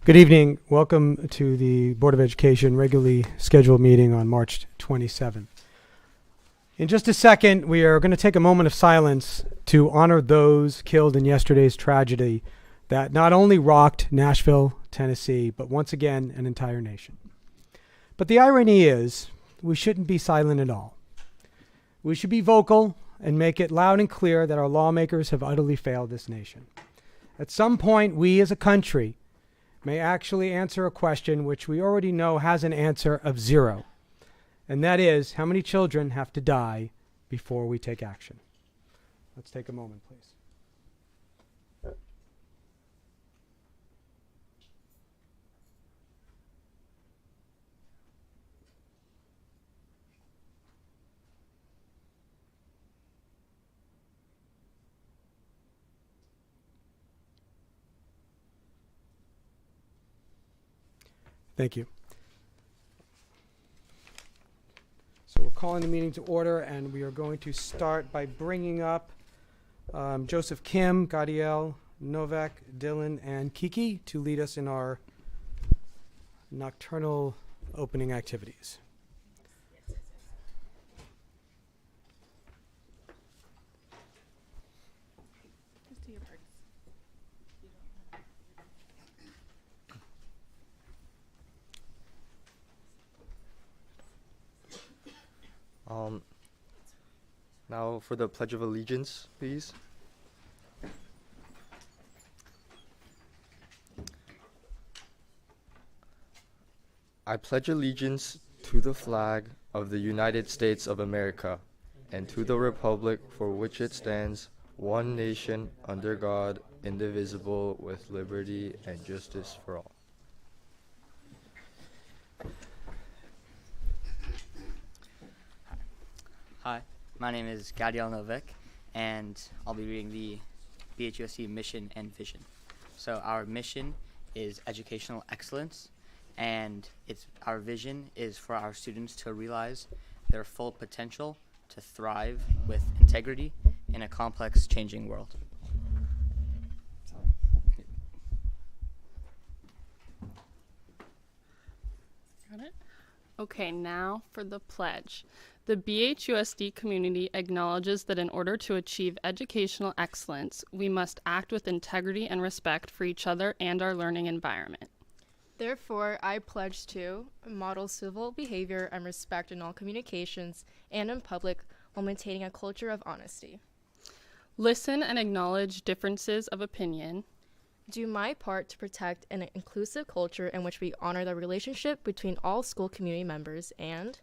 Good evening. Welcome to the Board of Education regularly scheduled meeting on March 27th. In just a second, we are going to take a moment of silence to honor those killed in yesterday's tragedy that not only rocked Nashville, Tennessee, but once again, an entire nation. But the irony is, we shouldn't be silent at all. We should be vocal and make it loud and clear that our lawmakers have utterly failed this nation. At some point, we as a country may actually answer a question which we already know has an answer of 0. And that is, how many children have to die before we take action? Let's take a moment, please. Thank you. So we're calling the meeting to order, and we are going to start by bringing up Joseph Kim, Gadiel, Novak, Dylan, and Kiki to lead us in our nocturnal opening activities. Now for the Pledge of Allegiance, please. I pledge allegiance to the flag of the United States of America and to the republic for which it stands, one nation, under God, indivisible, with liberty and justice for all. Hi, my name is Gadiel Novak, and I'll be reading the BHUSD mission and vision. So our mission is educational excellence, and our vision is for our students to realize their full potential to thrive with integrity in a complex, changing world. Got it? Okay, now for the pledge. The BHUSD community acknowledges that in order to achieve educational excellence, we must act with integrity and respect for each other and our learning environment. Therefore, I pledge to model civil behavior and respect in all communications and in public while maintaining a culture of honesty. Listen and acknowledge differences of opinion. Do my part to protect an inclusive culture in which we honor the relationship between all school community members and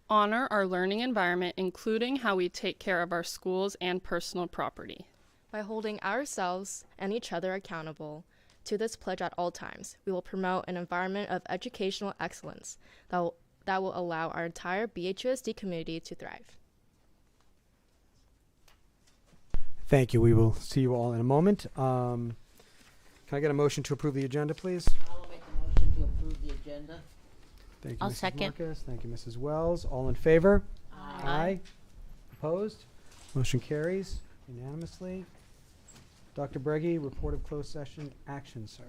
honor our learning environment, including how we take care of our schools and personal property. By holding ourselves and each other accountable to this pledge at all times, we will promote an environment of educational excellence that will allow our entire BHUSD community to thrive. Thank you. We will see you all in a moment. Can I get a motion to approve the agenda, please? I'll make a motion to approve the agenda. Thank you, I'll Mrs. second. Marcus. Thank you, Mrs. Wells. All in favor? Aye. Opposed? Motion carries unanimously. Dr. Breggy, report of closed session action, sir.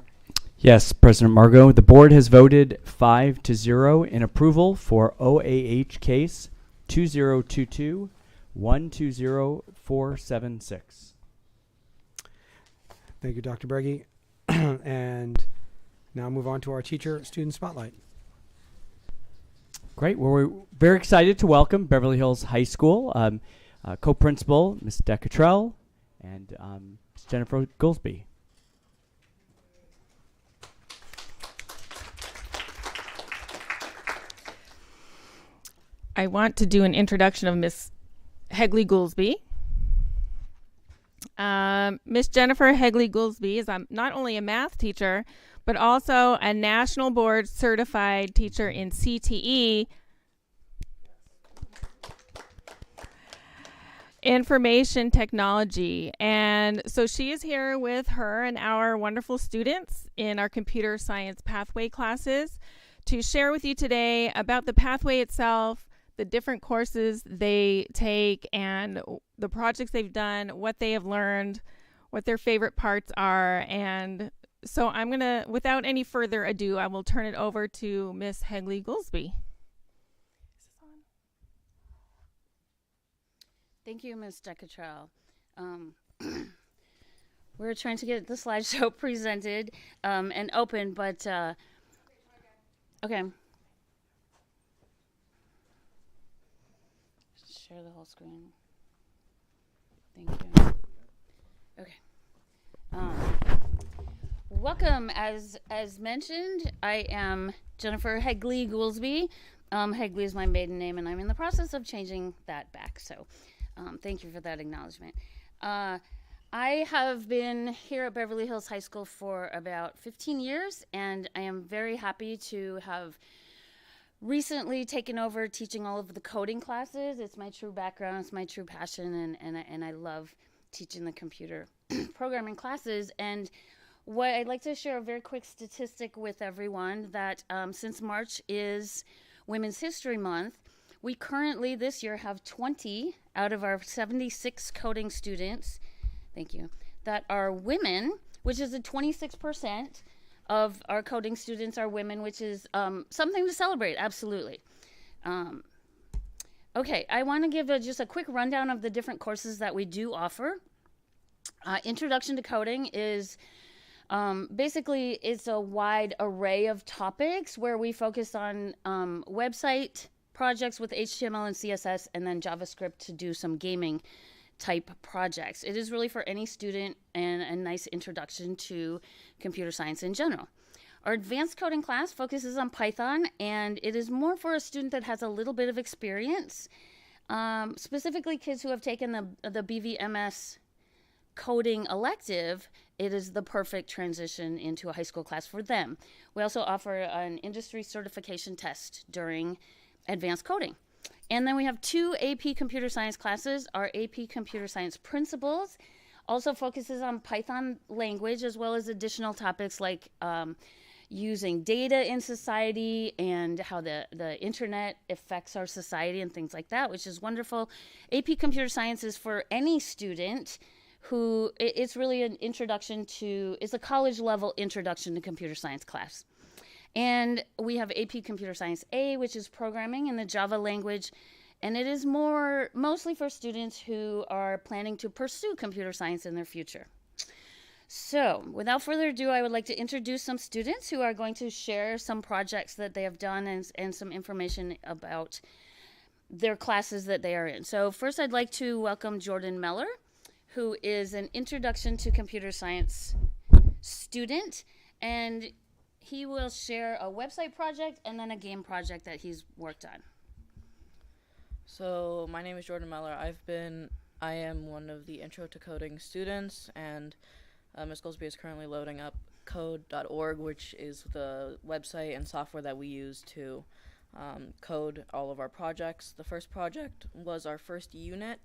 Yes, President Margot, the board has voted 5-0 in approval for OAH case 2022-120476. Thank you, Dr. Breggy. And now move on to our teacher student spotlight. Great. Well, we're very excited to welcome Beverly Hills High School co-principal, Ms. Decatrell, and Ms. Jennifer Goolsby. I want to do an introduction of Miss Hegley Goolsby. Miss Jennifer Hegley Goolsby is not only a math teacher, but also a national board certified teacher in CTE, information technology. And so she is here with her and our wonderful students in our computer science pathway classes to share with you today about the pathway itself, the different courses they take, and the projects they've done, what they have learned, what their favorite parts are, and So I'm going to, without any further ado, I will turn it over to Miss Hegley-Goolsby. Thank you, Ms. Decatrell. We're trying to get the slideshow presented and open, but okay. Share the whole screen. Thank you. Okay. Welcome. As mentioned, I am Jennifer Hegley-Goolsby. Hegley is my maiden name, and I'm in the process of changing that back. So, thank you for that acknowledgement. I have been here at Beverly Hills High School for about 15 years, and I am very happy to have recently taken over teaching all of the coding classes. It's my true background, it's my true passion, and I love teaching the computer programming classes. And what I'd like to share a very quick statistic with everyone that since March is Women's History Month, we currently this year have 20 out of our 76 coding students, thank you, that are women, which is a 26% of our coding students are women, which is something to celebrate, absolutely. Okay, I want to give just a quick rundown of the different courses that we do offer. Introduction to Coding is basically it's a wide array of topics where we focus on website projects with HTML and CSS, and then JavaScript to do some gaming type projects. It is really for any student and a nice introduction to computer science in general. Our advanced coding class focuses on Python, and it is more for a student that has a little bit of experience, specifically kids who have taken the BVMS coding elective. It is the perfect transition into a high school class for them. We also offer an industry certification test during advanced coding. And then we have 2 AP Computer Science classes. Our AP Computer Science Principles also focuses on Python language, as well as additional topics like using data in society and how the internet affects our society and things like that, which is wonderful. AP Computer Science is for any student who, it's really an introduction to, it's a college level introduction to computer science class. And we have AP Computer Science A, which is programming in the Java language, and it is mostly for students who are planning to pursue computer science in their future. So, without further ado, I would like to introduce some students who are going to share some projects that they have done and some information about their classes that they are in. So, first I'd like to welcome Jordan Meller, who is an Introduction to Computer Science student, and he will share a website project and then a game project that he's worked on. So my name is Jordan Meller. I am one of the Intro to Coding students, and Ms. Goolsby is currently loading up code.org, which is the website and software that we use to code all of our projects. The first project was our first unit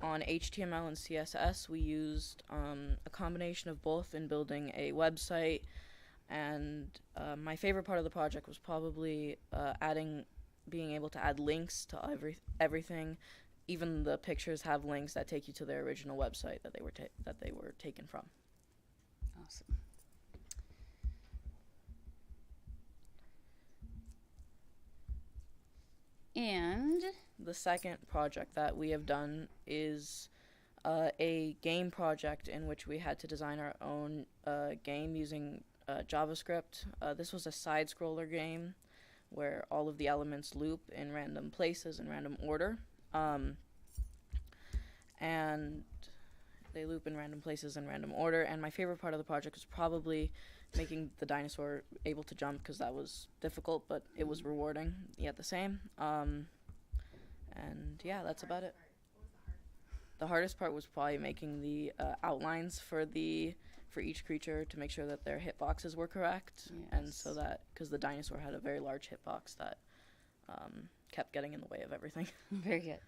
on HTML and CSS. We used a combination of both in building a website. And my favorite part of the project was probably being able to add links to everything. Even the pictures have links that take you to their original website that they were taken from. Awesome. And the second project that we have done is a game project in which we had to design our own game using JavaScript. This was a side-scroller game where all of the elements loop in random places in random order. And they loop in random places in random order. And my favorite part of the project was probably making the dinosaur able to jump, because that was difficult, but it was rewarding yet the same. And yeah, that's about it. The hardest part was probably making the outlines for each creature to make sure that their hitboxes were correct. Yes. And so that, because the dinosaur had a very large hitbox that kept getting in the way of everything. very good.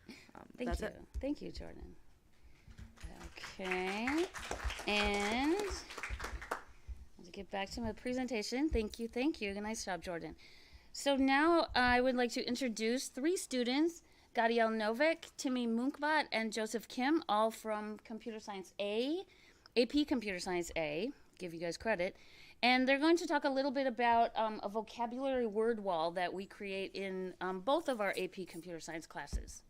That's Thank it. you. Thank you, Jordan. Okay. And to get back to my presentation, thank you. Nice job, Jordan. So now I would like to introduce 3 students, Gadiel Novik, Timmy Munkbat, and Joseph Kim, all from Computer Science A, AP Computer Science A. give you guys credit. And they're going to talk a little bit about a vocabulary word wall that we create in both of our AP Computer Science classes.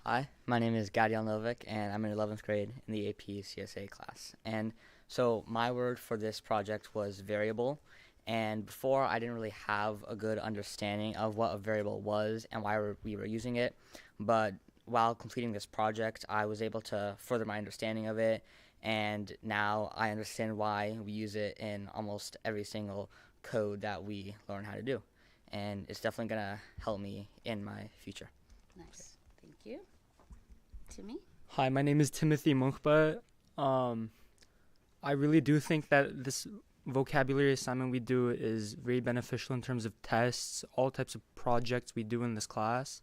Hi, my name is Gadiel Novik, and I'm in 11th grade in the AP CSA class. And so my word for this project was variable. And before, I didn't really have a good understanding of what a variable was and why we were using it. But while completing this project, I was able to further my understanding of it. And now I understand why we use it in almost every single code that we learn how to do. And it's definitely going to help me in my future. Nice. Thank you. Timmy? Hi, my name is Timothy Munkba. I really do think that this vocabulary assignment we do is very beneficial in terms of tests, all types of projects we do in this class.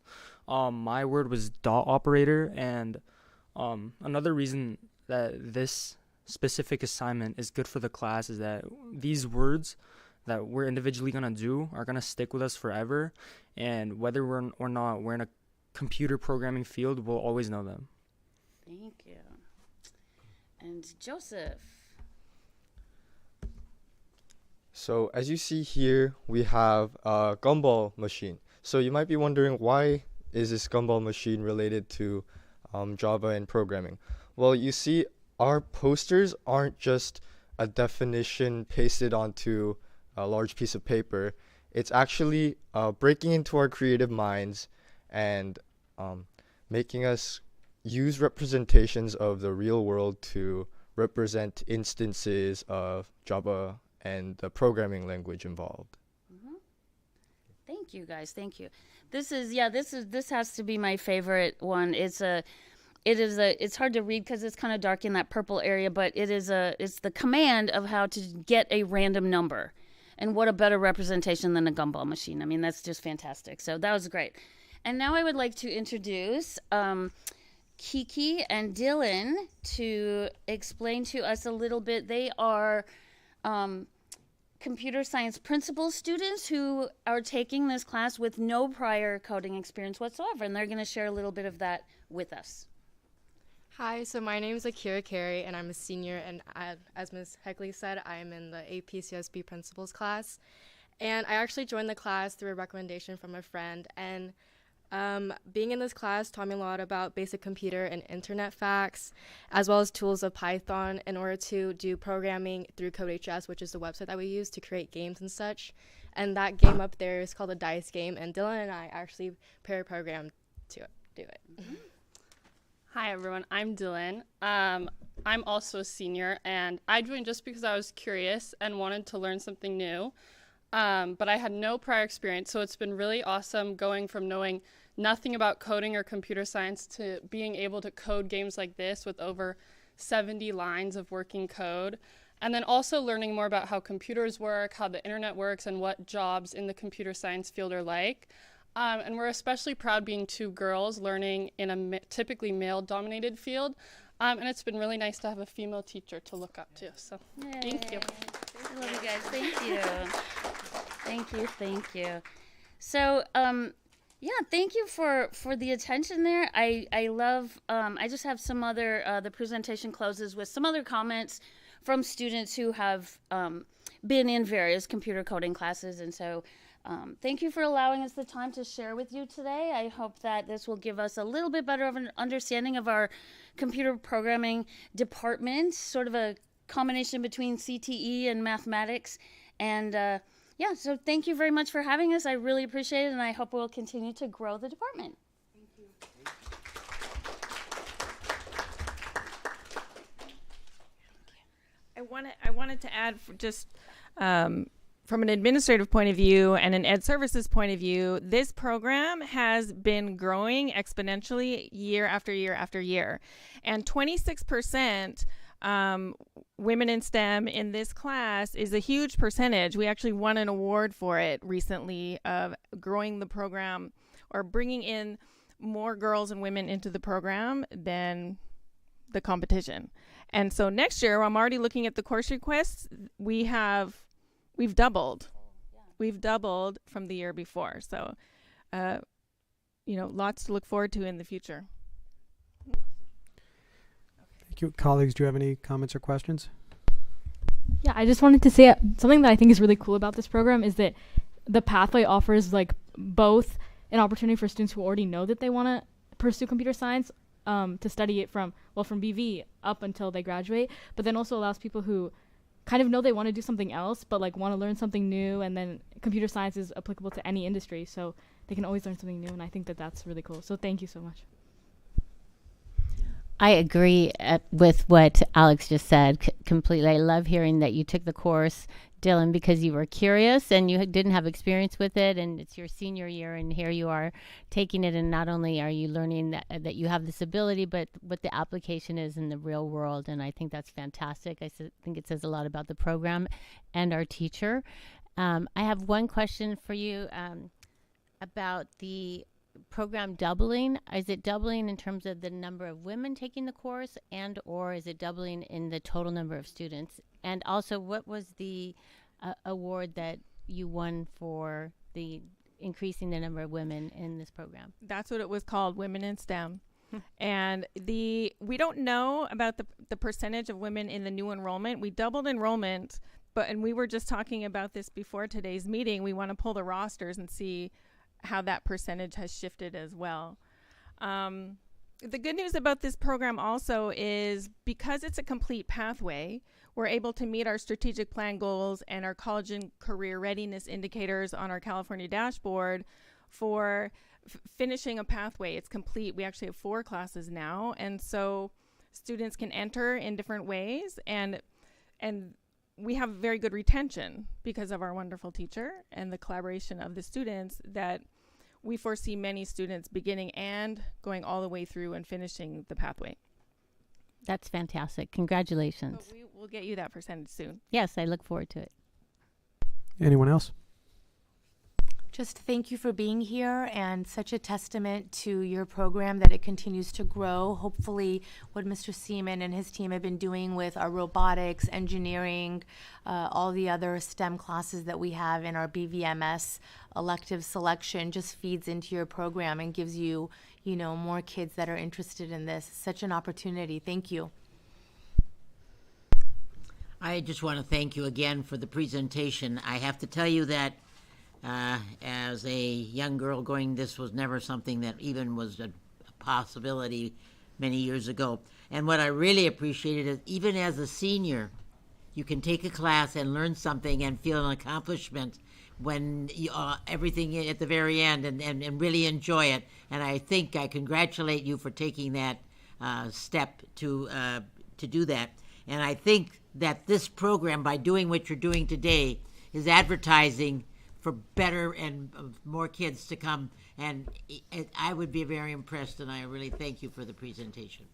My word was dot operator, and another reason that this specific assignment is good for the class is that these words that we're individually going to do are going to stick with us forever, and whether or not we're in a computer programming field, we'll always know them. Thank you. And Joseph? So as you see here, we have a gumball machine. So you might be wondering, why is this gumball machine related to Java and programming? Well, you see, our posters aren't just a definition pasted onto a large piece of paper. It's actually breaking into our creative minds and making us use representations of the real world to represent instances of Java and the programming language involved. Mm-hmm. Thank you, guys. Thank you. This has to be my favorite one. It's hard to read because it's kind of dark in that purple area, but it's the command of how to get a random number. And what a better representation than a gumball machine. I mean, that's just fantastic. So that was great. And now I would like to introduce Kiki and Dylan to explain to us a little bit. They are computer science principal students who are taking this class with no prior coding experience whatsoever, and they're going to share a little bit of that with us. Hi, so my name is Akira Carey, and I'm a senior, and as Ms. Heckley said, I'm in the AP CSB principals class. And I actually joined the class through a recommendation from a friend, and being in this class taught me a lot about basic computer and internet facts, as well as tools of Python in order to do programming through CodeHS, which is the website that we use to create games and such. And that game up there is called a dice game, and Dylan and I actually pair programmed to do it. Mm-hmm. Hi, everyone. I'm Dylan. I'm also a senior, and I joined just because I was curious and wanted to learn something new. But I had no prior experience, so it's been really awesome going from knowing nothing about coding or computer science to being able to code games like this with over 70 lines of working code. And then also learning more about how computers work, how the internet works, and what jobs in the computer science field are like. And we're especially proud being two girls learning in a typically male-dominated field. And it's been really nice to have a female teacher to look up to. So thank you. I love you guys. Thank you. Thank you. So, thank you for the attention there. I love, I just have some other, the presentation closes with some other comments from students who have been in various computer coding classes. And so thank you for allowing us the time to share with you today. I hope that this will give us a little bit better of an understanding of our computer programming department, sort of a combination between CTE and mathematics. And so thank you very much for having us. I really appreciate it, and I hope we'll continue to grow the department. Thank you. I wanted to add just from an administrative point of view and an ed services point of view, this program has been growing exponentially year after year after year. And 26% women in STEM in this class is a huge percentage. We actually won an award for it recently of growing the program or bringing in more girls and women into the program than the competition. And so next year, I'm already looking at the course requests. We've doubled. We've doubled from the year before. So, lots to look forward to in the future. Thank you. Colleagues, do you have any comments or questions? Yeah, I just wanted to say something that I think is really cool about this program is that the pathway offers like both an opportunity for students who already know that they want to pursue computer science to study it from BV up until they graduate, but then also allows people who kind of know they want to do something else but like want to learn something new, and then computer science is applicable to any industry, so they can always learn something new, and I think that that's really cool. So thank you so much. I agree with what Alex just said completely. I love hearing that you took the course, Dylan, because you were curious and you didn't have experience with it, and it's your senior year, and here you are taking it, and not only are you learning that you have this ability, but what the application is in the real world, and I think that's fantastic. I think it says a lot about the program and our teacher. I have one question for you about the program doubling. Is it doubling in terms of the number of women taking the course, and or is it doubling in the total number of students? And also, what was the award that you won for the increasing the number of women in this program? That's what it was called, Women in STEM. And we don't know about the percentage of women in the new enrollment. We doubled enrollment, and we were just talking about this before today's meeting. We want to pull the rosters and see how that percentage has shifted as well. The good news about this program also is because it's a complete pathway, we're able to meet our strategic plan goals and our college and career readiness indicators on our California dashboard for finishing a pathway. It's complete. We actually have 4 classes now, and so students can enter in different ways, and we have very good retention because of our wonderful teacher and the collaboration of the students, that we foresee many students beginning and going all the way through and finishing the pathway. That's fantastic. Congratulations. But we will get you that percentage soon. Yes, I look forward to it. Anyone else? Just thank you for being here, and such a testament to your program that it continues to grow. Hopefully what Mr. Seaman and his team have been doing with our robotics, engineering, all the other STEM classes that we have in our BVMS elective selection just feeds into your program and gives you, more kids that are interested in this. Such an opportunity. Thank you. I just want to thank you again for the presentation. I have to tell you that as a young girl going, this was never something that even was a possibility many years ago. And what I really appreciated is even as a senior, you can take a class and learn something and feel an accomplishment when you, everything at the very end and really enjoy it. And I think I congratulate you for taking that step to do that. And I think that this program, by doing what you're doing today, is advertising for better and more kids to come, and I would be very impressed, and I really thank you for the presentation.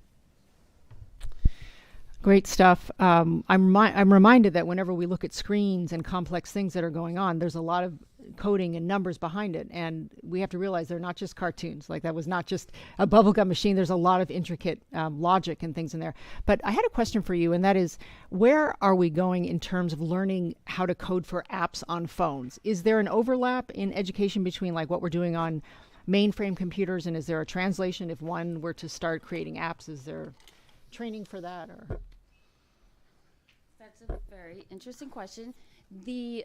Great stuff. I'm reminded that whenever we look at screens and complex things that are going on, there's a lot of coding and numbers behind it, and we have to realize they're not just cartoons. Like, that was not just a bubblegum machine. There's a lot of intricate logic and things in there. But I had a question for you, and that is, where are we going in terms of learning how to code for apps on phones? Is there an overlap in education between like what we're doing on mainframe computers, and is there a translation if one were to start creating apps? Is there training for that? Or that's a very interesting question. The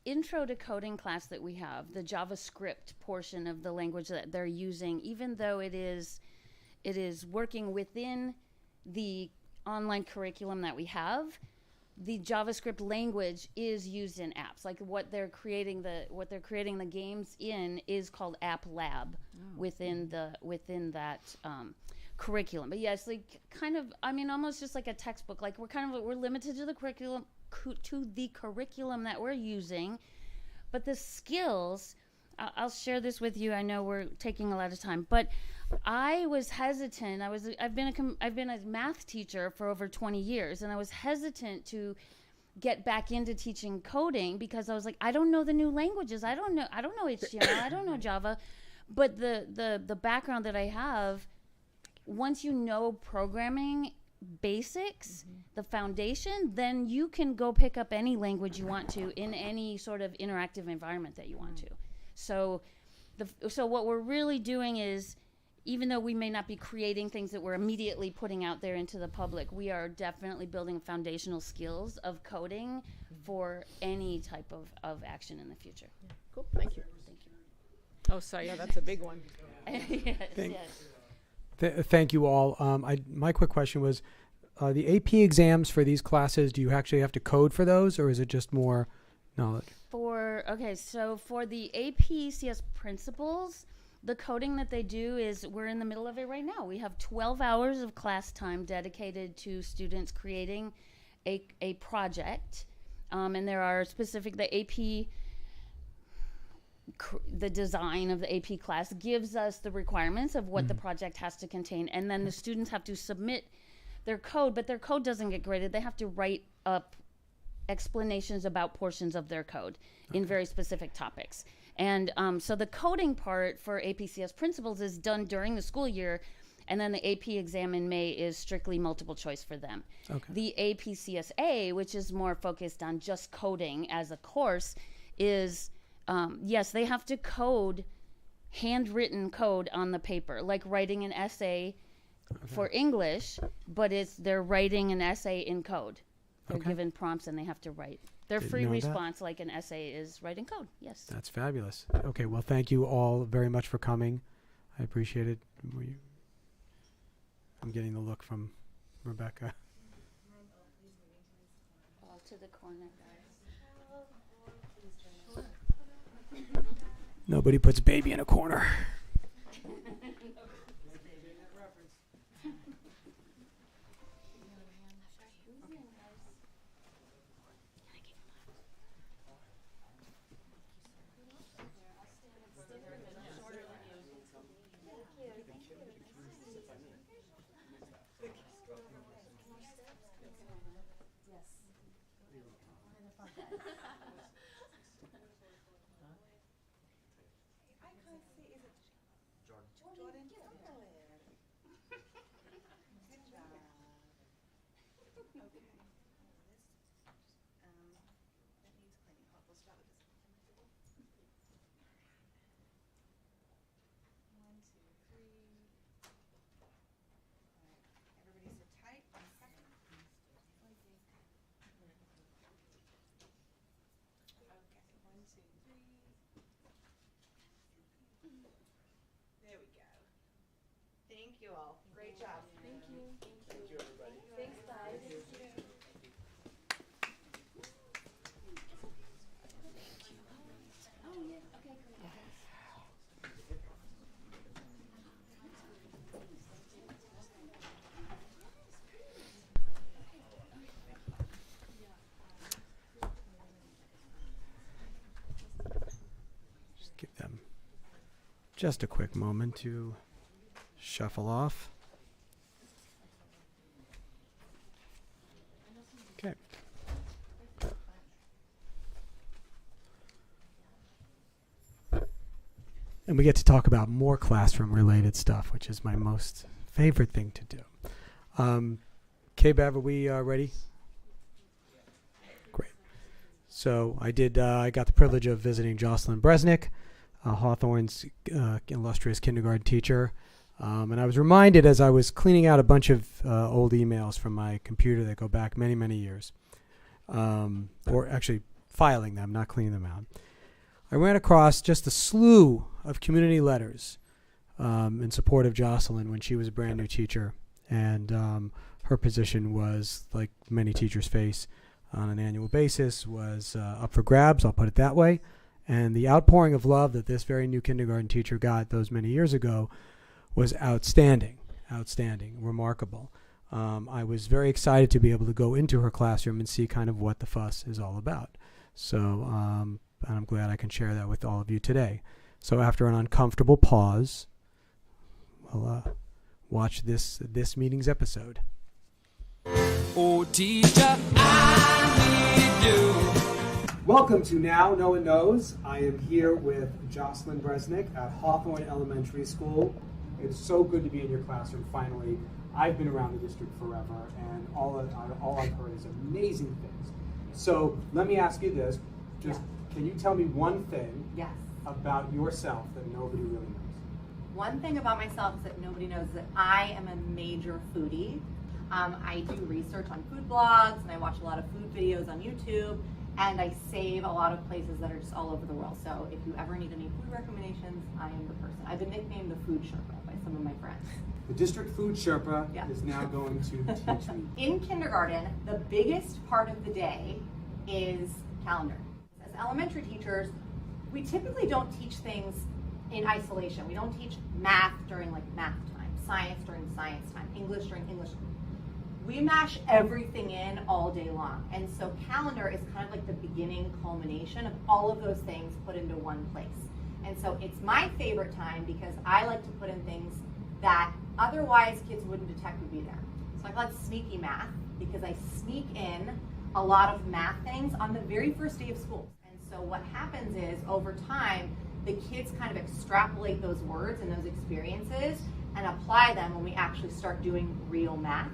intro to coding class that we have, the JavaScript portion of the language that they're using, even though it is working within the online curriculum that we have, the JavaScript language is used in apps. Like what they're creating the games in is called App Lab within that curriculum. But yes, like kind of, I mean, almost just like a textbook. Like we're limited to the curriculum that we're using, but the skills, I'll share this with you. I know we're taking a lot of time, but I was hesitant. I've been a math teacher for over 20 years, and I was hesitant to get back into teaching coding because I was like, I don't know the new languages. I don't know HTML. I don't know Java. But the background that I have, once you know programming basics, the foundation, then you can go pick up any language you want to in any sort of interactive environment that you want to. So what we're really doing is even though we may not be creating things that we're immediately putting out there into the public, we are definitely building foundational skills of coding for any type of action in the future. Cool. Thank you. Thank you. Oh, sorry. Yeah, that's a big one. Yes, yes. Thank you all. My quick question was, the AP exams for these classes, do you actually have to code for those, or is it just more knowledge? So for the AP CS principles, the coding that they do is, we're in the middle of it right now. We have 12 hours of class time dedicated to students creating a project. And there are specific, the AP, the design of the AP class gives us the requirements of what the project has to contain. And then the students have to submit their code, but their code doesn't get graded. They have to write up explanations about portions of their code in very specific topics. And so the coding part for APCS principles is done during the school year, and then the AP exam in May is strictly multiple choice for them. The APCSA, which is more focused on just coding as a course, is, yes, they have to code handwritten code on the paper, like writing an essay for English, but they're writing an essay in code. They're given prompts and they have to write. Their free response, like an essay, is writing code. Yes. That's fabulous. Okay, well, thank you all very much for coming. I appreciate it. I'm getting the look from Rebecca. All to the corner, guys. Nobody puts baby in a corner. There we go. Thank you all. Great job. Thank you. Thank you, everybody. Thanks, guys. Thank you. Oh, yeah. Okay, great. Just give them just a quick moment to shuffle off. Okay. And we get to talk about more classroom related stuff, which is my most favorite thing to do. K-Bev, are we ready? Great. So I got the privilege of visiting Jocelyn Bresnick, Hawthorne's illustrious kindergarten teacher. And I was reminded as I was cleaning out a bunch of old emails from my computer that go back many, many years, or actually filing them, not cleaning them out. I ran across just a slew of community letters in support of Jocelyn when she was a brand new teacher. And her position was, like many teachers face on an annual basis, was up for grabs, I'll put it that way. And the outpouring of love that this very new kindergarten teacher got those many years ago was outstanding, remarkable. I was very excited to be able to go into her classroom and see kind of what the fuss is all about. So and I'm glad I can share that with all of you today. So after an uncomfortable pause, we'll watch this meeting's episode. Oh, teacher, I need you. Welcome to Now No One Knows. I am here with Jocelyn Bresnick at Hawthorne Elementary School. It's so good to be in your classroom finally. I've been around the district forever, and all I've heard is amazing things. So let me ask you this. Can you tell me one thing about yourself that nobody really knows? One thing about myself is that nobody knows that I am a major foodie. I do research on food blogs, and I watch a lot of food videos on YouTube, and I save a lot of places that are just all over the world. So if you ever need any food recommendations, I am the person. I've been nicknamed the Food Sherpa by some of my friends. The district food Sherpa is now going to teach me. In kindergarten, the biggest part of the day is calendar. As elementary teachers, we typically don't teach things in isolation. We don't teach math during like math time, science during science time, English during English time. We mash everything in all day long. And so calendar is kind of like the beginning culmination of all of those things put into one place. And so it's my favorite time because I like to put in things that otherwise kids wouldn't detect would be there. So I call it sneaky math because I sneak in a lot of math things on the very first day of school. And so what happens is over time, the kids kind of extrapolate those words and those experiences and apply them when we actually start doing real math.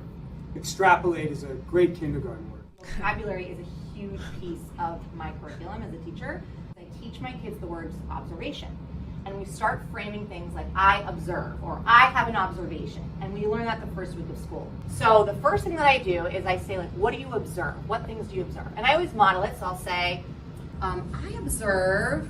Extrapolate is a great kindergarten word. Vocabulary is a huge piece of my curriculum as a teacher. I teach my kids the words observation. And we start framing things like I observe or I have an observation. And we learn that the first week of school. So the first thing that I do is I say, like, what do you observe? What things do you observe? And I always model it. So I'll say, I observe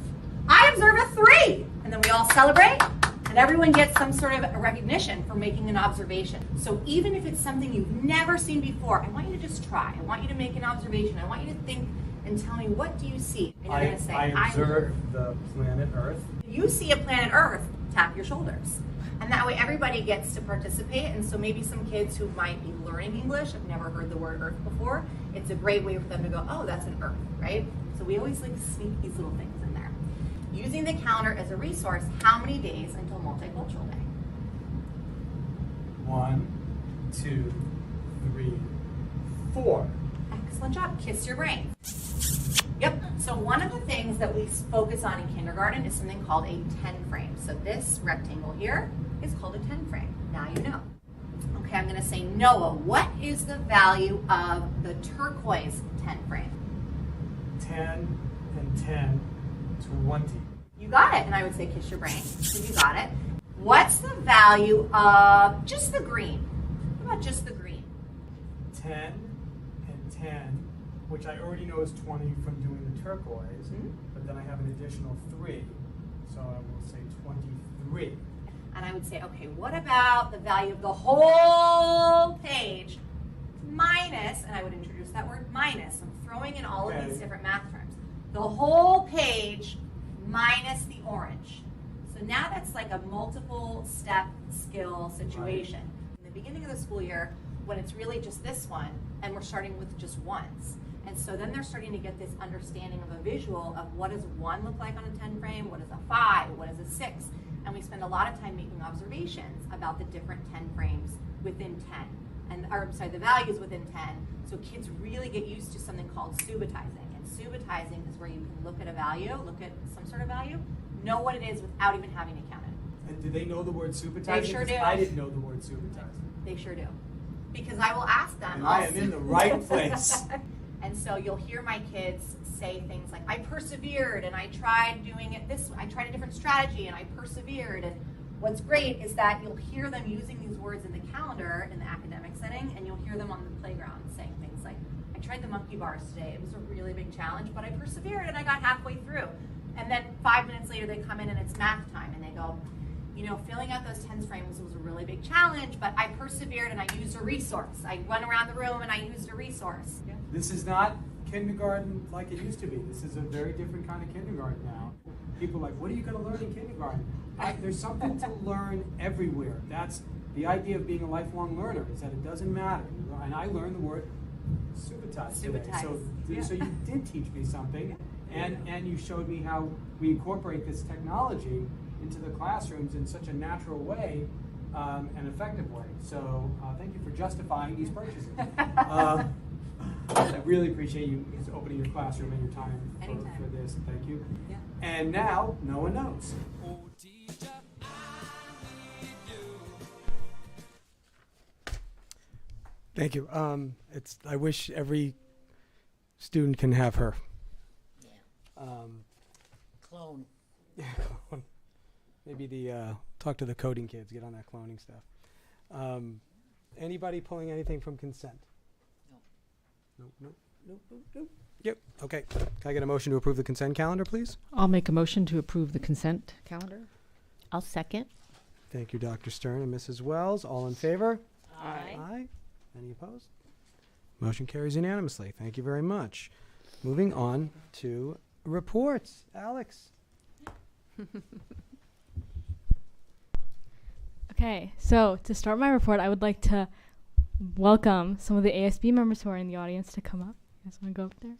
a 3. And then we all celebrate. And everyone gets some sort of recognition for making an observation. So even if it's something you've never seen before, I want you to just try. I want you to make an observation. I want you to think and tell me, what do you see? And you're going to say, I observe the planet Earth. If you see a planet Earth, tap your shoulders. And that way everybody gets to participate. And so maybe some kids who might be learning English have never heard the word Earth before. It's a great way for them to go, oh, that's an Earth, right? So we always like sneak these little things in there. Using the calendar as a resource, how many days until Multicultural Day? 1, 2, 3, 4. Excellent job. Kiss your brain. Yep. So one of the things that we focus on in kindergarten is something called a 10 frame. So this rectangle here is called a 10 frame. Now you know. Okay, I'm going to say, Noah, what is the value of the turquoise 10 frame? 10 and 10, 20. You got it. And I would say kiss your brain. So you got it. What's the value of just the green? What about just the green? 10 and 10, which I already know is 20 from doing the turquoise, but then I have an additional 3, so I will say 23. And I would say, okay, what about the value of the whole page minus, and I would introduce that word minus. I'm throwing in all of these different math terms. The whole page minus the orange. So now that's like a multiple step skill situation. In the beginning of the school year, when it's really just this one, and we're starting with just ones. And so then they're starting to get this understanding of a visual of what does 1 look like on a 10 frame, what is a 5, what is a 6. And we spend a lot of time making observations about the different 10 frames within 10. The values within 10. So kids really get used to something called subitizing. And subitizing is where you can look at a value, look at some sort of value, know what it is without even having to count it. And do they know the word subitizing? They sure do. I didn't know the word subitizing. They sure do. Because I will ask them. And I am in the right place. And so you'll hear my kids say things like, I persevered and I tried doing it this way. I tried a different strategy and I persevered. And what's great is that you'll hear them using these words in the calendar in the academic setting, and you'll hear them on the playground saying things like, I tried the monkey bars today. It was a really big challenge, but I persevered and I got halfway through. And then 5 minutes later they come in and it's math time and they go, you know, filling out those 10 frames was a really big challenge, but I persevered and I used a resource. I went around the room and I used a resource. Yeah. This is not kindergarten like it used to be. This is a very different kind of kindergarten now. People are like, what are you going to learn in kindergarten? There's something to learn everywhere. That's the idea of being a lifelong learner, is that it doesn't matter. And I learned the word subitize today. So you did teach me something, and you showed me how we incorporate this technology into the classrooms in such a natural way, an effective way. So thank you for justifying these purchases. I really appreciate you opening your classroom and your time for this. Thank you. Yeah. And now, no one knows. Thank you. I wish every student can have her. Yeah. Clone. Yeah, clone. Maybe talk to the coding kids, get on that cloning stuff. Anybody pulling anything from consent? Nope. Yep. Okay. Can I get a motion to approve the consent calendar, please? I'll make a motion to approve the consent calendar. I'll second. Thank you, Dr. Stern and Mrs. Wells. All in favor? Aye. Aye. Any opposed? Motion carries unanimously. Thank you very much. Moving on to reports. Alex. Okay, so to start my report, I would like to welcome some of the ASB members who are in the audience to come up. You guys want to go up there?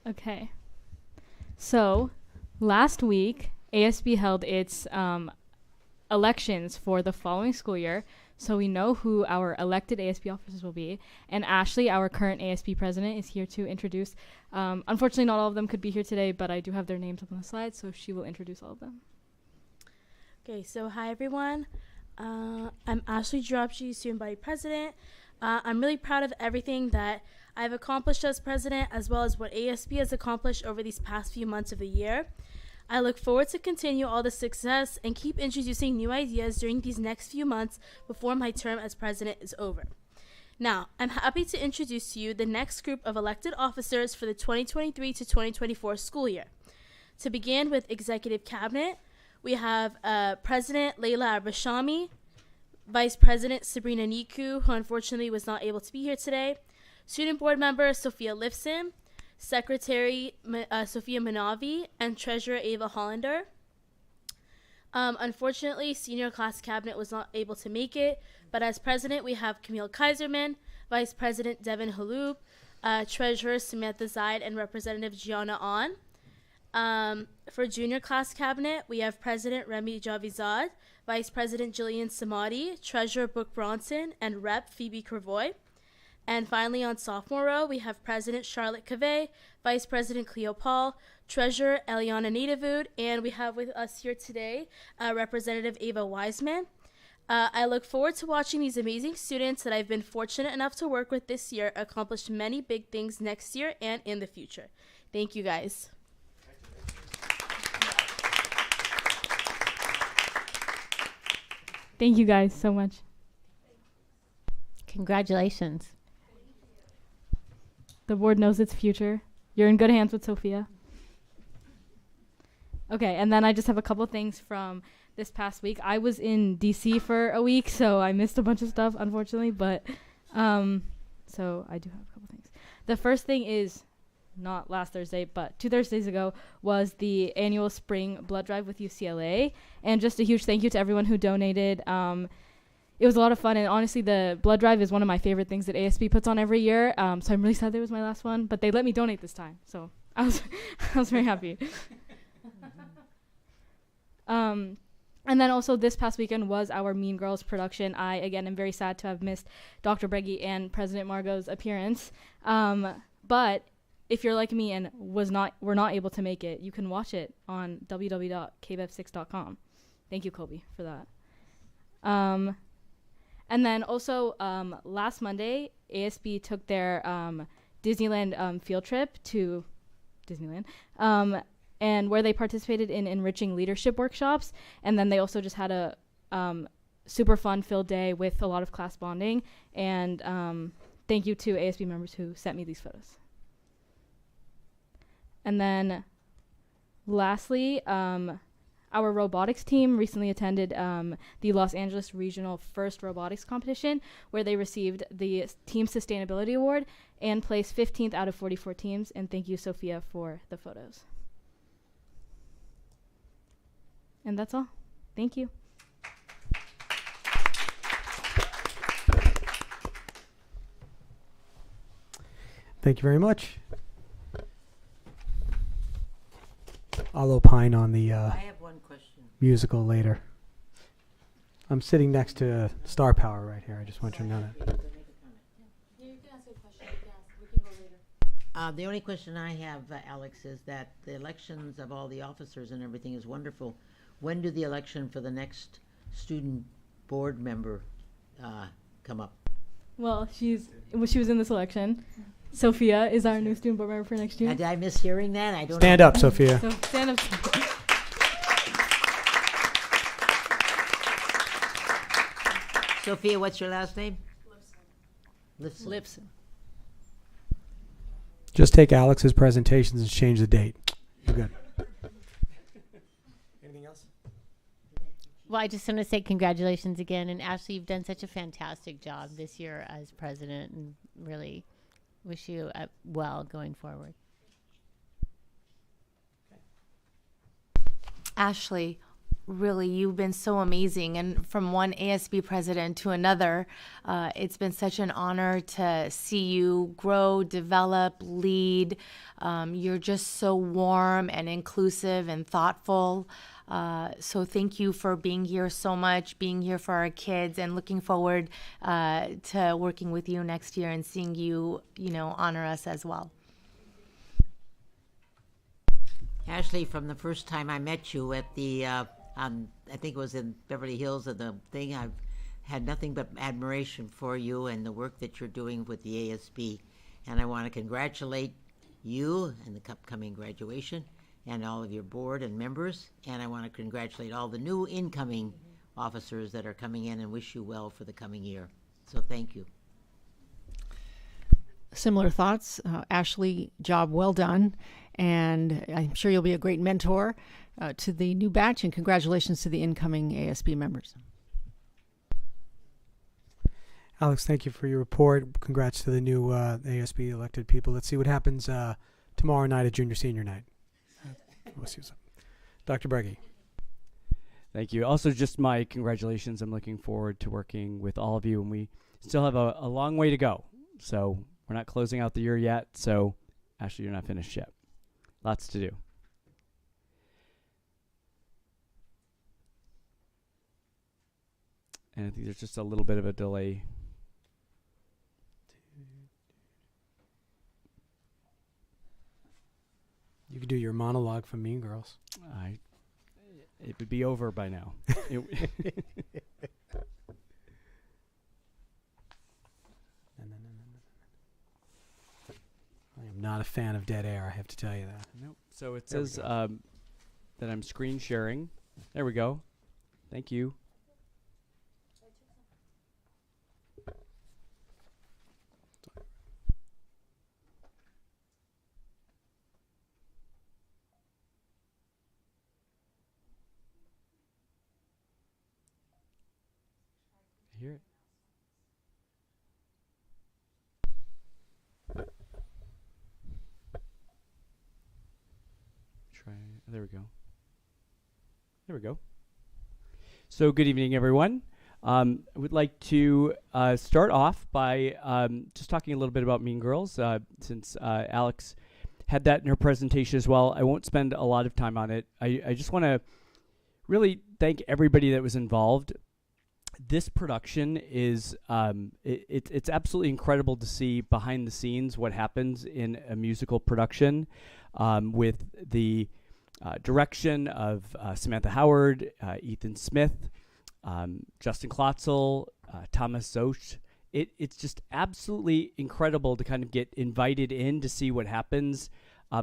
Okay. So, last week, ASB held its elections for the following school year, so we know who our elected ASB officers will be. And Ashley, our current ASB president, is here to introduce. Unfortunately, not all of them could be here today, but I do have their names up on the slide, so she will introduce all of them. Okay, so hi everyone. I'm Ashley Dropshy, student body president. I'm really proud of everything that I've accomplished as president, as well as what ASB has accomplished over these past few months of the year. I look forward to continue all the success and keep introducing new ideas during these next few months before my term as president is over. Now, I'm happy to introduce to you the next group of elected officers for the 2023 to 2024 school year. To begin with Executive Cabinet, we have President Leila Abashami, Vice President Sabrina Niku, who unfortunately was not able to be here today, Student Board Member Sophia Lifson, Secretary Sophia Manavi, and Treasurer Ava Hollander. Unfortunately, Senior Class Cabinet was not able to make it, but as President we have Camille Kaiserman, Vice President Devin Halub, Treasurer Samantha Zaid, and Representative Gianna On. For Junior Class Cabinet, we have President Remy Javizad, Vice President Jillian Samadi, Treasurer Brooke Bronson, and Rep Phoebe Kervoy. And finally, on sophomore row, we have President Charlotte Cavey, Vice President Cleo Paul, Treasurer Eliana Nadavud, and we have with us here today Representative Ava Wiseman. I look forward to watching these amazing students that I've been fortunate enough to work with this year accomplish many big things next year and in the future. Thank you, guys. Thank you guys so much. Congratulations. The board knows its future. You're in good hands with Sophia. Okay, and then I just have a couple things from this past week. I was in DC for a week, so I missed a bunch of stuff, unfortunately, but so I do have a couple things. The first thing is not last Thursday, but 2 Thursdays ago was the annual spring blood drive with UCLA, and just a huge thank you to everyone who donated. It was a lot of fun, and honestly, the blood drive is one of my favorite things that ASB puts on every year. So I'm really sad that it was my last one, but they let me donate this time, so I was very happy. And then also this past weekend was our Mean Girls production. I again am very sad to have missed Dr. Breggy and President Margot's appearance. But if you're like me and were not able to make it, you can watch it on www.kbev6.com. Thank you, Colby, for that. And then also last Monday, ASB took their Disneyland field trip to Disneyland, and where they participated in enriching leadership workshops. And then they also just had a super fun-filled day with a lot of class bonding. And thank you to ASB members who sent me these photos. And then lastly, our robotics team recently attended the Los Angeles Regional First Robotics Competition, where they received the Team Sustainability Award and placed 15th out of 44 teams. And thank you, Sophia, for the photos. And that's all. Thank you. Thank you very much. I'll opine on the I have one question. musical later. I'm sitting next to Star Power right here. I just want you to know that. The only question I have, Alex, is that the elections of all the officers and everything is wonderful. When do the election for the next student board member come up? Well, she was in this election. Sophia is our new student board member for next year. Did I miss hearing that? I don't Stand know. up, Sophia. So stand up. Sophia, what's your last name? Lifson. Lifson. Just take Alex's presentations and change the date. You're good. Anything else? Well, I just want to say congratulations again. And Ashley, you've done such a fantastic job this year as president, and really wish you well going forward. Ashley, really, you've been so amazing. And from one ASB president to another, it's been such an honor to see you grow, develop, lead. You're just so warm and inclusive and thoughtful. So thank you for being here so much, being here for our kids, and looking forward to working with you next year and seeing you, honor us as well. Ashley, from the first time I met you at the, I think it was in Beverly Hills, and the thing, I've had nothing but admiration for you and the work that you're doing with the ASB. And I want to congratulate you and the upcoming graduation and all of your board and members. And I want to congratulate all the new incoming officers that are coming in and wish you well for the coming year. So thank you. Similar thoughts. Ashley, job well done. And I'm sure you'll be a great mentor to the new batch, and congratulations to the incoming ASB members. Alex, thank you for your report. Congrats to the new ASB elected people. Let's see what happens tomorrow night at junior senior night. We'll see what's up. Dr. Breggy. Thank you. Also, just my congratulations. I'm looking forward to working with all of you, and we still have a long way to go. So we're not closing out the year yet. So Ashley, you're not finished yet. Lots to do. And I think there's just a little bit of a delay. You could do your monologue from Mean Girls. It would be over by now. I am not a fan of dead air, I have to tell you that. Nope. So it says that I'm screen sharing. There we go. Thank you. I hear it. There we go. There we go. So good evening, everyone. I would like to start off by just talking a little bit about Mean Girls, since Alex had that in her presentation as well. I won't spend a lot of time on it. I just want to really thank everybody that was involved. This production is it's absolutely incredible to see behind the scenes what happens in a musical production, with the direction of Samantha Howard, Ethan Smith, Justin Klotzel, Thomas Zosch. It's just absolutely incredible to kind of get invited in to see what happens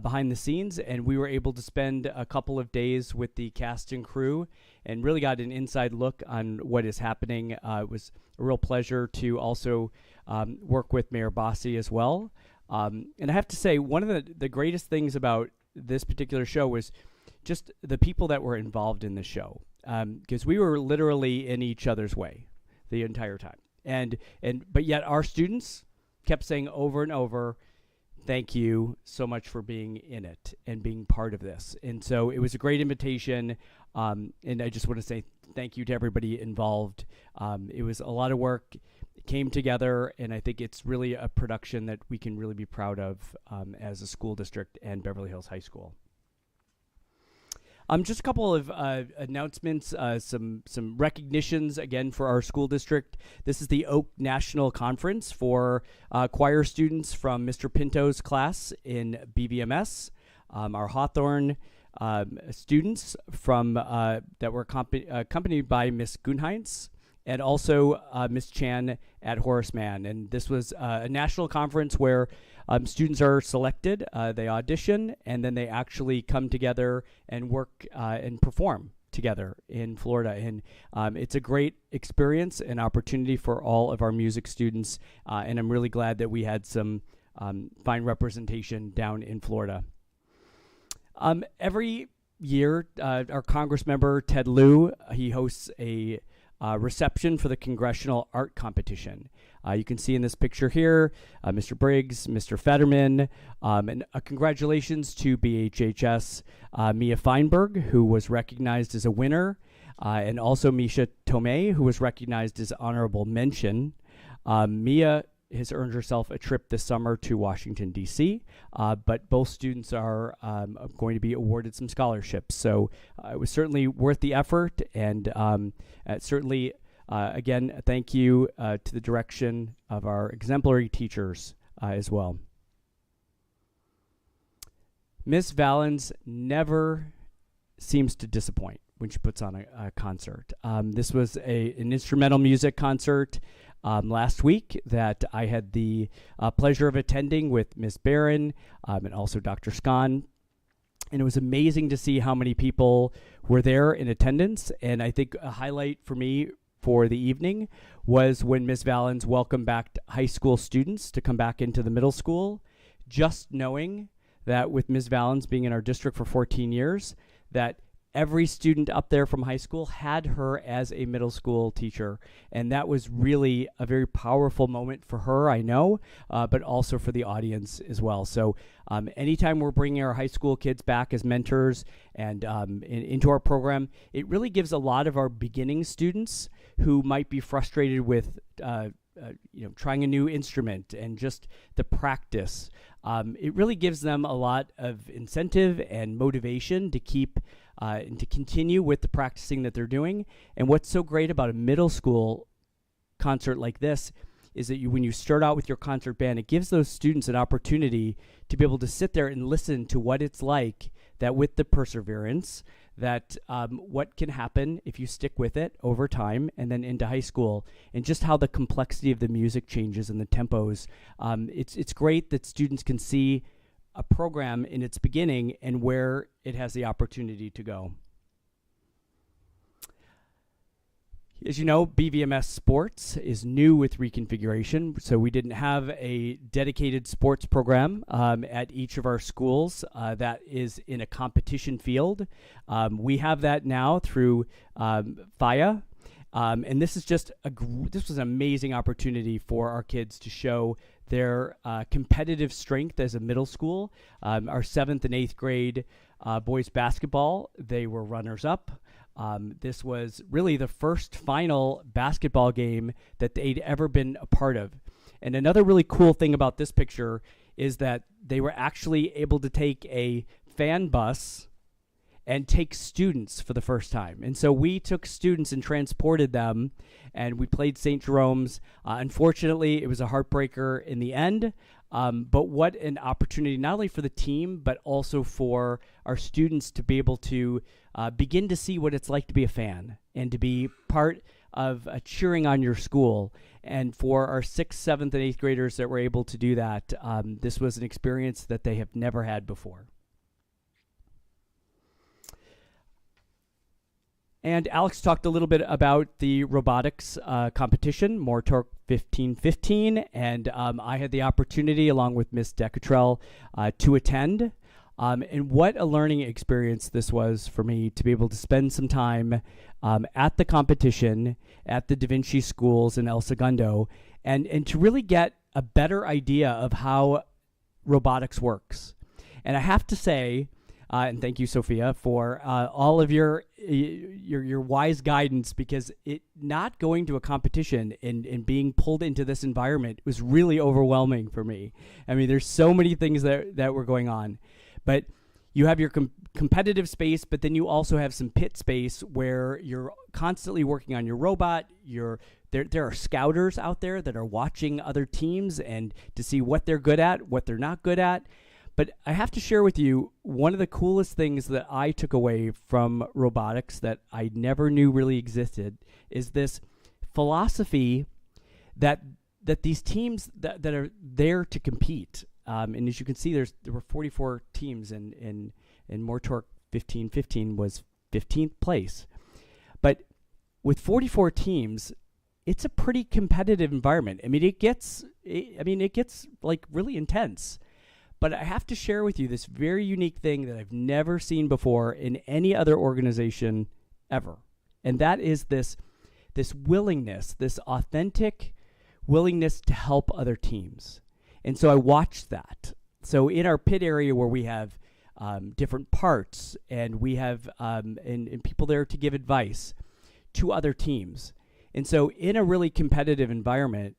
behind the scenes. And we were able to spend a couple of days with the cast and crew and really got an inside look on what is happening. It was a real pleasure to also work with Mayor Bossi as well. And I have to say, one of the greatest things about this particular show was just the people that were involved in the show, because we were literally in each other's way the entire time, but yet our students kept saying over and over, thank you so much for being in it and being part of this. And so it was a great invitation, and I just want to say thank you to everybody involved. It was a lot of work. It came together, and I think it's really a production that we can really be proud of as a school district and Beverly Hills High School. Just a couple of announcements, some recognitions again for our school district. This is the Oak National Conference for choir students from Mr. Pinto's class in BVMS. Our Hawthorne students from that were accompanied by Miss Gunheinz and also Miss Chan at Horace Mann. And this was a national conference where students are selected, they audition, and then they actually come together and work and perform together in Florida. And it's a great experience and opportunity for all of our music students. And I'm really glad that we had some fine representation down in Florida. Every year, our Congress member, Ted Lieu, he hosts a reception for the Congressional Art Competition. You can see in this picture here, Mr. Briggs, Mr. Fetterman, and congratulations to BHHS Mia Feinberg, who was recognized as a winner, and also Misha Tomei, who was recognized as honorable mention. Mia has earned herself a trip this summer to Washington, D.C., but both students are going to be awarded some scholarships. So it was certainly worth the effort, and certainly, again, thank you to the direction of our exemplary teachers as well. Miss Valens never seems to disappoint when she puts on a concert. This was an instrumental music concert last week that I had the pleasure of attending with Miss Barron and also Dr. Scahn. And it was amazing to see how many people were there in attendance. And I think a highlight for me for the evening was when Ms. Valens welcomed back high school students to come back into the middle school, just knowing that with Ms. Valens being in our district for 14 years, that every student up there from high school had her as a middle school teacher. And that was really a very powerful moment for her, I know, but also for the audience as well. So anytime we're bringing our high school kids back as mentors and into our program, it really gives a lot of our beginning students who might be frustrated with trying a new instrument and just the practice. It really gives them a lot of incentive and motivation to keep and to continue with the practicing that they're doing. And what's so great about a middle school concert like this is that when you start out with your concert band, it gives those students an opportunity to be able to sit there and listen to what it's like, that with the perseverance, that what can happen if you stick with it over time and then into high school, and just how the complexity of the music changes and the tempos. It's great that students can see a program in its beginning and where it has the opportunity to go. As you know, BVMS Sports is new with reconfiguration, so we didn't have a dedicated sports program at each of our schools that is in a competition field. We have that now through FIA, and this is just this was an amazing opportunity for our kids to show their competitive strength as a middle school. Our 7th and 8th grade boys basketball, they were runners-up. This was really the first final basketball game that they'd ever been a part of. And another really cool thing about this picture is that they were actually able to take a fan bus and take students for the first time. And so we took students and transported them, and we played St. Jerome's. Unfortunately, it was a heartbreaker in the end. But what an opportunity, not only for the team, but also for our students to be able to begin to see what it's like to be a fan and to be part of cheering on your school. And for our 6th, 7th, and 8th graders that were able to do that, this was an experience that they have never had before. And Alex talked a little bit about the robotics competition, More Torque 1515, and I had the opportunity, along with Miss Decatrell, to attend. And what a learning experience this was for me to be able to spend some time at the competition at the Da Vinci schools in El Segundo, and to really get a better idea of how robotics works. And I have to say, and thank you, Sophia, for all of your wise guidance, because not going to a competition and being pulled into this environment was really overwhelming for me. I mean, there's so many things that were going on. But you have your competitive space, but then you also have some pit space where you're constantly working on your robot. There are scouters out there that are watching other teams and to see what they're good at, what they're not good at. But I have to share with you, one of the coolest things that I took away from robotics that I never knew really existed is this philosophy that these teams that are there to compete. And as you can see, there were 44 teams, and More Torque 1515 was 15th place. But with 44 teams, it's a pretty competitive environment. I mean, it gets like really intense. But I have to share with you this very unique thing that I've never seen before in any other organization ever. And that is this willingness, this authentic willingness to help other teams. And so I watched that. So in our pit area where we have different parts and we have and people there to give advice to other teams. And so in a really competitive environment,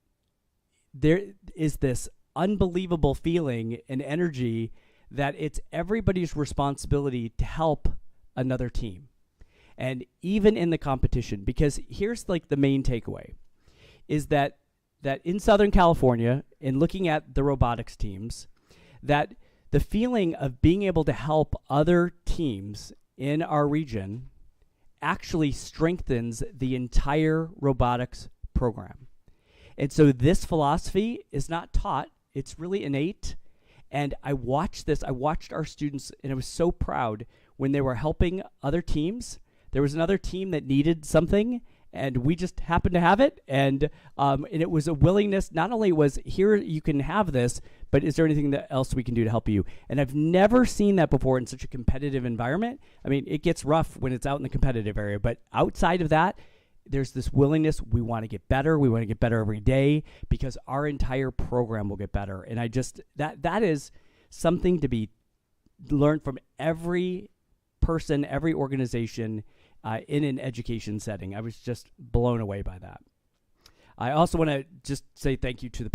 there is this unbelievable feeling and energy that it's everybody's responsibility to help another team. And even in the competition, because here's like the main takeaway, is that in Southern California, in looking at the robotics teams, that the feeling of being able to help other teams in our region actually strengthens the entire robotics program. And so this philosophy is not taught, it's really innate. And I watched our students, and I was so proud when they were helping other teams. There was another team that needed something, and we just happened to have it. And it was a willingness, not only was here, you can have this, but is there anything else we can do to help you? And I've never seen that before in such a competitive environment. I mean, it gets rough when it's out in the competitive area, but outside of that, there's this willingness. We want to get better. We want to get better every day because our entire program will get better. And I just, that is something to be learned from every person, every organization in an education setting. I was just blown away by that. I also want to just say thank you to the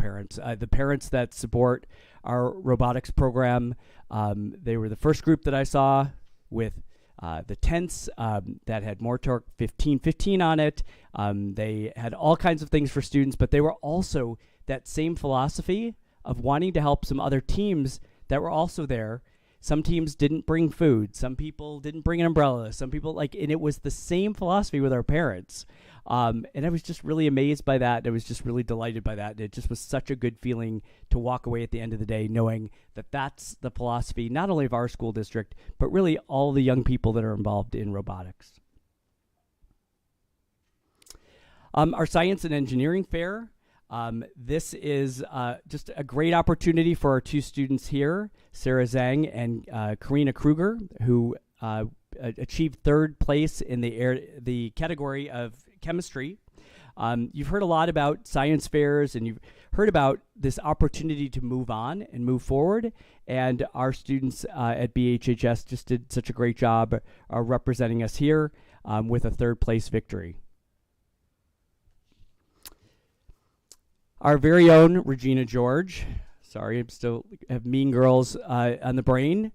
parents that support our robotics program. They were the first group that I saw with the tents that had More Torque 1515 on it. They had all kinds of things for students, but they were also that same philosophy of wanting to help some other teams that were also there. Some teams didn't bring food. Some people didn't bring an umbrella. Some people and it was the same philosophy with our parents. And I was just really amazed by that. I was just really delighted by that. It just was such a good feeling to walk away at the end of the day knowing that that's the philosophy, not only of our school district, but really all the young people that are involved in robotics. Our science and engineering fair. This is just a great opportunity for our two students here, Sarah Zhang and Karina Kruger, who achieved third place in the category of chemistry. You've heard a lot about science fairs, and you've heard about this opportunity to move on and move forward. And our students at BHHS just did such a great job representing us here with a third place victory. Our very own Regina George. Sorry, I still have Mean Girls on the brain.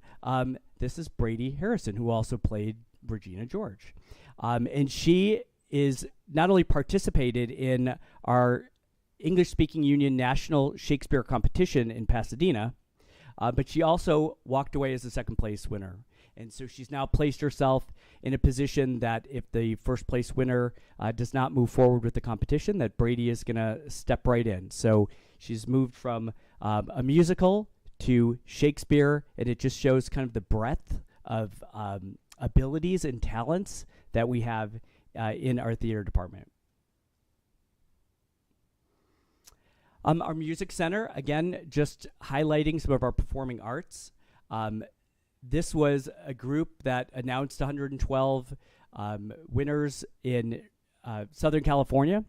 This is Brady Harrison, who also played Regina George. And she is not only participated in our English-speaking union national Shakespeare competition in Pasadena, but she also walked away as a second place winner. And so she's now placed herself in a position that if the first place winner does not move forward with the competition, that Brady is going to step right in. So she's moved from a musical to Shakespeare, and it just shows kind of the breadth of abilities and talents that we have in our theater department. Our music center, again, just highlighting some of our performing arts. This was a group that announced 112 winners in Southern California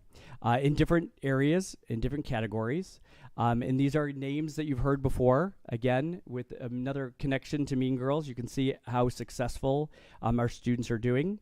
in different areas, in different categories. And these are names that you've heard before. Again, with another connection to Mean Girls, you can see how successful our students are doing.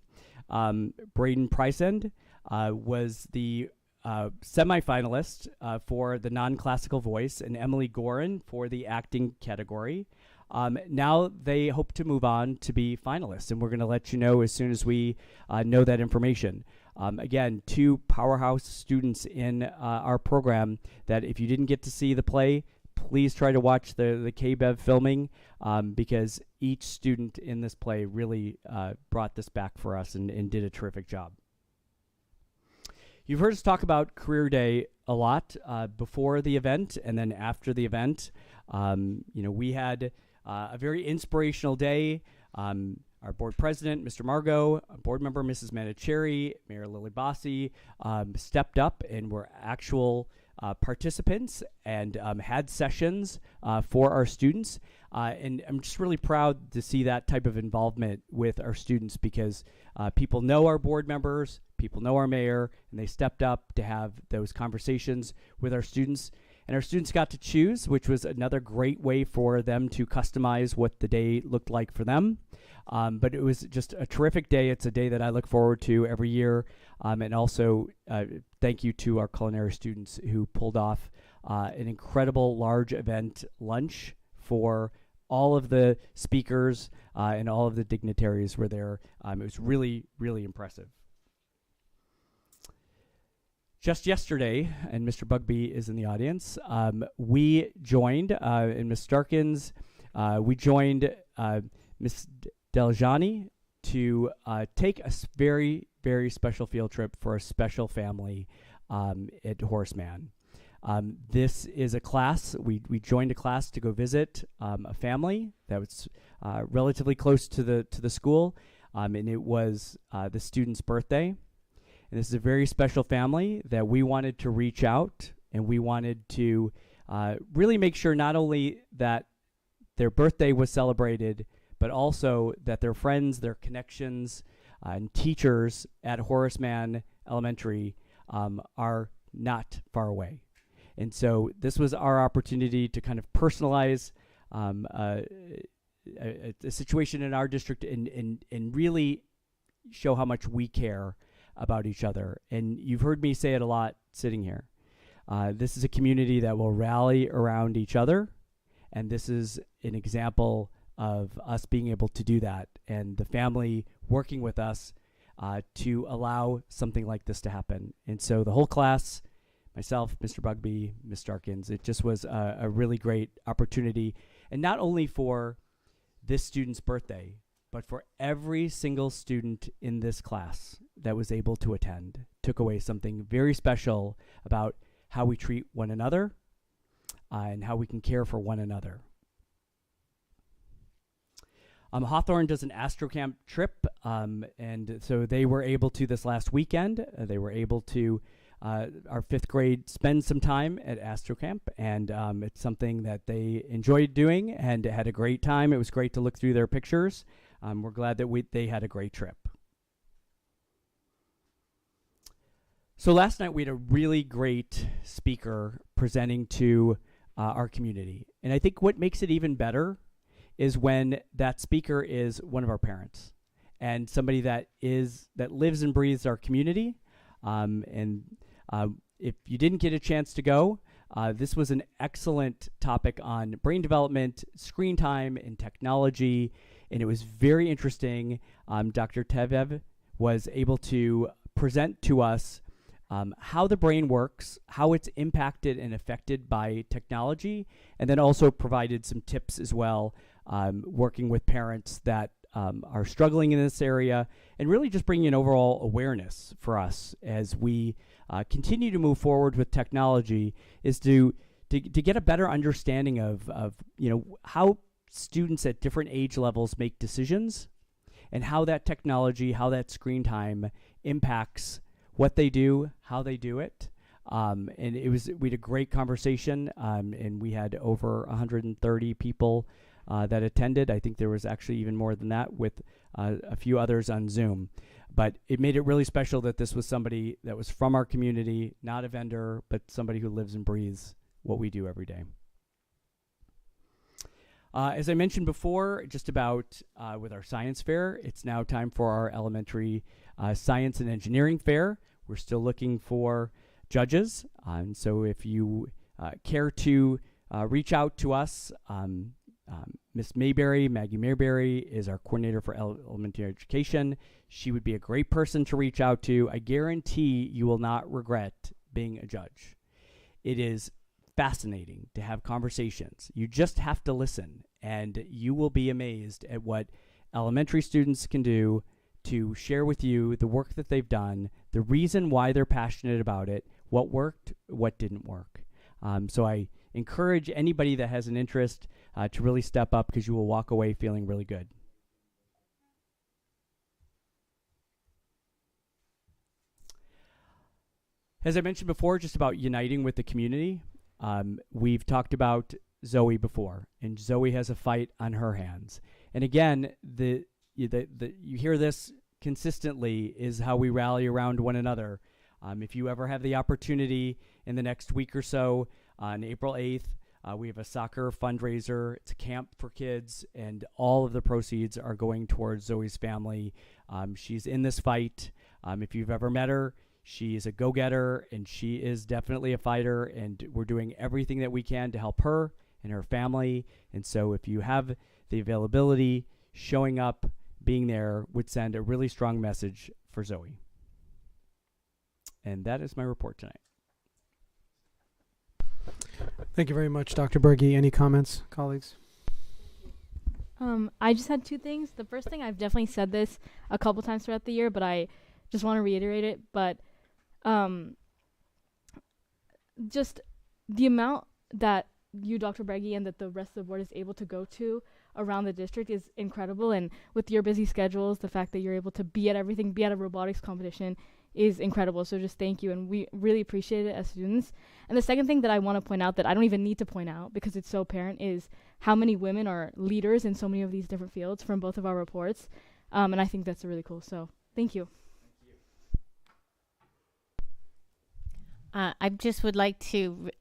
Braden Pricend was the semifinalist for the non-classical voice, and Emily Gorin for the acting category. Now they hope to move on to be finalists, and we're going to let you know as soon as we know that information. Again, 2 powerhouse students in our program that if you didn't get to see the play, please try to watch the KBEV filming because each student in this play really brought this back for us and did a terrific job. You've heard us talk about Career Day a lot before the event and then after the event. We had a very inspirational day. Our board president, Mr. Margot, board member, Mrs. Manicherry, Mayor Lily Bossi, stepped up and were actual participants and had sessions for our students. And I'm just really proud to see that type of involvement with our students because people know our board members, people know our mayor, and they stepped up to have those conversations with our students. And our students got to choose, which was another great way for them to customize what the day looked like for them. But it was just a terrific day. It's a day that I look forward to every year. And also, thank you to our culinary students who pulled off an incredible large event lunch for all of the speakers and all of the dignitaries were there. It was really, really impressive. Just yesterday, and Mr. Bugby is in the audience, we joined, in Ms. Starkins, we joined Ms. Deljani to take a very, very special field trip for a special family at Horace Mann. This is a class, we joined a class to go visit a family that was relatively close to the school, and it was the student's birthday. And this is a very special family that we wanted to reach out and we wanted to really make sure not only that their birthday was celebrated, but also that their friends, their connections, and teachers at Horace Mann Elementary are not far away. And so this was our opportunity to kind of personalize a situation in our district and really show how much we care about each other. And you've heard me say it a lot sitting here. This is a community that will rally around each other, and this is an example of us being able to do that and the family working with us to allow something like this to happen. And so the whole class, myself, Mr. Bugby, Ms. Starkins, it just was a really great opportunity, and not only for this student's birthday, but for every single student in this class that was able to attend, took away something very special about how we treat one another and how we can care for one another. Hawthorne does an AstroCamp trip, and so they were able to this last weekend. They were able to, our 5th grade, spend some time at AstroCamp, and it's something that they enjoyed doing and had a great time. It was great to look through their pictures. We're glad that they had a great trip. So last night we had a really great speaker presenting to our community. And I think what makes it even better is when that speaker is one of our parents and somebody that lives and breathes our community. If you didn't get a chance to go, this was an excellent topic on brain development, screen time, and technology. And it was very interesting. Dr. Tevev was able to present to us how the brain works, how it's impacted and affected by technology, and then also provided some tips as well, working with parents that are struggling in this area, and really just bringing an overall awareness for us as we continue to move forward with technology, is to get a better understanding of how students at different age levels make decisions and how that technology, how that screen time impacts what they do, how they do it. And we had a great conversation, and we had over 130 people that attended. I think there was actually even more than that with a few others on Zoom. But it made it really special that this was somebody that was from our community, not a vendor, but somebody who lives and breathes what we do every day. As I mentioned before, just about with our science fair, it's now time for our elementary science and engineering fair. We're still looking for judges, and so if you care to reach out to us, Miss Maggie Mayberry, is our coordinator for elementary education. She would be a great person to reach out to. I guarantee you will not regret being a judge. It is fascinating to have conversations. You just have to listen, and you will be amazed at what elementary students can do to share with you the work that they've done, the reason why they're passionate about it, what worked, what didn't work. So I encourage anybody that has an interest to really step up, because you will walk away feeling really good. As I mentioned before, just about uniting with the community, we've talked about Zoe before, and Zoe has a fight on her hands. And again, you hear this consistently, is how we rally around one another. If you ever have the opportunity in the next week or so, on April 8th, we have a soccer fundraiser. It's a camp for kids, and all of the proceeds are going towards Zoe's family. She's in this fight. If you've ever met her, she is a go-getter, and she is definitely a fighter, and we're doing everything that we can to help her and her family. And so if you have the availability, showing up, being there would send a really strong message for Zoe. And that is my report tonight. Thank you very much, Dr. Berge. Any comments, colleagues? I just had two things. The first thing, I've definitely said this a couple times throughout the year, but I just want to reiterate it. But just the amount that you, Dr. Berge, and that the rest of the board is able to go to around the district is incredible. And with your busy schedules, the fact that you're able to be at everything, be at a robotics competition, is incredible. So just thank you, and we really appreciate it as students. And the second thing that I want to point out, that I don't even need to point out because it's so apparent, is how many women are leaders in so many of these different fields from both of our reports. And I think that's really cool. So thank you. I just would like to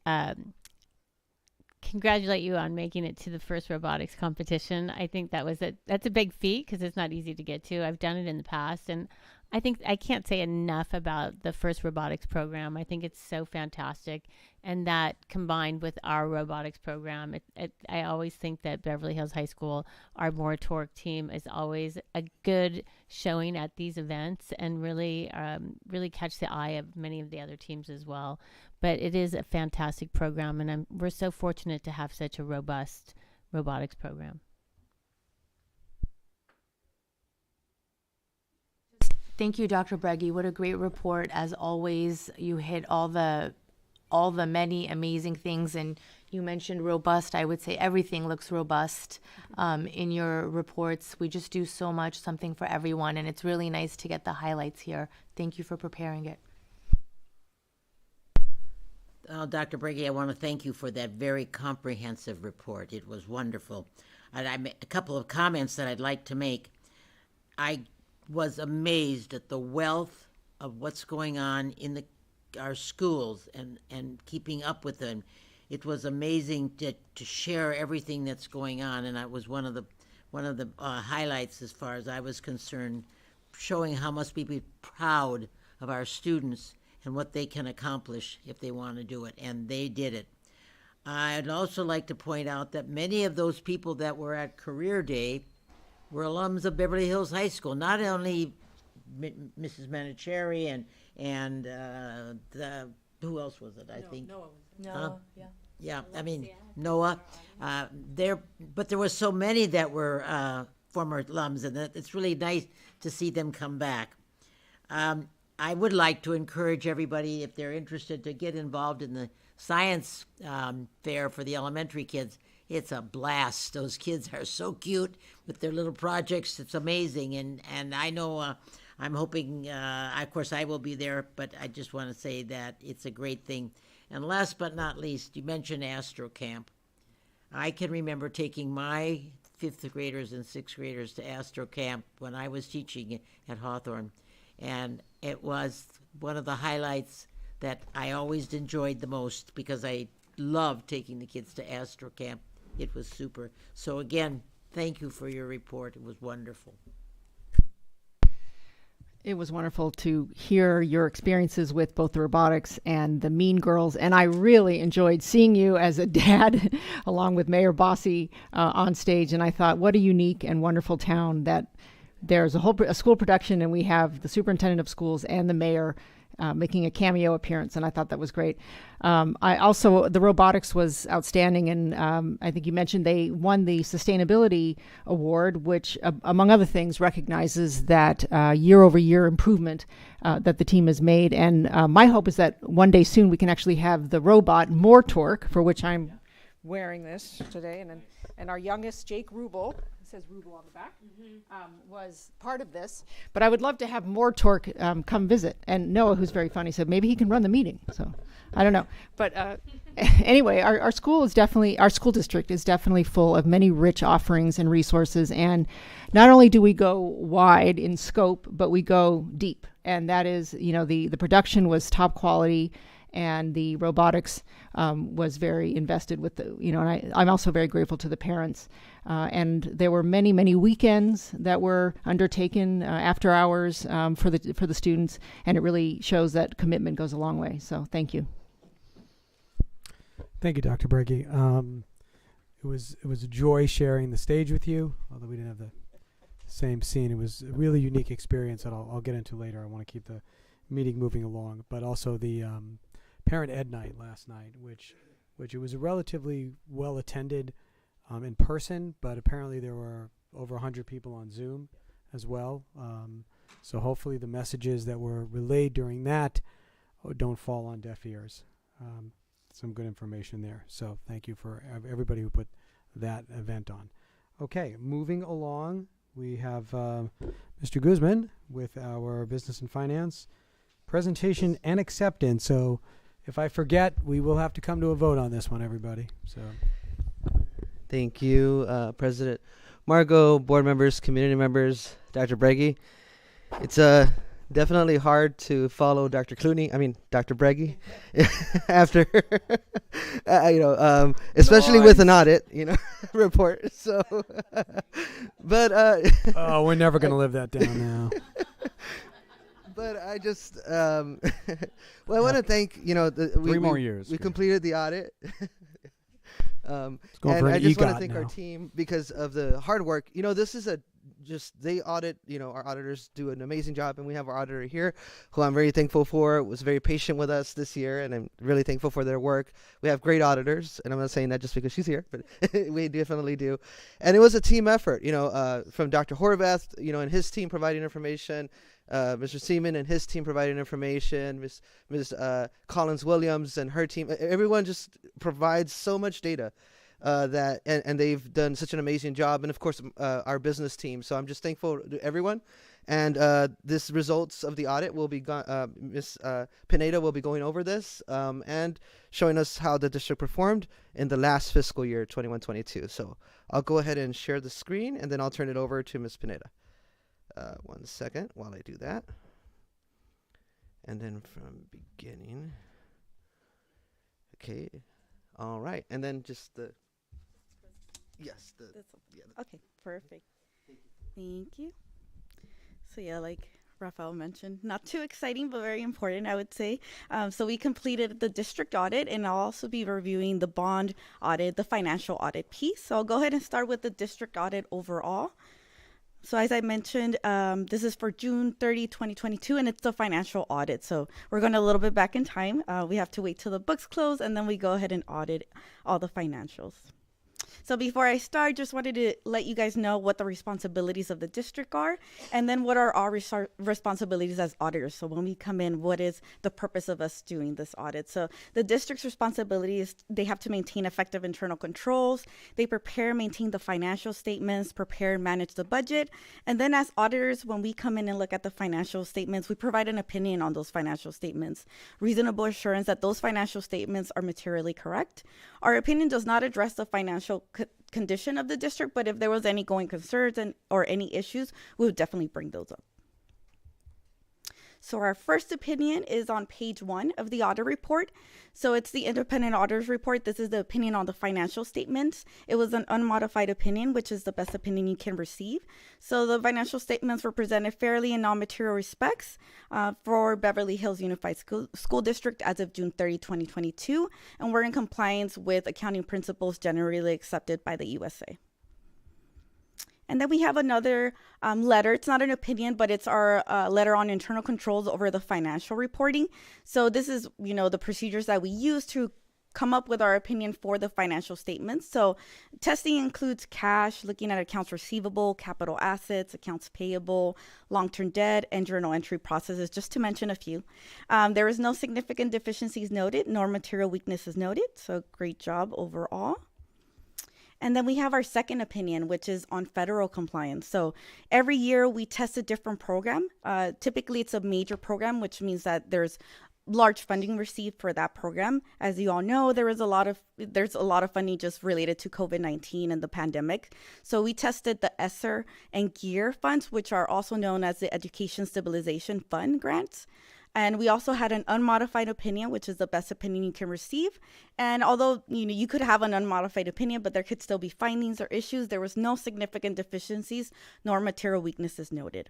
congratulate you on making it to the first robotics competition. I think that's a big feat, because it's not easy to get to. I've done it in the past, and I think I can't say enough about the first robotics program. I think it's so fantastic, and that combined with our robotics program, I always think that Beverly Hills High School, our More Torque team, is always a good showing at these events, and really catch the eye of many of the other teams as well. But it is a fantastic program, and we're so fortunate to have such a robust robotics program. Thank you, Dr. Berge. What a great report. As always, you hit all the many amazing things, and you mentioned robust. I would say everything looks robust in your reports. We just do so much, something for everyone, and it's really nice to get the highlights here. Thank you for preparing it. Dr. Berge, I want to thank you for that very comprehensive report. It was wonderful. And a couple of comments that I'd like to make. I was amazed at the wealth of what's going on in our schools and keeping up with them. It was amazing to share everything that's going on, and that was one of the highlights as far as I was concerned, showing how much we be proud of our students and what they can accomplish if they want to do it, and they did it. I'd also like to point out that many of those people that were at Career Day were alums of Beverly Hills High School. Not only Mrs. Manicherry and who else was it? I think Noah. Noah, yeah. I mean Noah. But there were so many that were former alums, and it's really nice to see them come back. I would like to encourage everybody, if they're interested, to get involved in the science fair for the elementary kids. It's a blast. Those kids are so cute with their little projects. It's amazing. And I know I'm hoping, of course, I will be there, but I just want to say that it's a great thing. And last but not least, you mentioned Astro Camp. I can remember taking my 5th graders and 6th graders to Astro Camp when I was teaching at Hawthorne. And it was one of the highlights that I always enjoyed the most, because I loved taking the kids to Astro Camp. It was super. So again, thank you for your report. It was wonderful. It was wonderful to hear your experiences with both the robotics and the Mean Girls, and I really enjoyed seeing you as a dad along with Mayor Bossi on stage, and I thought, what a unique and wonderful town that there's a school production, and we have the superintendent of schools and the mayor making a cameo appearance, and I thought that was great. The robotics was outstanding, and I think you mentioned they won the Sustainability Award, which, among other things, recognizes that year-over-year improvement that the team has made. And my hope is that one day soon we can actually have the robot More Torque, for which I'm wearing this today, and our youngest, Jake Rubel, says Rubel on the back, was part of this. But I would love to have More Torque come visit. And Noah, who's very funny, said maybe he can run the meeting. So I don't know. But anyway, our school district is definitely full of many rich offerings and resources. And not only do we go wide in scope, but we go deep. And that is, the production was top quality, and the robotics was very invested with and I'm also very grateful to the parents. And there were many, many weekends that were undertaken after hours for the students, and it really shows that commitment goes a long way. So thank you. Thank you, Dr. Breggy. It was a joy sharing the stage with you, although we didn't have the same scene. It was a really unique experience that I'll get into later. I want to keep the meeting moving along, but also the Parent Ed Night last night, which it was a relatively well attended in person, but apparently there were over 100 people on Zoom as well. So hopefully the messages that were relayed during that don't fall on deaf ears. Some good information there. So thank you for everybody who put that event on. Okay, moving along, we have Mr. Guzman with our business and finance presentation and acceptance. So if I forget, we will have to come to a vote on this one, everybody. So, thank you, President Margot, board members, community members, Dr. Breggy. It's definitely hard to follow Dr. Breggy after, especially with an audit, report. So, but oh, we're never going to live that down now. But I just, I want to thank, 3 more years. We completed the audit. And I just want to thank our team because of the hard work. This is they audit, our auditors do an amazing job, and we have our auditor here, who I'm very thankful for, was very patient with us this year, and I'm really thankful for their work. We have great auditors, and I'm not saying that just because she's here, but we definitely do. And it was a team effort, from Dr. Horvath, and his team providing information, Mr. Seaman and his team providing information, Ms. Collins-Williams and her team. Everyone just provides so much data and they've done such an amazing job. And, of course, our business team. So I'm just thankful to everyone. And this results of the audit will be Ms. Pineda will be going over this and showing us how the district performed in the last fiscal year, 21-22. So I'll go ahead and share the screen, and then I'll turn it over to Ms. Pineda. 1 second while I do that. And then from beginning. Okay. All right. And then just okay, perfect. Thank you. So yeah, like Rafael mentioned, not too exciting, but very important, I would say. So we completed the district audit, and I'll also be reviewing the bond audit, the financial audit piece. So I'll go ahead and start with the district audit overall. So as I mentioned, this is for June 30, 2022, and it's the financial audit. So we're going a little bit back in time. We have to wait till the books close, and then we go ahead and audit all the financials. So before I start, just wanted to let you guys know what the responsibilities of the district are, and then what are our responsibilities as auditors. So when we come in, what is the purpose of us doing this audit? So the district's responsibility is they have to maintain effective internal controls. They prepare, maintain the financial statements, prepare and manage the budget. And then as auditors, when we come in and look at the financial statements, we provide an opinion on those financial statements. Reasonable assurance that those financial statements are materially correct. Our opinion does not address the financial condition of the district, but if there was any going concerns or any issues, we would definitely bring those up. So our first opinion is on page 1 of the audit report. So it's the independent auditor's report. This is the opinion on the financial statements. It was an unmodified opinion, which is the best opinion you can receive. So the financial statements were presented fairly in non-material respects for Beverly Hills Unified School District as of June 30, 2022, and were in compliance with accounting principles generally accepted by the USA. And then we have another letter. It's not an opinion, but it's our letter on internal controls over the financial reporting. So this is, the procedures that we use to come up with our opinion for the financial statements. So testing includes cash, looking at accounts receivable, capital assets, accounts payable, long-term debt, and journal entry processes, just to mention a few. There is no significant deficiencies noted, nor material weaknesses noted. So great job overall. And then we have our second opinion, which is on federal compliance. So every year we test a different program. Typically it's a major program, which means that there's large funding received for that program. As you all know, there's a lot of funding just related to COVID-19 and the pandemic. So we tested the ESSER and GEAR funds, which are also known as the Education Stabilization Fund grants. And we also had an unmodified opinion, which is the best opinion you can receive. And although you could have an unmodified opinion, but there could still be findings or issues, there was no significant deficiencies nor material weaknesses noted.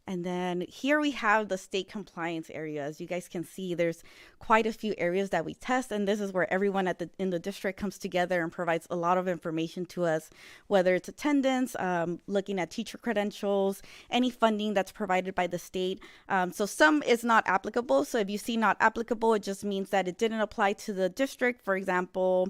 And then here we have the state compliance area. As you guys can see, there's quite a few areas that we test, and this is where everyone in the district comes together and provides a lot of information to us, whether it's attendance, looking at teacher credentials, any funding that's provided by the state. So some is not applicable. So if you see not applicable, it just means that it didn't apply to the district. For example,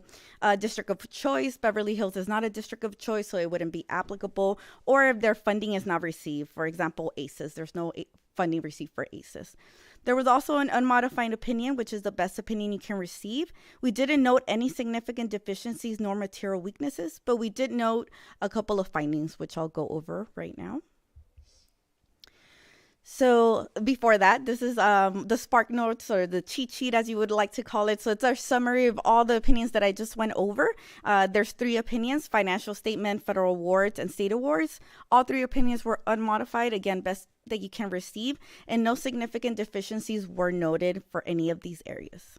district of choice, Beverly Hills is not a district of choice, so it wouldn't be applicable. Or if their funding is not received, for example, ACES. There's no funding received for ACES. There was also an unmodified opinion, which is the best opinion you can receive. We didn't note any significant deficiencies nor material weaknesses, but we did note a couple of findings, which I'll go over right now. So before that, this is the Spark Notes, or the cheat sheet, as you would like to call it. So it's our summary of all the opinions that I just went over. There's 3 opinions: financial statement, federal awards, and state awards. All 3 opinions were unmodified, again, best that you can receive, and no significant deficiencies were noted for any of these areas.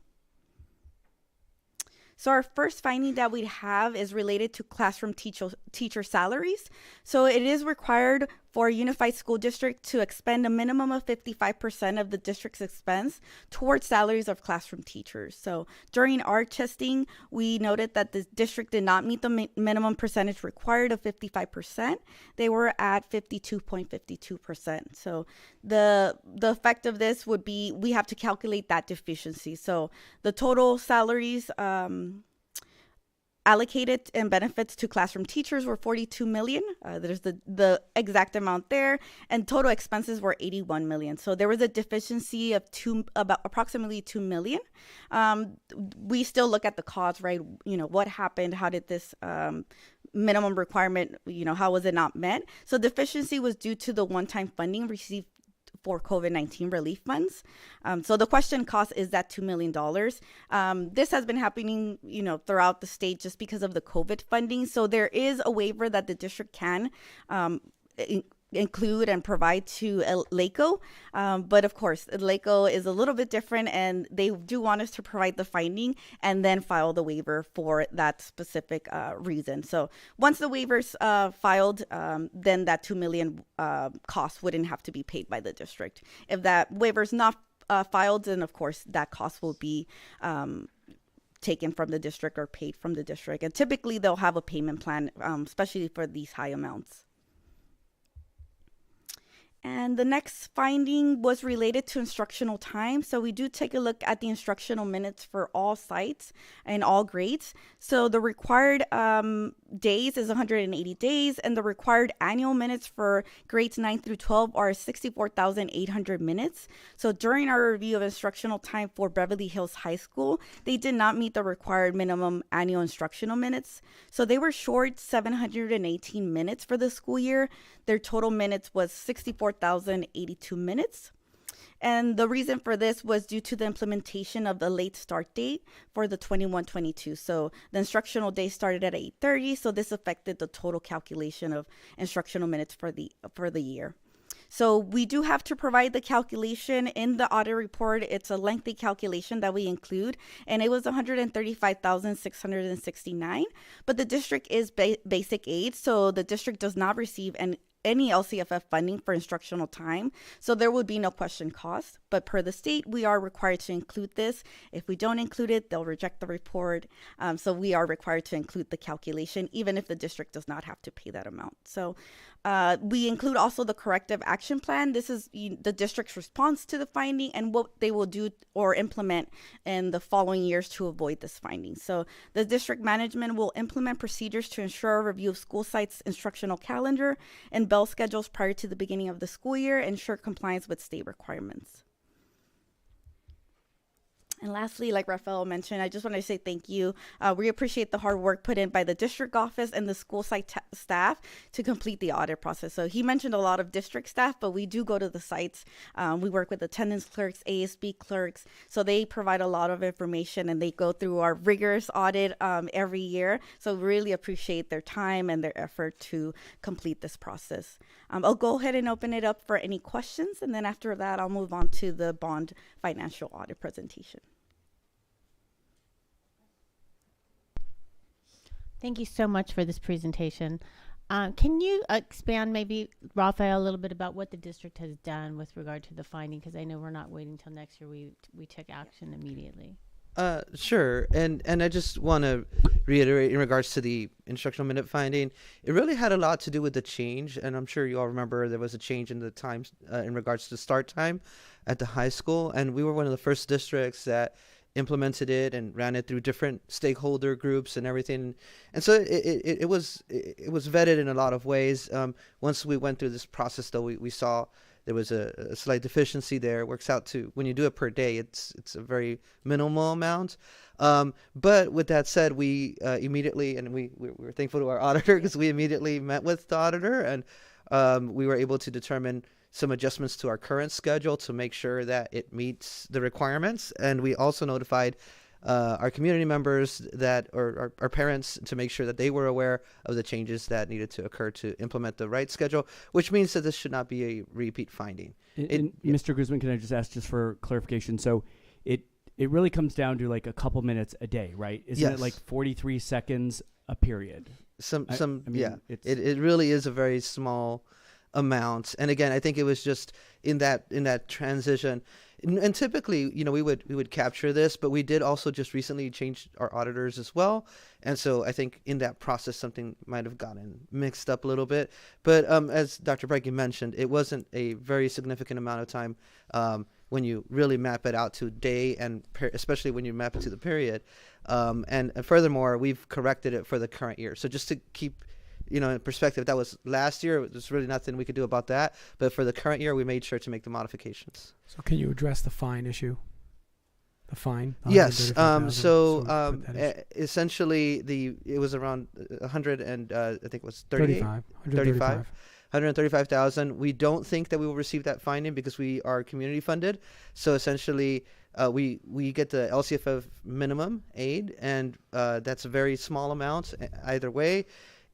So our first finding that we have is related to classroom teacher salaries. So it is required for a unified school district to expend a minimum of 55% of the district's expense towards salaries of classroom teachers. So during our testing, we noted that the district did not meet the minimum percentage required of 55%. They were at 52.52%. So the effect of this would be we have to calculate that deficiency. So the total salaries allocated and benefits to classroom teachers were $42 million. There's the exact amount there, and total expenses were $81 million. So there was a deficiency of approximately $2 million. We still look at the cause, right? What happened? How did this minimum requirement, how was it not met? So deficiency was due to the one-time funding received for COVID-19 relief funds. So the question cost is that $2 million. This has been happening, throughout the state just because of the COVID funding. So there is a waiver that the district can include and provide to LACO. But of course, LACO is a little bit different, and they do want us to provide the finding and then file the waiver for that specific reason. So once the waiver's filed, then that $2 million cost wouldn't have to be paid by the district. If that waiver's not filed, then of course that cost will be taken from the district or paid from the district. And typically they'll have a payment plan, especially for these high amounts. And the next finding was related to instructional time. So we do take a look at the instructional minutes for all sites and all grades. So the required days is 180 days, and the required annual minutes for grades 9 through 12 are 64,800 minutes. So during our review of instructional time for Beverly Hills High School, they did not meet the required minimum annual instructional minutes. So they were short 718 minutes for the school year. Their total minutes was 64,082 minutes. And the reason for this was due to the implementation of the late start date for the 21-22. So the instructional day started at 8:30. So this affected the total calculation of instructional minutes for the year. So we do have to provide the calculation in the audit report. It's a lengthy calculation that we include, and it was $135,669. But the district is basic aid, so the district does not receive any LCFF funding for instructional time, so there would be no question cost. But per the state, we are required to include this. If we don't include it, they'll reject the report. So we are required to include the calculation, even if the district does not have to pay that amount. So we include also the corrective action plan. This is the district's response to the finding and what they will do or implement in the following years to avoid this finding. So the district management will implement procedures to ensure a review of school sites' instructional calendar and bell schedules prior to the beginning of the school year, ensure compliance with state requirements. And lastly, like Rafael mentioned, I just want to say thank you. We appreciate the hard work put in by the district office and the school site staff to complete the audit process. So he mentioned a lot of district staff, but we do go to the sites. We work with attendance clerks, ASB clerks. So they provide a lot of information and they go through our rigorous audit every year. So really appreciate their time and their effort to complete this process. I'll go ahead and open it up for any questions. And then after that, I'll move on to the bond financial audit presentation. Thank you so much for this presentation. Can you expand maybe, Rafael, a little bit about what the district has done with regard to the finding? Because I know we're not waiting till next year. We took action immediately. Sure. And I just want to reiterate in regards to the instructional minute finding, it really had a lot to do with the change. And I'm sure you all remember there was a change in the times in regards to start time at the high school. And we were one of the first districts that implemented it and ran it through different stakeholder groups and everything. And so it was vetted in a lot of ways. Once we went through this process, though, we saw there was a slight deficiency there. It works out to, when you do it per day, it's a very minimal amount. But with that said, we immediately, and we were thankful to our auditor because we immediately met with the auditor and we were able to determine some adjustments to our current schedule to make sure that it meets the requirements. And we also notified our community members that, or our parents, to make sure that they were aware of the changes that needed to occur to implement the right schedule, which means that this should not be a repeat finding. Mr. Guzman, can I just ask just for clarification? So it really comes down to like a couple minutes a day, right? Isn't it like 43 seconds a period? Yeah. It really is a very small amount. And again, I think it was just in that transition. And typically, we would capture this, but we did also just recently change our auditors as well. And so I think in that process, something might have gotten mixed up a little bit. But as Dr. Breike mentioned, it wasn't a very significant amount of time when you really map it out to day and especially when you map it to the period. And furthermore, we've corrected it for the current year. So just to keep in perspective, that was last year. There's really nothing we could do about that. But for the current year, we made sure to make the modifications. So can you address the fine issue? The fine? Yes. Essentially, it was around 100 and I think it was 135,000. We don't think that we will receive that finding because we are community funded. So essentially, we get the LCFF minimum aid, and that's a very small amount either way.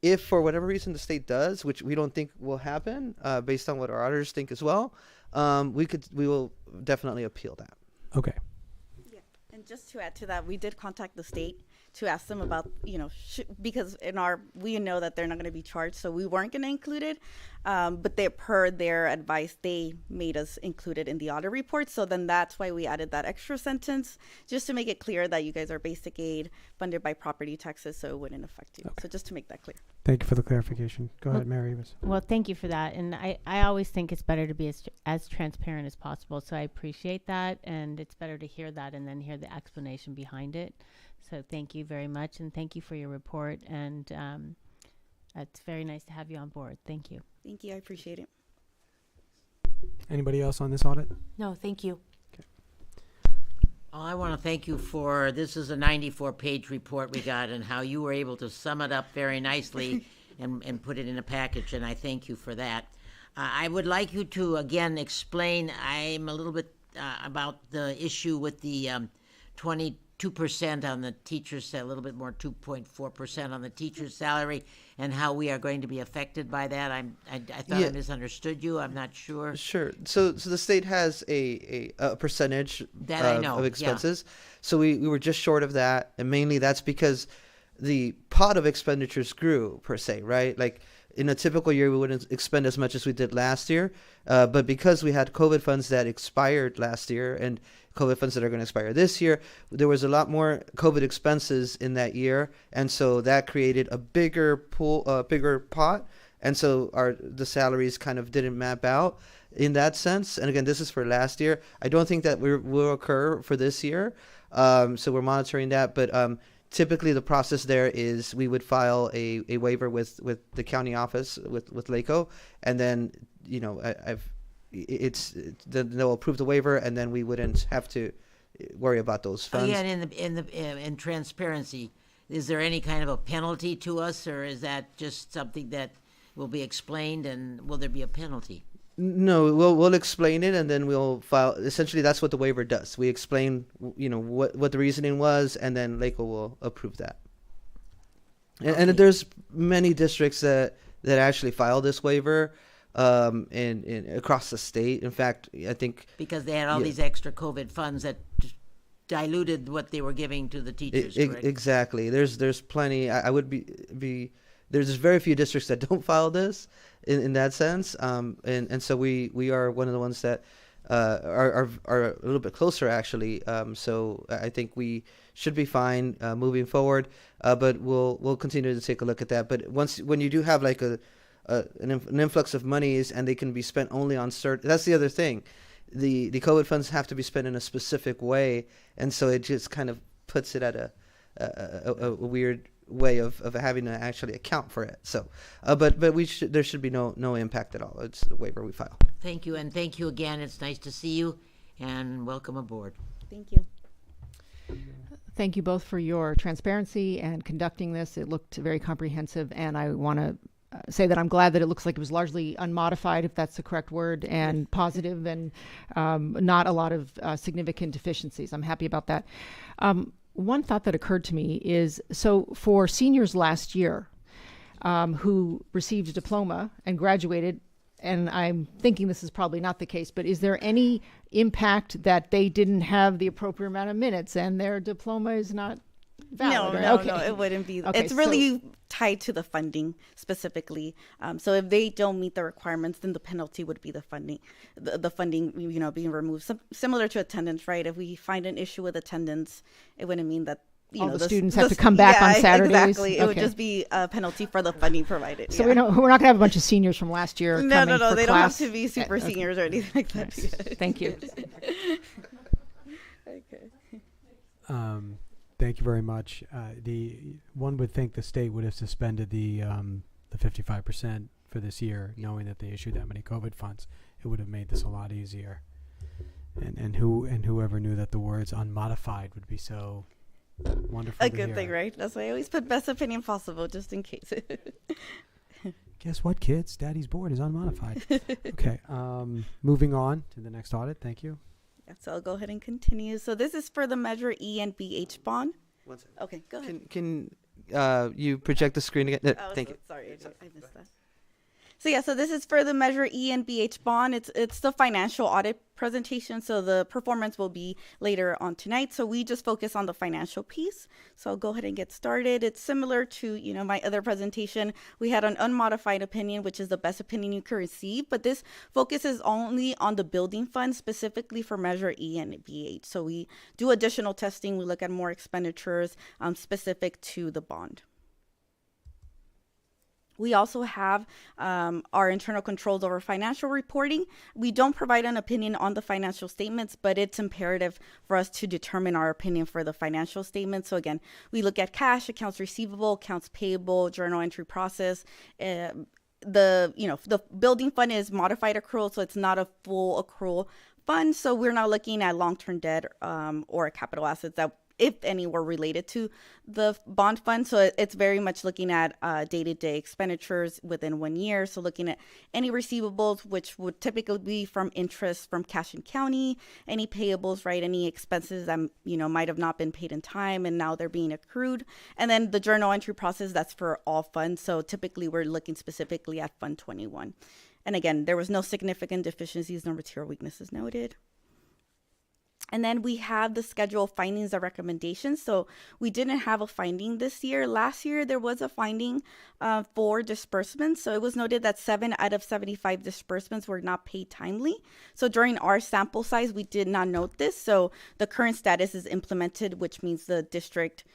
If for whatever reason the state does, which we don't think will happen, based on what our auditors think as well, we will definitely appeal that. Okay. Yeah, and just to add to that, we did contact the state to ask them about, because we know that they're not going to be charged, so we weren't going to include it. But per their advice, they made us include it in the audit report. So then that's why we added that extra sentence, just to make it clear that you guys are basic aid funded by property taxes, so it wouldn't affect you. Okay. So just to make that clear. Thank you for the clarification. Go ahead, Mary. Well, thank you for that. And I always think it's better to be as transparent as possible. So I appreciate that. And it's better to hear that and then hear the explanation behind it. So thank you very much. And thank you for your report. And it's very nice to have you on board. Thank you. Thank you. I appreciate it. Anybody else on this audit? No, thank you. Okay. Well, I want to thank you for, this is a 94-page report we got, and how you were able to sum it up very nicely and put it in a package, and I thank you for that. I would like you to, again, explain, I'm a little bit about the issue with the 20 2% on the teacher's, a little bit more, 2.4% on the teacher's salary, and how we are going to be affected by that. I thought I misunderstood you. I'm not sure. Sure. So the state has a percentage That I know, of yeah. expenses. So we were just short of that, and mainly that's because the pot of expenditures grew, per se, right? Like in a typical year, we wouldn't expend as much as we did last year, but because we had COVID funds that expired last year and COVID funds that are going to expire this year, there was a lot more COVID expenses in that year, and so that created a bigger pool, bigger pot, and so the salaries kind of didn't map out in that sense. And again, this is for last year. I don't think that will occur for this year, so we're monitoring that. But typically, the process there is we would file a waiver with the county office with LACO, and then they'll approve the waiver, and then we wouldn't have to worry about those funds. Yeah, and in transparency, is there any kind of a penalty to us, or is that just something that will be explained, and will there be a penalty? No, we'll explain it, and then we'll file. Essentially, that's what the waiver does. We explain, what the reasoning was, and then LACO will approve that. And there's many districts that actually file this waiver, in across the state. In fact, I think because they had all these extra COVID funds that diluted what they were giving to the teachers. Correct? Exactly. There's plenty. I would be there's very few districts that don't file this in that sense. And so we are one of the ones that are a little bit closer, actually. So I think we should be fine moving forward. But we'll continue to take a look at that. But when you do have like an influx of monies, and they can be spent only on certain. That's the other thing. The COVID funds have to be spent in a specific way, and so it just kind of puts it at a weird way of having to actually account for it. So, but there should be no impact at all. It's the waiver we file. Thank you, and thank you again. It's nice to see you, and welcome aboard. Thank you. Thank you both for your transparency and conducting this. It looked very comprehensive, and I want to say that I'm glad that it looks like it was largely unmodified, if that's the correct word, and positive, and not a lot of significant deficiencies. I'm happy about that. One thought that occurred to me is, so for seniors last year who received a diploma and graduated, and I'm thinking this is probably not the case, but is there any impact that they didn't have the appropriate amount of minutes and their diploma is not valid? No, it wouldn't be. Okay, it's really tied to the funding specifically. So if they don't meet the requirements, then the penalty would be the funding. The funding, being removed. Similar to attendance, right? If we find an issue with attendance, it wouldn't mean that all the students have to come back on Saturdays. Exactly. It would just be a penalty for the funding provided. So we're not going to have a bunch of seniors from last year. No. For They class. don't have to be super seniors or anything like that. Nice. Thank you. Okay. Thank you very much. One would think the state would have suspended the 55% for this year, knowing that they issued that many COVID funds. It would have made this a lot easier. And whoever knew that the words unmodified would be so wonderful. A good thing, right? That's why I always put best opinion possible, just in case. Guess what, kids? Daddy's board is unmodified. Okay. Moving on to the next audit. Thank you. Yeah, so I'll go ahead and continue. So this is for the Measure E and BH bond. One second. Okay, go ahead. Can you project the screen again? No, thank you. Sorry, I missed that. So this is for the Measure E and BH bond. It's the financial audit presentation. So the performance will be later on tonight. So we just focus on the financial piece. So I'll go ahead and get started. It's similar to, my other presentation. We had an unmodified opinion, which is the best opinion you can receive. But this focuses only on the building fund, specifically for Measure E and BH. So we do additional testing. We look at more expenditures specific to the bond. We also have our internal controls over financial reporting. We don't provide an opinion on the financial statements, but it's imperative for us to determine our opinion for the financial statements. So again, we look at cash, accounts receivable, accounts payable, journal entry process. The building fund is modified accrual, so it's not a full accrual fund. So we're not looking at long-term debt or capital assets that if any, were related to the bond fund. So it's very much looking at day-to-day expenditures within 1 year. So looking at any receivables, which would typically be from interest from cash and county, any payables, right? Any expenses that, might have not been paid in time and now they're being accrued. And then the journal entry process, that's for all funds. So typically we're looking specifically at Fund 21. And again, there was no significant deficiencies nor material weaknesses noted. And then we have the schedule of findings and recommendations. So we didn't have a finding this year. Last year, there was a finding for disbursements. So it was noted that 7 out of 75 disbursements were not paid timely. So during our sample size, we did not note this. So the current status is implemented, which means the district,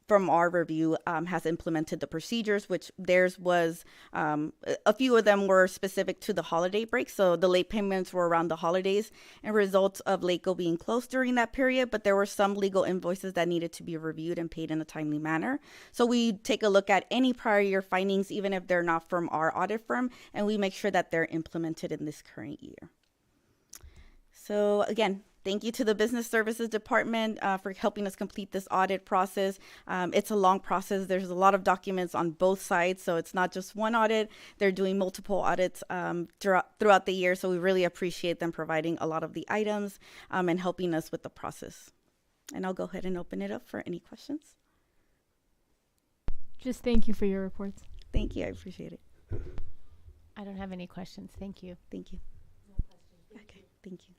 from our review, has implemented the procedures, which theirs was, a few of them were specific to the holiday break. So the late payments were around the holidays and results of LACO being closed during that period, but there were some legal invoices that needed to be reviewed and paid in a timely manner. So we take a look at any prior year findings, even if they're not from our audit firm, and we make sure that they're implemented in this current year. So again, thank you to the Business Services Department for helping us complete this audit process. It's a long process. There's a lot of documents on both sides, so it's not just one audit. They're doing multiple audits throughout the year, so we really appreciate them providing a lot of the items and helping us with the process. And I'll go ahead and open it up for any questions. Just thank you for your reports. Thank you. I appreciate it. I don't have any questions. Thank you. Thank you. Okay. Thank you.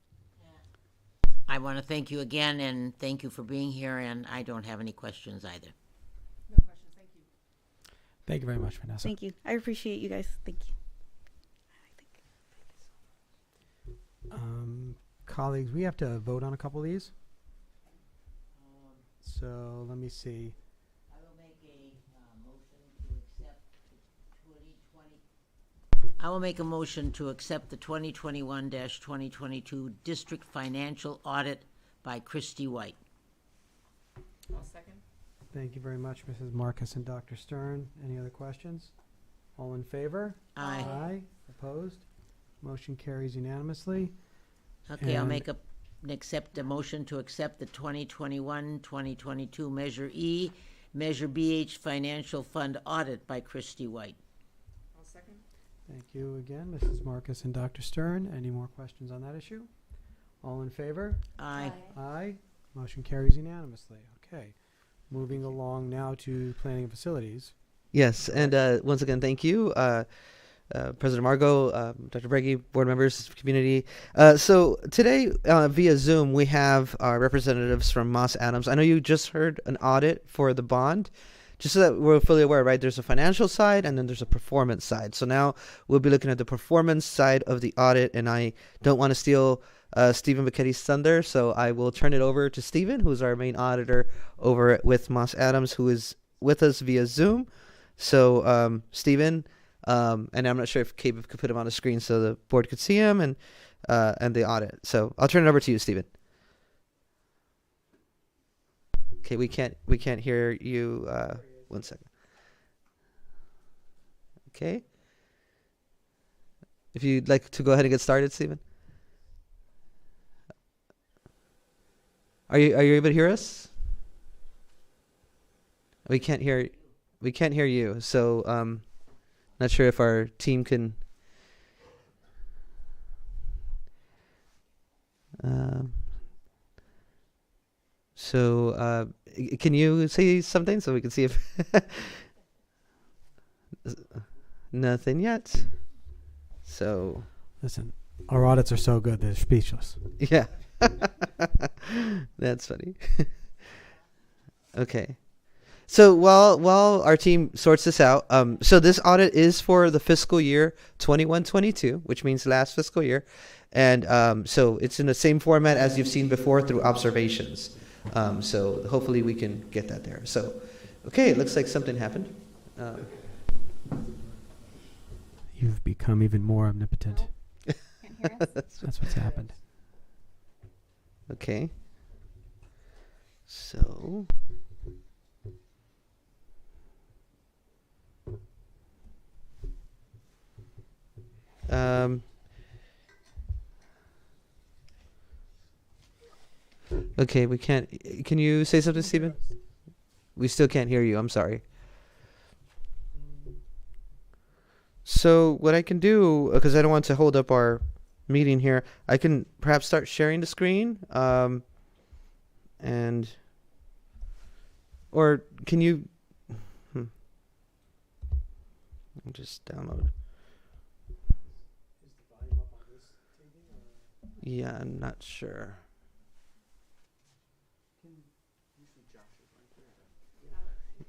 I want to thank you again, and thank you for being here, and I don't have any questions either. No questions. Thank you. Thank you very much, Vanessa. Thank you. I appreciate you guys. Thank you. Colleagues, we have to vote on a couple of these. So let me see. I will make a motion to accept the 2020. I will make a motion to accept the 2021-2022 District Financial Audit by Christy White. I'll second. Thank you very much, Mrs. Marcus and Dr. Stern. Any other questions? All in favor? Aye. Aye. Opposed? Motion carries unanimously. Okay, I'll make accept a motion to accept the 2021-2022 Measure E, Measure BH Financial Fund Audit by Christy White. I'll second. Thank you again, Mrs. Marcus and Dr. Stern. Any more questions on that issue? All in favor? Aye. Aye. Motion carries unanimously. Okay. Moving along now to planning and facilities. Yes, and once again, thank you, President Margot, Dr. Breggy, board members, community. So today, via Zoom, we have our representatives from Moss Adams. I know you just heard an audit for the bond. Just so that we're fully aware, right? There's a financial side and then there's a performance side. So now we'll be looking at the performance side of the audit, and I don't want to steal Stephen Bicchetti's thunder, so I will turn it over to Stephen, who's our main auditor over with Moss Adams, who is with us via Zoom. So Stephen, and I'm not sure if Cabe could put him on the screen so the board could see him and the audit. So I'll turn it over to you, Stephen. Okay, we can't hear you. 1 second. Okay. If you'd like to go ahead and get started, Stephen. Are you able to hear us? We can't hear you. So not sure if our team can can you say something so we can see if nothing yet? So listen, our audits are so good they're speechless. Yeah. That's funny. Okay. So while our team sorts this out, so this audit is for the fiscal year 21-22, which means last fiscal year. And so it's in the same format as you've seen before through observations. So hopefully we can get that there. So, okay, it looks like something happened. You've become even more omnipotent. Can't hear us? That's what's happened. Okay. So. Okay, we can't. Can you say something, Stephen? We still can't hear you. I'm sorry. So what I can do, because I don't want to hold up our meeting here, I can perhaps start sharing the screen. Or can you? I'll just download. Yeah, I'm not sure.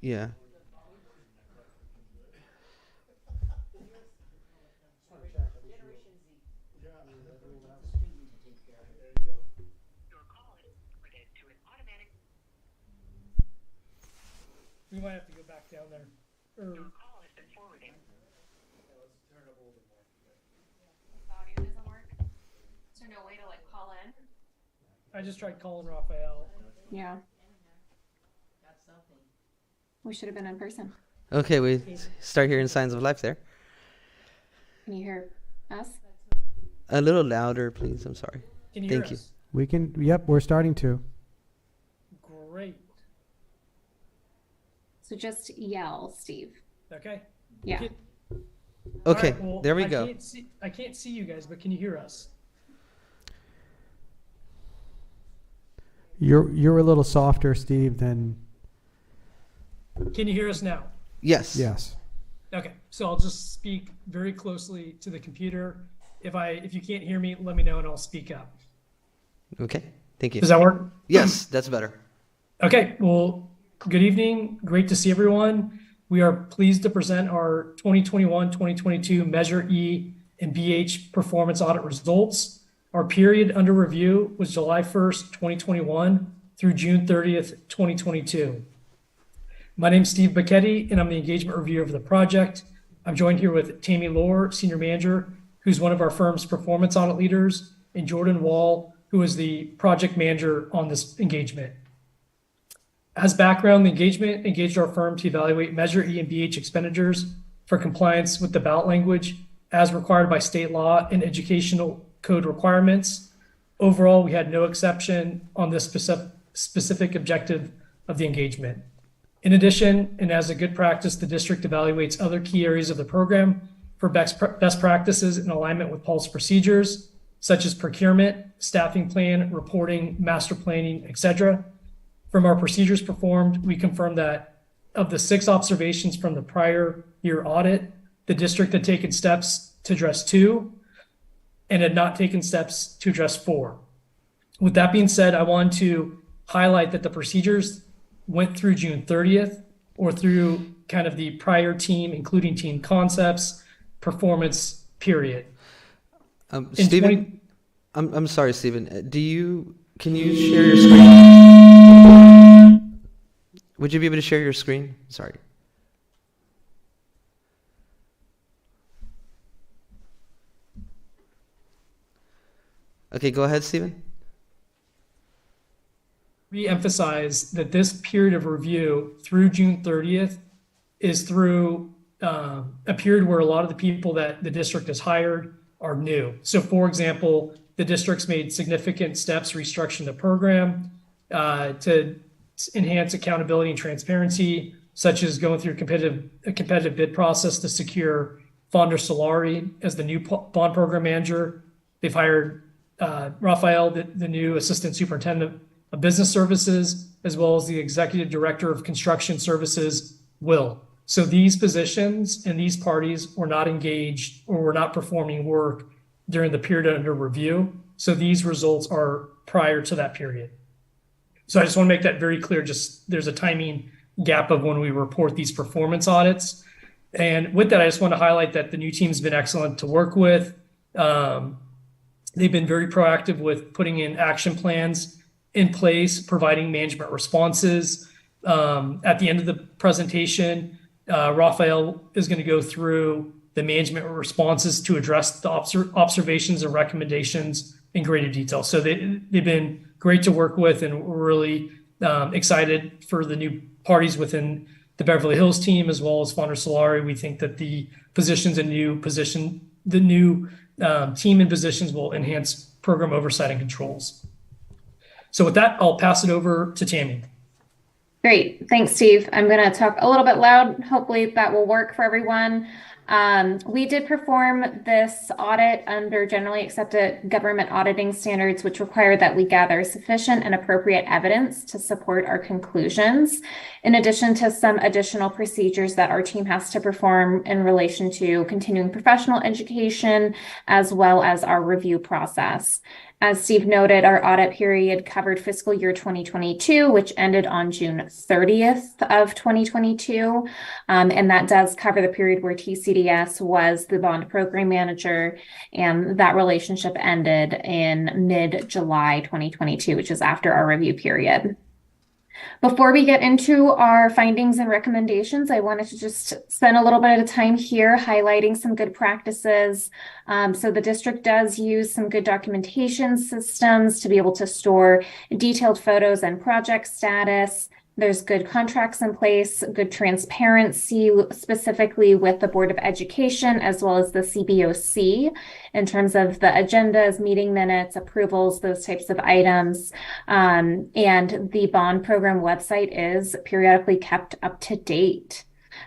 Yeah. We might have to go back down there. Or Audio doesn't work. Is there no way to like call in? I just tried calling Raphael. Yeah. We should have been in person. Okay, we start hearing signs of life there. Can you hear us? A little louder, please. I'm sorry. Can you hear Thank you. us? We can. Yep, we're starting to. Great. So just yell, Steve. Okay. Yeah. Okay. Okay, All right, well, there we I go. Can't see you guys, but can you hear us? You're a little softer, Steve, than. Can you hear us now? Yes. Yes. Okay, so I'll just speak very closely to the computer. If you can't hear me, let me know and I'll speak up. Okay. Thank you. Does that work? Yes, that's better. Okay, well, good evening. Great to see everyone. We are pleased to present our 2021-2022 Measure E and BH performance audit results. Our period under review was July 1st, 2021 through June 30th, 2022. My name is Steve Bacchetti, and I'm the engagement reviewer of the project. I'm joined here with Tammy Lohr, Senior Manager, who's one of our firm's performance audit leaders, and Jordan Wall, who is the project manager on this engagement. As background, the engagement engaged our firm to evaluate Measure E and BH expenditures for compliance with the ballot language as required by state law and educational code requirements. Overall, we had no exception on this specific objective of the engagement. In addition, and as a good practice, the district evaluates other key areas of the program for best practices in alignment with Pulse procedures, such as procurement, staffing plan, reporting, master planning, etc. From our procedures performed, we confirmed that of the 6 observations from the prior year audit, the district had taken steps to address 2 and had not taken steps to address 4. With that being said, I want to highlight that the procedures went through June 30th or through kind of the prior team, including team concepts, performance period. Stephen, I'm sorry, Stephen. Can you share your screen? Would you be able to share your screen? Sorry. Okay, go ahead, Stephen. Re-emphasize that this period of review through June 30th is through a period where a lot of the people that the district has hired are new. So for example, the district's made significant steps restructuring the program to enhance accountability and transparency, such as going through a competitive bid process to secure Fonder Solari as the new bond program manager. They've hired Raphael, the new assistant superintendent of business services, as well as the executive director of construction services, Will. So these positions and these parties were not engaged or were not performing work during the period under review. So these results are prior to that period. So I just want to make that very clear. Just there's a timing gap of when we report these performance audits. And with that, I just want to highlight that the new team's been excellent to work with. They've been very proactive with putting in action plans in place, providing management responses. At the end of the presentation, Raphael is going to go through the management responses to address the observations and recommendations in greater detail. So they've been great to work with, and we're really excited for the new parties within the Beverly Hills team, as well as Fonder Solari. We think that the positions and the new team and positions will enhance program oversight and controls. So with that, I'll pass it over to Tammy. Great. Thanks, Steve. I'm going to talk a little bit loud. Hopefully that will work for everyone. We did perform this audit under generally accepted government auditing standards, which require that we gather sufficient and appropriate evidence to support our conclusions, in addition to some additional procedures that our team has to perform in relation to continuing professional education, as well as our review process. As Steve noted, our audit period covered fiscal year 2022, which ended on June 30th of 2022. And that does cover the period where TCDS was the bond program manager, and that relationship ended in mid-July 2022, which is after our review period. Before we get into our findings and recommendations, I wanted to just spend a little bit of time here highlighting some good practices. So the district does use some good documentation systems to be able to store detailed photos and project status. There's good contracts in place, good transparency, specifically with the Board of Education, as well as the CBOC, in terms of the agendas, meeting minutes, approvals, those types of items. And the bond program website is periodically kept up to date.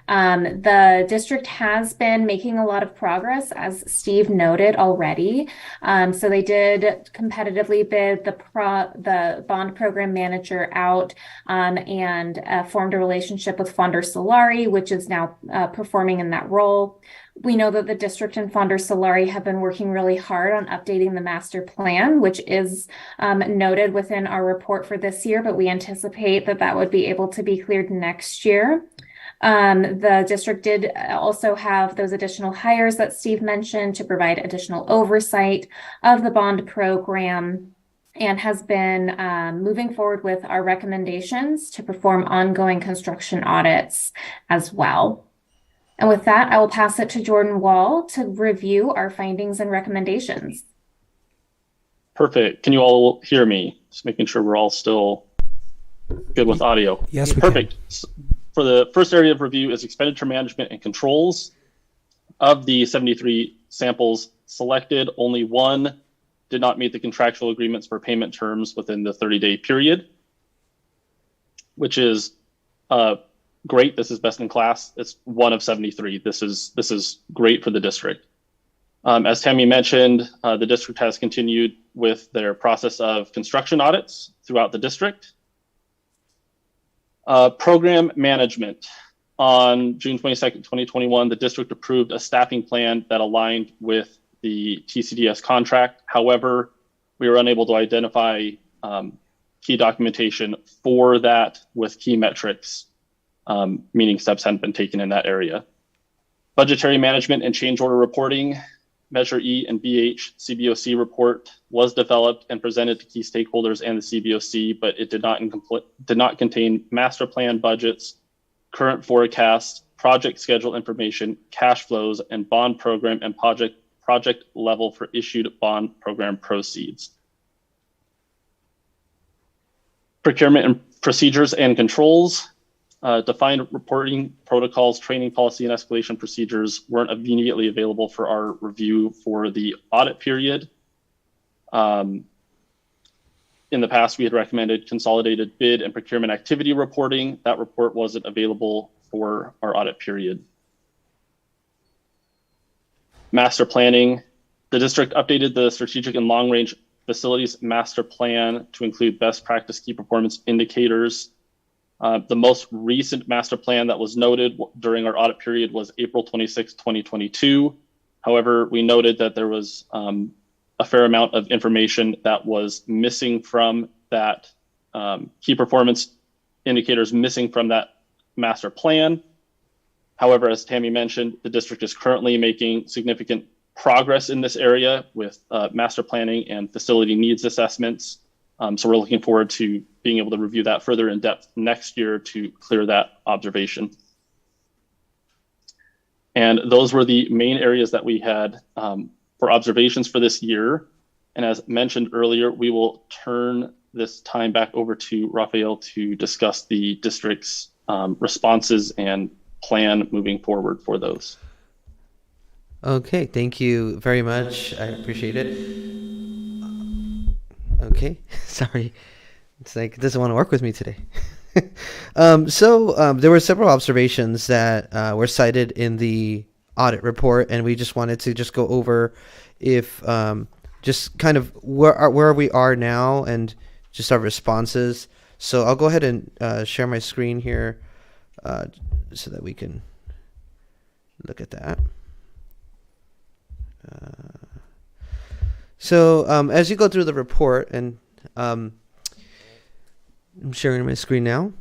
The district has been making a lot of progress, as Steve noted already. So they did competitively bid the bond program manager out and formed a relationship with Fonder Solari, which is now performing in that role. We know that the district and Fonder Solari have been working really hard on updating the master plan, which is noted within our report for this year, but we anticipate that that would be able to be cleared next year. The district did also have those additional hires that Steve mentioned to provide additional oversight of the bond program, and has been moving forward with our recommendations to perform ongoing construction audits as well. And with that, I will pass it to Jordan Wall to review our findings and recommendations. Perfect. Can you all hear me? Just making sure we're all still good with audio. Yes, we Perfect. Can. For the first area of review is expenditure management and controls. Of the 73 samples selected, only one did not meet the contractual agreements for payment terms within the 30-day period, which is great. This is best in class. It's one of 73. This is great for the district. As Tammy mentioned, the district has continued with their process of construction audits throughout the district. Program management. On June 22nd, 2021, the district approved a staffing plan that aligned with the TCDS contract. However, we were unable to identify key documentation for that with key metrics, meaning steps hadn't been taken in that area. Budgetary management and change order reporting. Measure E and BH CBOC report was developed and presented to key stakeholders and the CBOC, but it did not contain master plan budgets, current forecasts, project schedule information, cash flows, and bond program and project level for issued bond program proceeds. Procurement and procedures and controls. Defined reporting protocols, training policy, and escalation procedures weren't immediately available for our review for the audit period. In the past, we had recommended consolidated bid and procurement activity reporting. That report wasn't available for our audit period. Master planning. The district updated the strategic and long-range facilities master plan to include best practice key performance indicators. The most recent master plan that was noted during our audit period was April 26, 2022. However, we noted that there was a fair amount of information that was missing from that, key performance indicators missing from that master plan. However, as Tammy mentioned, the district is currently making significant progress in this area with master planning and facility needs assessments. So we're looking forward to being able to review that further in depth next year to clear that observation. And those were the main areas that we had for observations for this year. And as mentioned earlier, we will turn this time back over to Raphael to discuss the district's responses and plan moving forward for those. Okay, thank you very much. I appreciate it. Okay, sorry. It's like it doesn't want to work with me today. There were several observations that were cited in the audit report, and we just wanted to just go over if just kind of where we are now and just our responses. So I'll go ahead and share my screen here so that we can look at that. As you go through the report, and I'm sharing my screen now.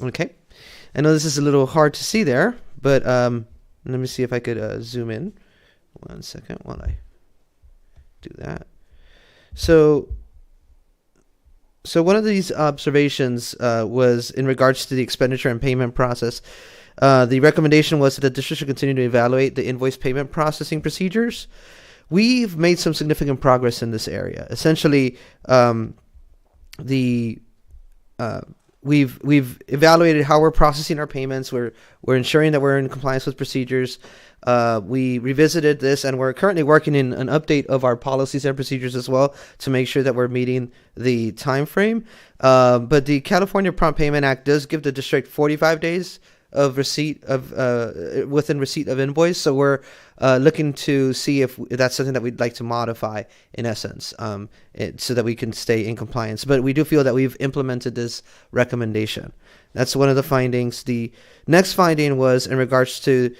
Okay. I know this is a little hard to see there, but let me see if I could zoom in. 1 second while I do that. So one of these observations was in regards to the expenditure and payment process. The recommendation was that the district should continue to evaluate the invoice payment processing procedures. We've made some significant progress in this area. Essentially, we've evaluated how we're processing our payments. We're ensuring that we're in compliance with procedures. We revisited this, and we're currently working in an update of our policies and procedures as well to make sure that we're meeting the time frame. But the California Prompt Payment Act does give the district 45 days of receipt of within receipt of invoice. So we're looking to see if that's something that we'd like to modify in essence, so that we can stay in compliance. But we do feel that we've implemented this recommendation. That's one of the findings. The next finding was in regards to,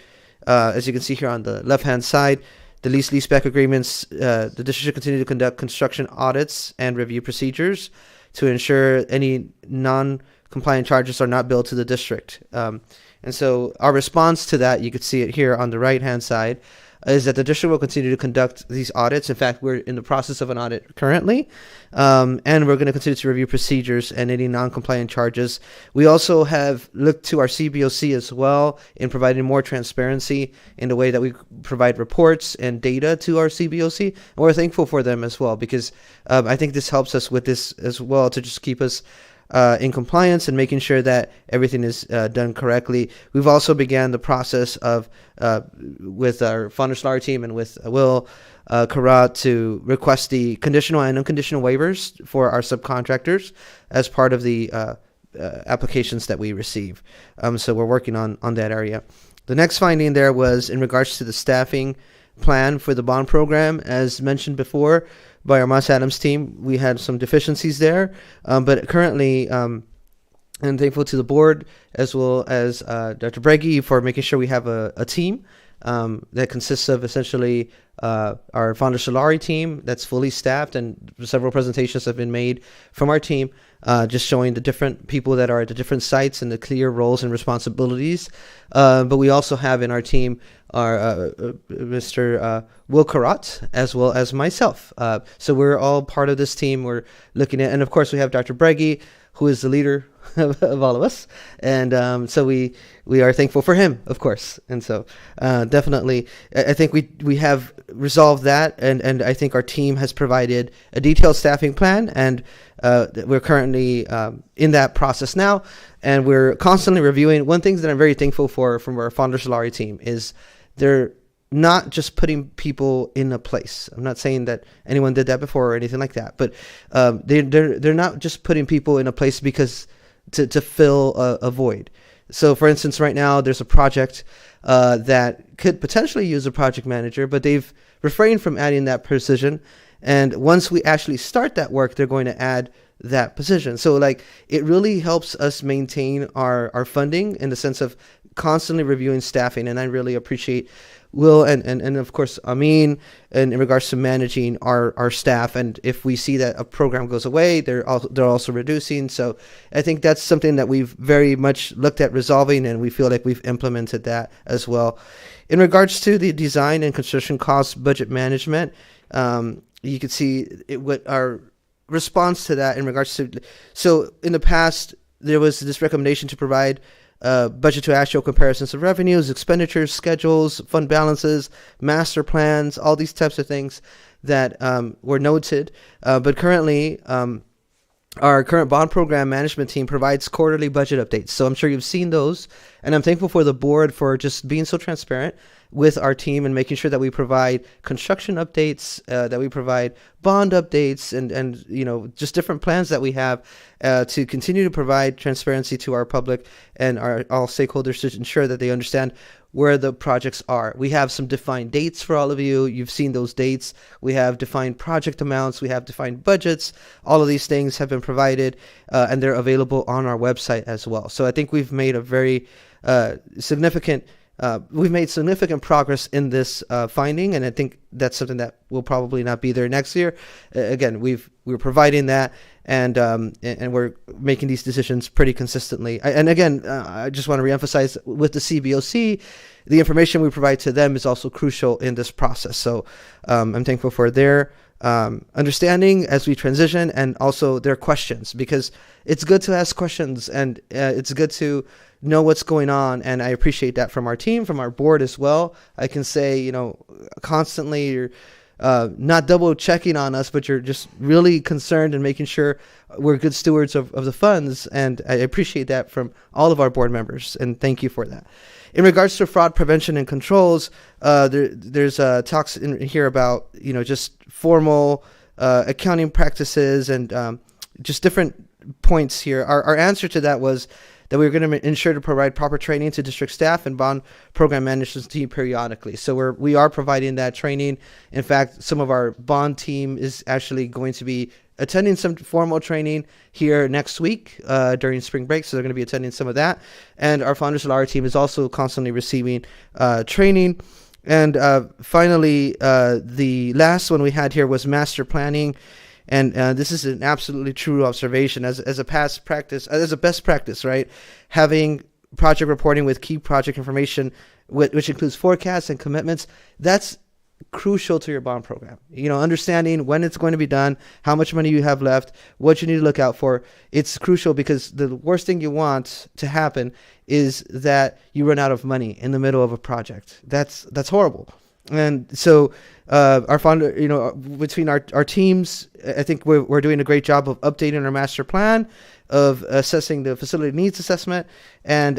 as you can see here on the left-hand side, the leaseback agreements. The district should continue to conduct construction audits and review procedures to ensure any non-compliant charges are not billed to the district. And so our response to that, you could see it here on the right-hand side, is that the district will continue to conduct these audits. In fact, we're in the process of an audit currently, and we're going to continue to review procedures and any non-compliant charges. We also have looked to our CBOC as well in providing more transparency in the way that we provide reports and data to our CBOC, and we're thankful for them as well, because I think this helps us with this as well to just keep us in compliance and making sure that everything is done correctly. We've also began the process of with our Founder Solar team and with Will Karat to request the conditional and unconditional waivers for our subcontractors as part of the applications that we receive. So we're working on that area. The next finding there was in regards to the staffing plan for the bond program. As mentioned before by our Moss Adams team, we had some deficiencies there, but currently, I'm thankful to the board as well as Dr. Breggy for making sure we have a team that consists of essentially our Founder Solari team that's fully staffed, and several presentations have been made from our team just showing the different people that are at the different sites and the clear roles and responsibilities. But we also have in our team our Mr. Will Karat as well as myself. So we're all part of this team. We're looking at, and of course we have Dr. Breggy, who is the leader of all of us, and so we are thankful for him, of course. And so definitely, I think we have resolved that, and I think our team has provided a detailed staffing plan, and we're currently in that process now, and we're constantly reviewing. One thing that I'm very thankful for from our Founder Solari team is they're not just putting people in a place. I'm not saying that anyone did that before or anything like that, but they're not just putting people in a place because to fill a void. So for instance, right now there's a project that could potentially use a project manager, but they've refrained from adding that position. And once we actually start that work, they're going to add that position. So like it really helps us maintain our funding in the sense of constantly reviewing staffing. And I really appreciate Will and of course Amin in regards to managing our staff. And if we see that a program goes away, they're also reducing. So I think that's something that we've very much looked at resolving, and we feel like we've implemented that as well. In regards to the design and construction cost budget management, you can see what our response to that in regards to. So in the past, there was this recommendation to provide budget to actual comparisons of revenues, expenditures, schedules, fund balances, master plans, all these types of things that were noted. But currently, our current bond program management team provides quarterly budget updates. So I'm sure you've seen those. And I'm thankful for the board for just being so transparent with our team and making sure that we provide construction updates, that we provide bond updates, and just different plans that we have to continue to provide transparency to our public and all stakeholders to ensure that they understand where the projects are. We have some defined dates for all of you. You've seen those dates. We have defined project amounts. We have defined budgets. All of these things have been provided, and they're available on our website as well. So I think we've made a very significant progress in this finding, and I think that's something that will probably not be there next year. Again, we're providing that, and we're making these decisions pretty consistently. I just want to reemphasize with the CBOC, the information we provide to them is also crucial in this process. So I'm thankful for their understanding as we transition, and also their questions, because it's good to ask questions, and it's good to know what's going on, and I appreciate that from our team, from our board as well. I can say, constantly you're not double checking on us, but you're just really concerned and making sure we're good stewards of the funds, and I appreciate that from all of our board members, and thank you for that. In regards to fraud prevention and controls, there's talks in here about just formal accounting practices and just different points here. Our answer to that was that we were going to ensure to provide proper training to district staff and bond program management team periodically. So we are providing that training. In fact, some of our bond team is actually going to be attending some formal training here next week during spring break. So they're going to be attending some of that. And our Founders Law team is also constantly receiving training. And finally, the last one we had here was master planning. And this is an absolutely true observation as a past practice, as a best practice, right? Having project reporting with key project information, which includes forecasts and commitments, that's crucial to your bond program. Understanding when it's going to be done, how much money you have left, what you need to look out for. It's crucial, because the worst thing you want to happen is that you run out of money in the middle of a project. That's horrible. And so our founder, between our teams, I think we're doing a great job of updating our master plan, of assessing the facility needs assessment, and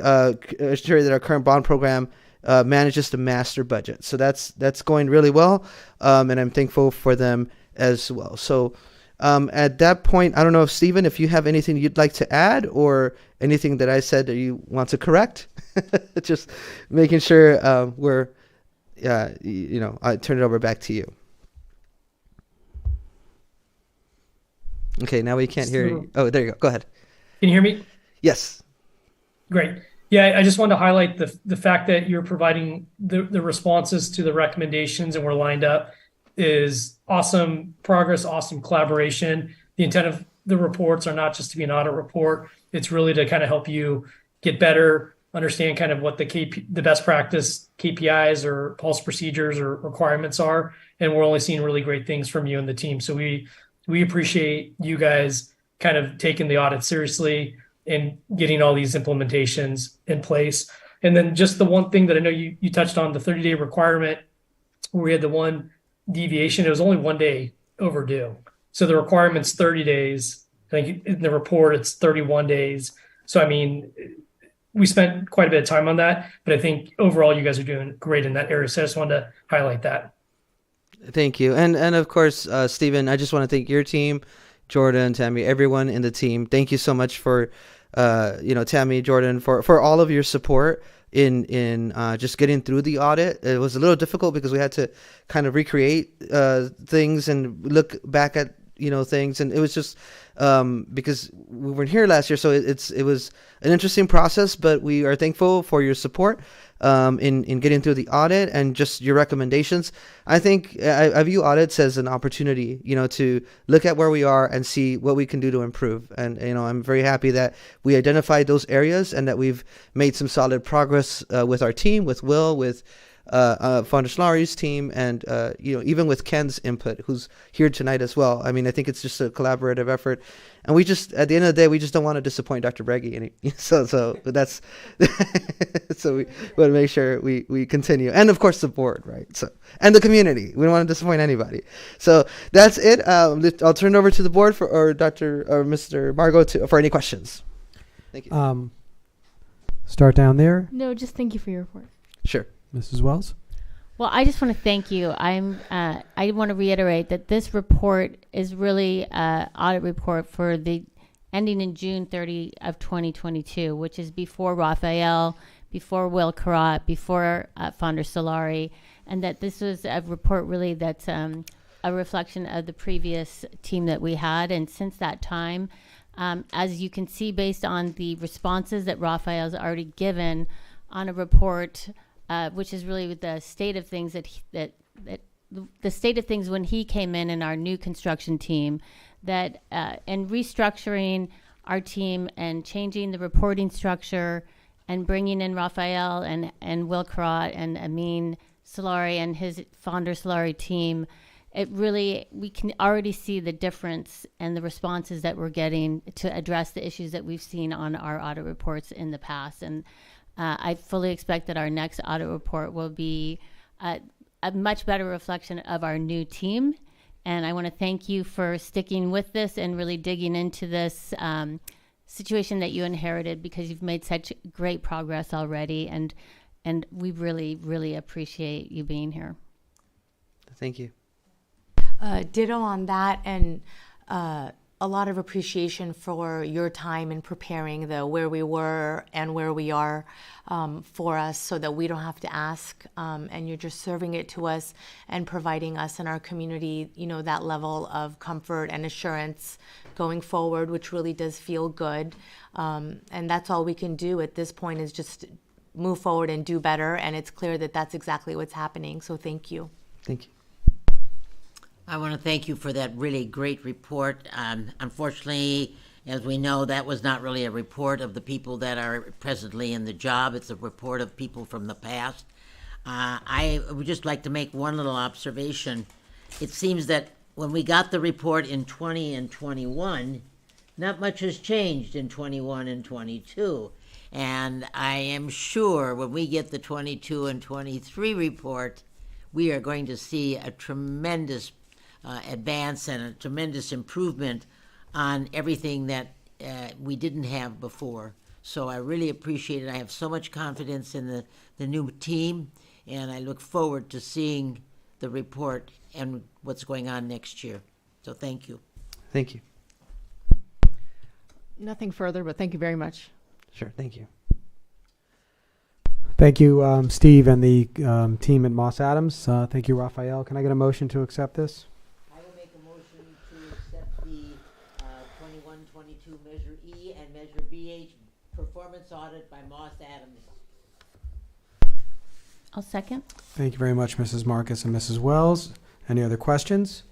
ensuring that our current bond program manages the master budget. So that's going really well, and I'm thankful for them as well. So at that point, I don't know if Stephen, if you have anything you'd like to add, or anything that I said that you want to correct. Just making sure we're I turn it over back to you. Okay, now we can't hear you. Oh, there you go. Go ahead. Can you hear me? Yes. Great. Yeah, I just wanted to highlight the fact that you're providing the responses to the recommendations and we're lined up is awesome progress, awesome collaboration. The intent of the reports are not just to be an audit report. It's really to kind of help you get better, understand kind of what the best practice KPIs or policy procedures or requirements are. And we're only seeing really great things from you and the team. So we appreciate you guys kind of taking the audit seriously and getting all these implementations in place. And then just the one thing that I know you touched on, the 30-day requirement, where we had the one deviation, it was only 1 day overdue. So the requirement's 30 days. I think in the report, it's 31 days. So, I mean, we spent quite a bit of time on that, but I think overall you guys are doing great in that area. So I just wanted to highlight that. Thank you. And of course, Stephen, I just want to thank your team, Jordan, Tammy, everyone in the team. Thank you so much for, Tammy, Jordan, for all of your support in just getting through the audit. It was a little difficult because we had to kind of recreate things and look back at things, and it was just because we weren't here last year, so it was an interesting process. But we are thankful for your support in getting through the audit and just your recommendations. I think I view audits as an opportunity, to look at where we are and see what we can do to improve. And I'm very happy that we identified those areas and that we've made some solid progress with our team, with Will, with Founders Laurie's team, and even with Ken's input, who's here tonight as well. I mean, I think it's just a collaborative effort, and we just, at the end of the day, we just don't want to disappoint Dr. Breggy. So that's so we want to make sure we continue, and of course the board, right? So, and the community. We don't want to disappoint anybody. So that's it. I'll turn it over to the board or Mr. Margot for any questions. Thank you. Start down there. No, just thank you for your report. Sure. Mrs. Wells? Well, I just want to thank you. I want to reiterate that this report is really an audit report for the ending in June 30 of 2022, which is before Raphael, before Will Karat, before Founder Solari, and that this was a report really that's a reflection of the previous team that we had. And since that time, as you can see, based on the responses that Raphael's already given on a report, which is really the state of things the state of things when he came in our new construction team, that and restructuring our team and changing the reporting structure and bringing in Raphael and Will Karat and Amin Solari and his Founder Solari team, it really, we can already see the difference and the responses that we're getting to address the issues that we've seen on our audit reports in the past. And I fully expect that our next audit report will be a much better reflection of our new team. And I want to thank you for sticking with this and really digging into this situation that you inherited, because you've made such great progress already. And we really, really appreciate you being here. Thank you. Ditto on that, and a lot of appreciation for your time in preparing the where we were and where we are for us, so that we don't have to ask, and you're just serving it to us and providing us and our community, that level of comfort and assurance going forward, which really does feel good. And that's all we can do at this point, is just move forward and do better. And it's clear that that's exactly what's happening. So thank you. Thank you. I want to thank you for that really great report. Unfortunately, as we know, that was not really a report of the people that are presently in the job. It's a report of people from the past. I would just like to make one little observation. It seems that when we got the report in 20 and 21, not much has changed in 21 and 22. And I am sure when we get the 22 and 23 report, we are going to see a tremendous advance and a tremendous improvement on everything that we didn't have before. So I really appreciate it. I have so much confidence in the new team, and I look forward to seeing the report and what's going on next year. So thank you. Thank you. Nothing further, but thank you very much. Sure, thank you. Thank you, Steve and the team at Moss Adams. Thank you, Raphael. Can I get a motion to accept this? I will make a motion to accept the 21-22 Measure E and Measure BH performance audit by Moss Adams. I'll second. Thank you very much, Mrs. Marcus and Mrs. Wells. Any other questions?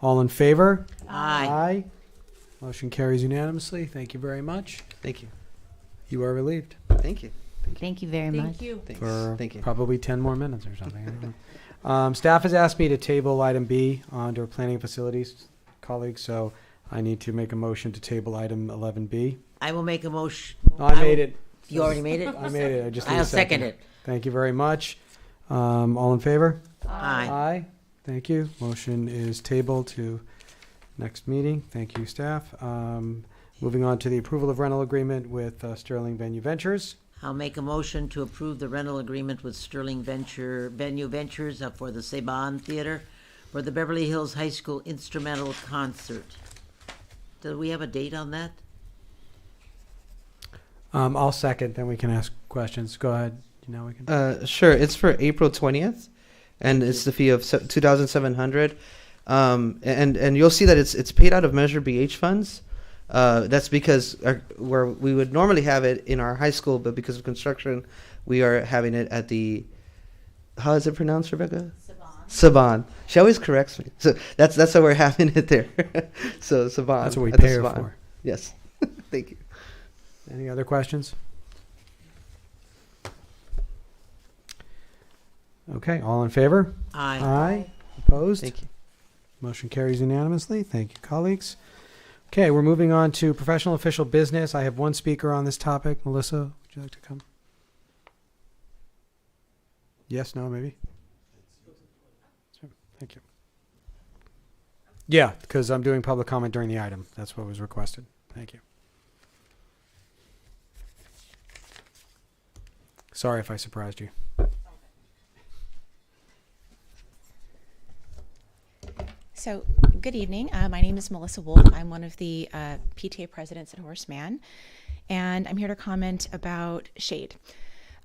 All in favor? Aye. Aye. Motion carries unanimously. Thank you very much. Thank you. You are relieved. Thank you. Thank you very much. Thank you. Thanks. For Thank you. probably 10 more minutes or something. I don't know. Staff has asked me to table item B under planning and facilities, colleagues, so I need to make a motion to table item 11B. I will make a motion. No, I made it. You already made it? I made it. I just need I'll a second it. Thank you very much. All in favor? Aye. Aye. Thank you. Motion is tabled to next meeting. Thank you, staff. Moving on to the approval of rental agreement with Sterling Venue Ventures. I'll make a motion to approve the rental agreement with Sterling Venue Ventures for the Saban Theater for the Beverly Hills High School Instrumental Concert. Do we have a date on that? I'll second, then we can ask questions. Go ahead. We can. Sure. It's for April 20th, and it's the fee of $2,700. And you'll see that it's paid out of Measure BH funds. That's because where we would normally have it in our high school, but because of construction, we are having it at the, how is it pronounced, Rebecca? Saban. She always corrects me. So that's how we're having it there. So Saban. That's what we pay her for. Yes. Thank you. Any other questions? Okay, all in favor? Aye. Aye. Opposed? Thank you. Motion carries unanimously. Thank you, colleagues. Okay, we're moving on to professional official business. I have one speaker on this topic. Melissa, would you like to come? Yes, no, maybe? Sure. Thank you. Yeah, because I'm doing public comment during the item. That's what was requested. Thank you. Sorry if I surprised you. So, good evening. My name is Melissa Wolf. I'm one of the PTA presidents at Horace Mann, and I'm here to comment about shade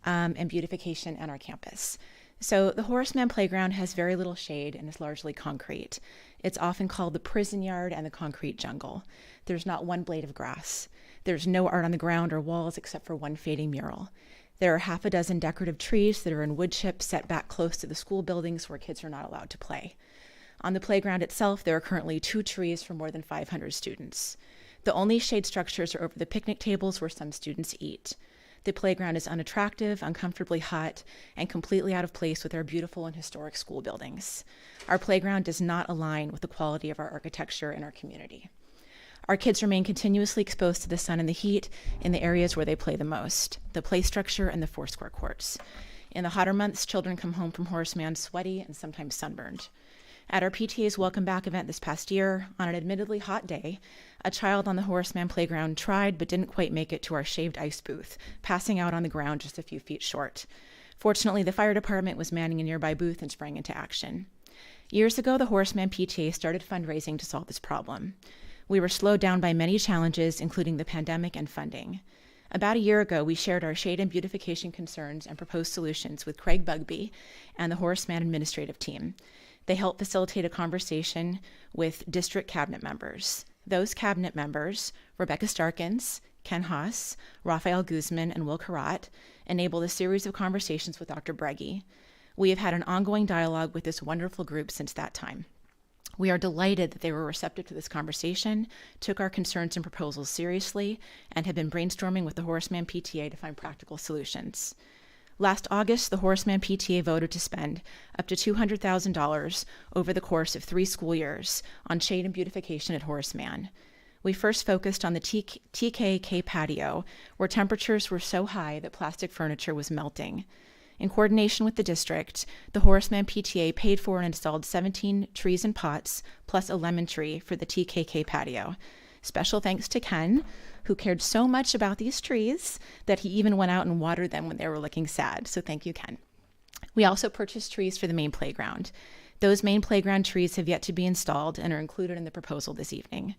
and beautification on our campus. So, the Horace Mann playground has very little shade and is largely concrete. It's often called the prison yard and the concrete jungle. There's not one blade of grass. There's no art on the ground or walls except for one fading mural. There are half a dozen decorative trees that are in wood chips set back close to the school buildings where kids are not allowed to play. On the playground itself, there are currently 2 trees for more than 500 students. The only shade structures are over the picnic tables where some students eat. The playground is unattractive, uncomfortably hot, and completely out of place with our beautiful and historic school buildings. Our playground does not align with the quality of our architecture in our community. Our kids remain continuously exposed to the sun and the heat in the areas where they play the most, the play structure and the 4 square courts. In the hotter months, children come home from Horace Mann sweaty and sometimes sunburned. At our PTA's Welcome Back event this past year, on an admittedly hot day, a child on the Horace Mann playground tried but didn't quite make it to our shaved ice booth, passing out on the ground just a few feet short. Fortunately, the fire department was manning a nearby booth and sprang into action. Years ago, the Horace Mann PTA started fundraising to solve this problem. We were slowed down by many challenges, including the pandemic and funding. About a year ago, we shared our shade and beautification concerns and proposed solutions with Craig Bugby and the Horace Mann administrative team. They helped facilitate a conversation with district cabinet members. Those cabinet members, Rebecca Starkins, Ken Haas, Rafael Guzman, and Will Karat, enabled a series of conversations with Dr. Breggy. We have had an ongoing dialogue with this wonderful group since that time. We are delighted that they were receptive to this conversation, took our concerns and proposals seriously, and have been brainstorming with the Horace Mann PTA to find practical solutions. Last August, the Horace Mann PTA voted to spend up to $200,000 over the course of 3 school years on shade and beautification at Horace Mann. We first focused on the TKK patio, where temperatures were so high that plastic furniture was melting. In coordination with the district, the Horace Mann PTA paid for and installed 17 trees and pots, plus a lemon tree for the TKK patio. Special thanks to Ken, who cared so much about these trees that he even went out and watered them when they were looking sad. So thank you, Ken. We also purchased trees for the main playground. Those main playground trees have yet to be installed and are included in the proposal this evening.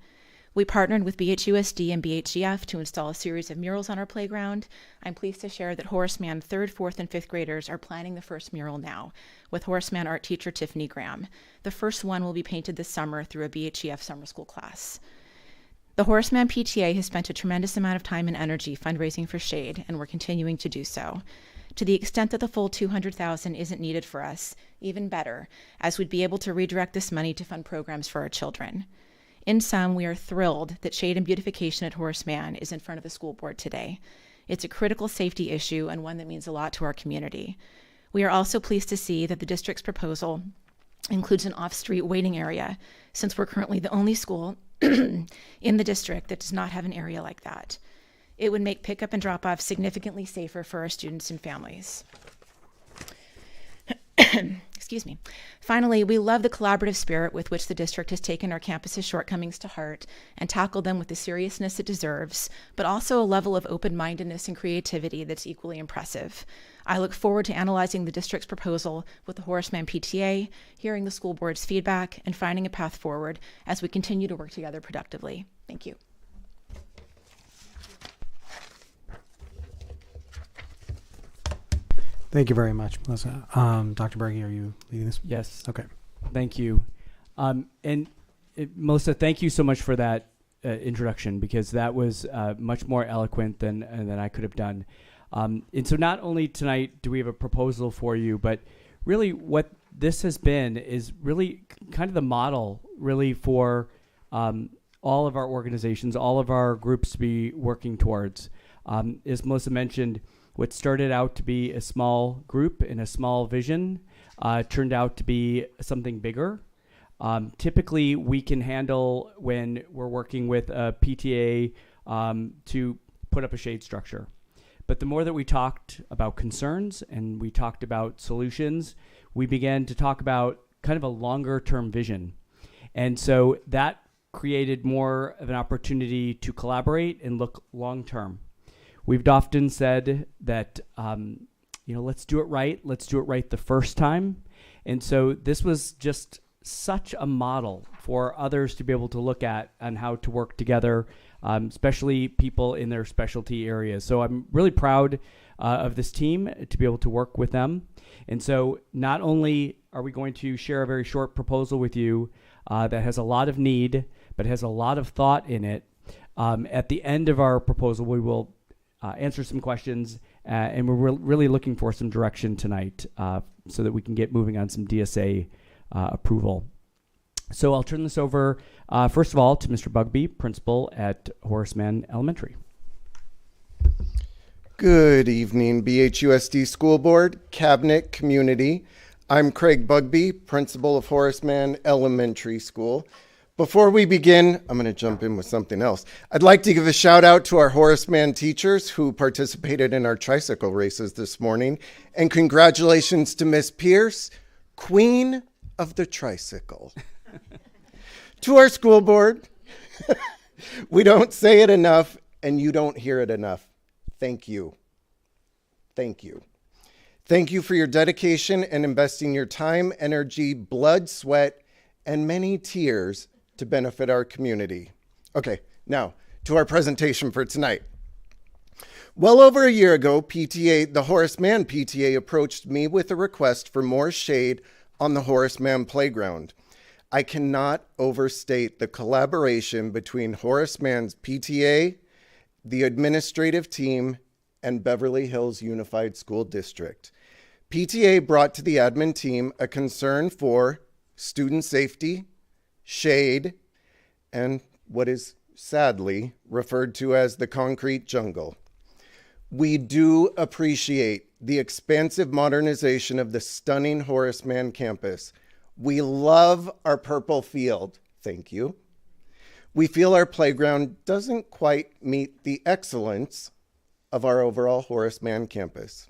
We partnered with BHUSD and BHGF to install a series of murals on our playground. I'm pleased to share that Horace Mann 3rd, 4th, and 5th graders are planning the first mural now with Horace Mann art teacher Tiffany Graham. The first one will be painted this summer through a BHGF summer school class. The Horace Mann PTA has spent a tremendous amount of time and energy fundraising for shade, and we're continuing to do so. To the extent that the full $200,000 isn't needed for us, even better, as we'd be able to redirect this money to fund programs for our children. In sum, we are thrilled that shade and beautification at Horace Mann is in front of the school board today. It's a critical safety issue and one that means a lot to our community. We are also pleased to see that the district's proposal includes an off-street waiting area, since we're currently the only school in the district that does not have an area like that. It would make pickup and drop-off significantly safer for our students and families. Excuse me. Finally, we love the collaborative spirit with which the district has taken our campus's shortcomings to heart and tackled them with the seriousness it deserves, but also a level of open-mindedness and creativity that's equally impressive. I look forward to analyzing the district's proposal with the Horace Mann PTA, hearing the school board's feedback, and finding a path forward as we continue to work together productively. Thank you. Thank you very much, Melissa. Dr. Berge, are you leading this? Yes. Okay. Thank you. Melissa, thank you so much for that introduction, because that was much more eloquent than I could have done. And so not only tonight do we have a proposal for you, but really what this has been is really kind of the model really for all of our organizations, all of our groups to be working towards. As Melissa mentioned, what started out to be a small group and a small vision turned out to be something bigger. Typically, we can handle when we're working with a PTA to put up a shade structure. But the more that we talked about concerns and we talked about solutions, we began to talk about kind of a longer term vision. And so that created more of an opportunity to collaborate and look long term. We've often said that let's do it right. Let's do it right the first time. And so this was just such a model for others to be able to look at on how to work together, especially people in their specialty areas. So I'm really proud of this team to be able to work with them. And so not only are we going to share a very short proposal with you that has a lot of need, but has a lot of thought in it, at the end of our proposal, we will answer some questions, and we're really looking for some direction tonight so that we can get moving on some DSA approval. So I'll turn this over, first of all, to Mr. Bugbee, principal at Horace Mann Elementary. Good evening, BHUSD School Board, Cabinet, Community. I'm Craig Bugbee, principal of Horace Mann Elementary School. Before we begin, I'm going to jump in with something else. I'd like to give a shout out to our Horace Mann teachers who participated in our tricycle races this morning. And congratulations to Miss Pierce, Queen of the Tricycle. To our school board, we don't say it enough and you don't hear it enough. Thank you. Thank you. Thank you for your dedication and investing your time, energy, blood, sweat, and many tears to benefit our community. Okay, now to our presentation for tonight. Well over a year ago, PTA, the Horace Mann PTA approached me with a request for more shade on the Horace Mann playground. I cannot overstate the collaboration between Horace Mann's PTA, the administrative team, and Beverly Hills Unified School District. PTA brought to the admin team a concern for student safety, shade, and what is sadly referred to as the concrete jungle. We do appreciate the expansive modernization of the stunning Horace Mann campus. We love our purple field. Thank you. We feel our playground doesn't quite meet the excellence of our overall Horace Mann campus.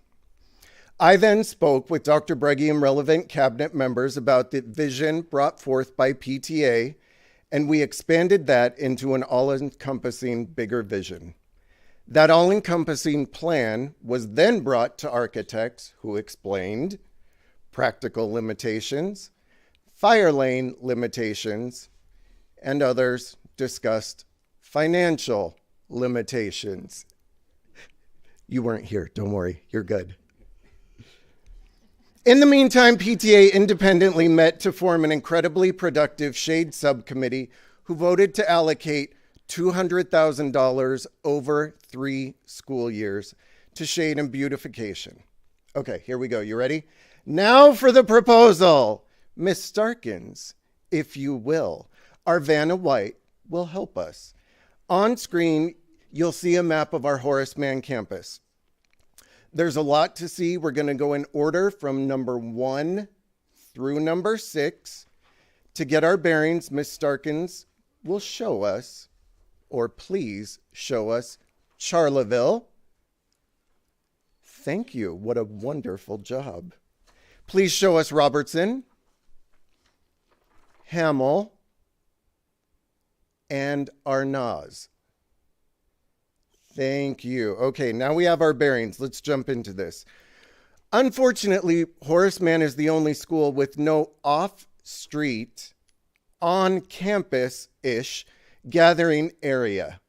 I then spoke with Dr. Breggy and relevant cabinet members about the vision brought forth by PTA, and we expanded that into an all-encompassing bigger vision. That all-encompassing plan was then brought to architects who explained practical limitations, fire lane limitations, and others discussed financial limitations. You weren't here, don't worry, you're good. In the meantime, PTA independently met to form an incredibly productive shade subcommittee who voted to allocate $200,000 over 3 school years to shade and beautification. Okay, here we go. You ready? Now for the proposal. Miss Starkins, if you will, our Vanna White will help us. On screen, you'll see a map of our Horace Mann campus. There's a lot to see. We're going to go in order from number 1 through number 6. To get our bearings, Miss Starkins will show us, or please show us, Charleville. Thank you. What a wonderful job. Please show us Robertson, Hamel, and Arnaz. Thank you. Okay, now we have our bearings. Let's jump into this. Unfortunately, Horace Mann is the only school with no off-street, on-campus-ish gathering area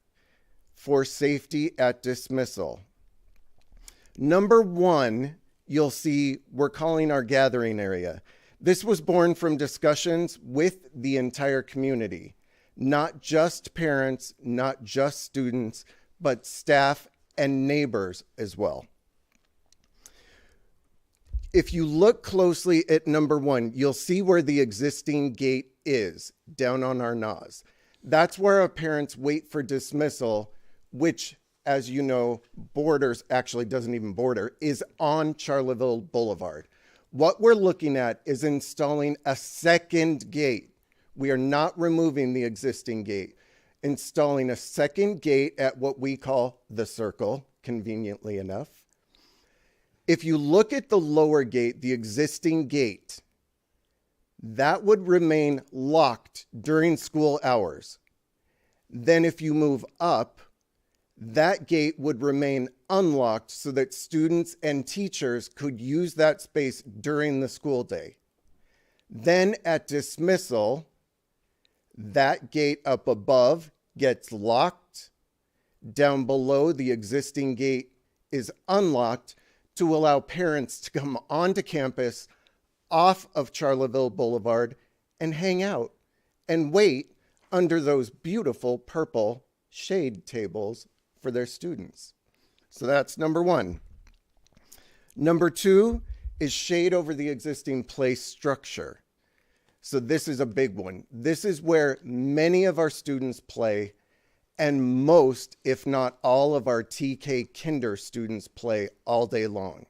for safety at dismissal. Number 1, you'll see we're calling our gathering area. This was born from discussions with the entire community, not just parents, not just students, but staff and neighbors as well. If you look closely at number 1, you'll see where the existing gate is, down on our NOS. That's where our parents wait for dismissal, which, as you know, borders, actually doesn't even border, is on Charleville Boulevard. What we're looking at is installing a second gate. We are not removing the existing gate. Installing a second gate at what we call the circle, conveniently enough. If you look at the lower gate, the existing gate, that would remain locked during school hours. Then if you move up, that gate would remain unlocked so that students and teachers could use that space during the school day. Then at dismissal, that gate up above gets locked. Down below, the existing gate is unlocked to allow parents to come onto campus off of Charleville Boulevard and hang out and wait under those beautiful purple shade tables for their students. So that's number one. Number two is shade over the existing play structure. So this is a big one. This is where many of our students play, and most, if not all, of our TK Kinder students play all day long.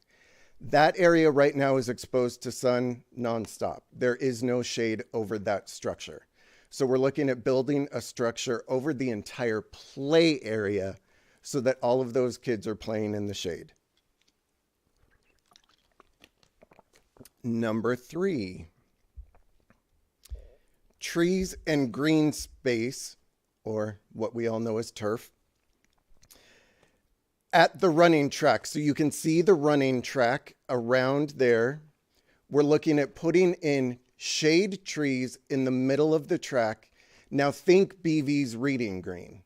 That area right now is exposed to sun nonstop. There is no shade over that structure. So we're looking at building a structure over the entire play area so that all of those kids are playing in the shade. Number three, trees and green space, or what we all know as turf, at the running track. So you can see the running track around there. We're looking at putting in shade trees in the middle of the track. Now think BV's reading green.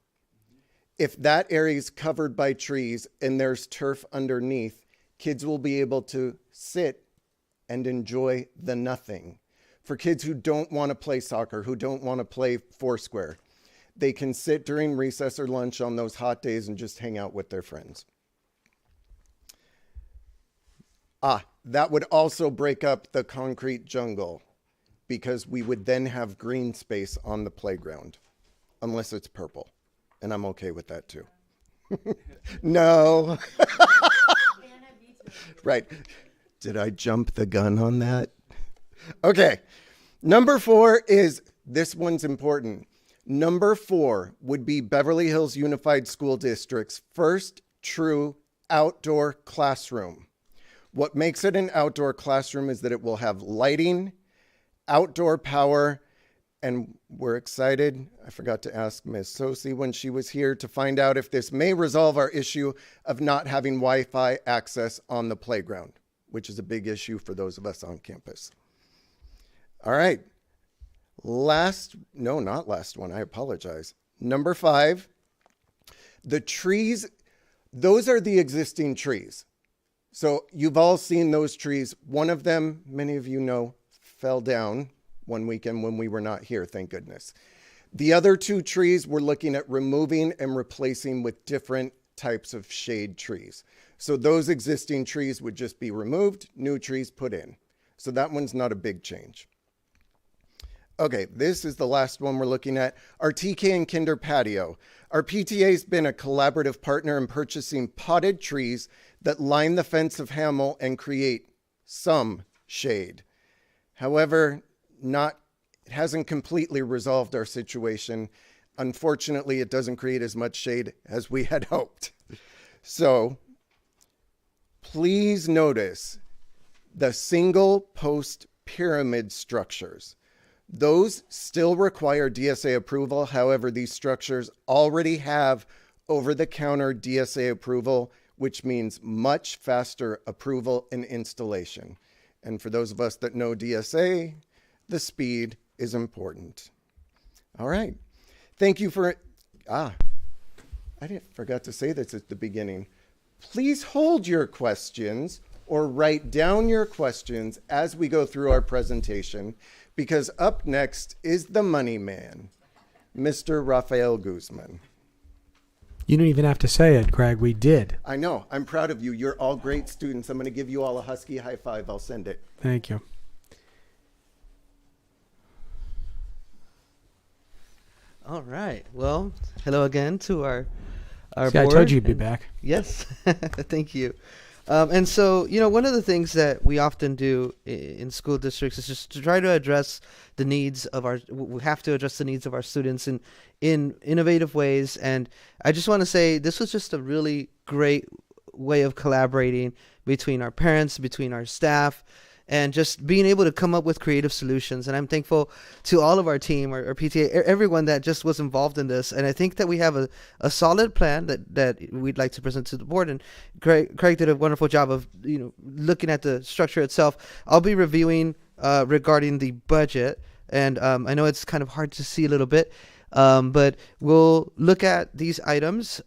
If that area is covered by trees and there's turf underneath, kids will be able to sit and enjoy the nothing. For kids who don't want to play soccer, who don't want to play foursquare, they can sit during recess or lunch on those hot days and just hang out with their friends. That would also break up the concrete jungle because we would then have green space on the playground, unless it's purple. And I'm okay with that too. No. Right. Did I jump the gun on that? Okay. Number four is, this one's important. Number four would be Beverly Hills Unified School District's first true outdoor classroom. What makes it an outdoor classroom is that it will have lighting, outdoor power, and we're excited. I forgot to ask Ms. Sosi when she was here to find out if this may resolve our issue of not having Wi-Fi access on the playground, which is a big issue for those of us on campus. All right. Not last one. I apologize. Number five, the trees, those are the existing trees. So you've all seen those trees. One of them, many of you know, fell down one weekend when we were not here, thank goodness. The other two trees we're looking at removing and replacing with different types of shade trees. So those existing trees would just be removed, new trees put in. So that one's not a big change. Okay, this is the last one we're looking at, our TK and Kinder patio. Our PTA has been a collaborative partner in purchasing potted trees that line the fence of Hamel and create some shade. However, it hasn't completely resolved our situation. Unfortunately, it doesn't create as much shade as we had hoped. So please notice the single post pyramid structures. Those still require DSA approval. However, these structures already have over-the-counter DSA approval, which means much faster approval and installation. And for those of us that know DSA, the speed is important. All right. Thank you for... I forgot to say this at the beginning. Please hold your questions or write down your questions as we go through our presentation, because up next is the money man, Mr. Rafael Guzman. You didn't even have to say it, Craig. We did. I know. I'm proud of you. You're all great students. I'm going to give you all a husky high five. I'll send it. Thank you. All right. Well, hello again to our See, board. I told you you'd be back. Yes. Thank you. And so, one of the things that we often do in school districts is just to try to address the needs of we have to address the needs of our students in innovative ways. And I just want to say this was just a really great way of collaborating between our parents, between our staff, and just being able to come up with creative solutions. And I'm thankful to all of our team, our PTA, everyone that just was involved in this. And I think that we have a solid plan that we'd like to present to the board. And Craig did a wonderful job of looking at the structure itself. I'll be reviewing regarding the budget, and I know it's kind of hard to see a little bit, but we'll look at these items.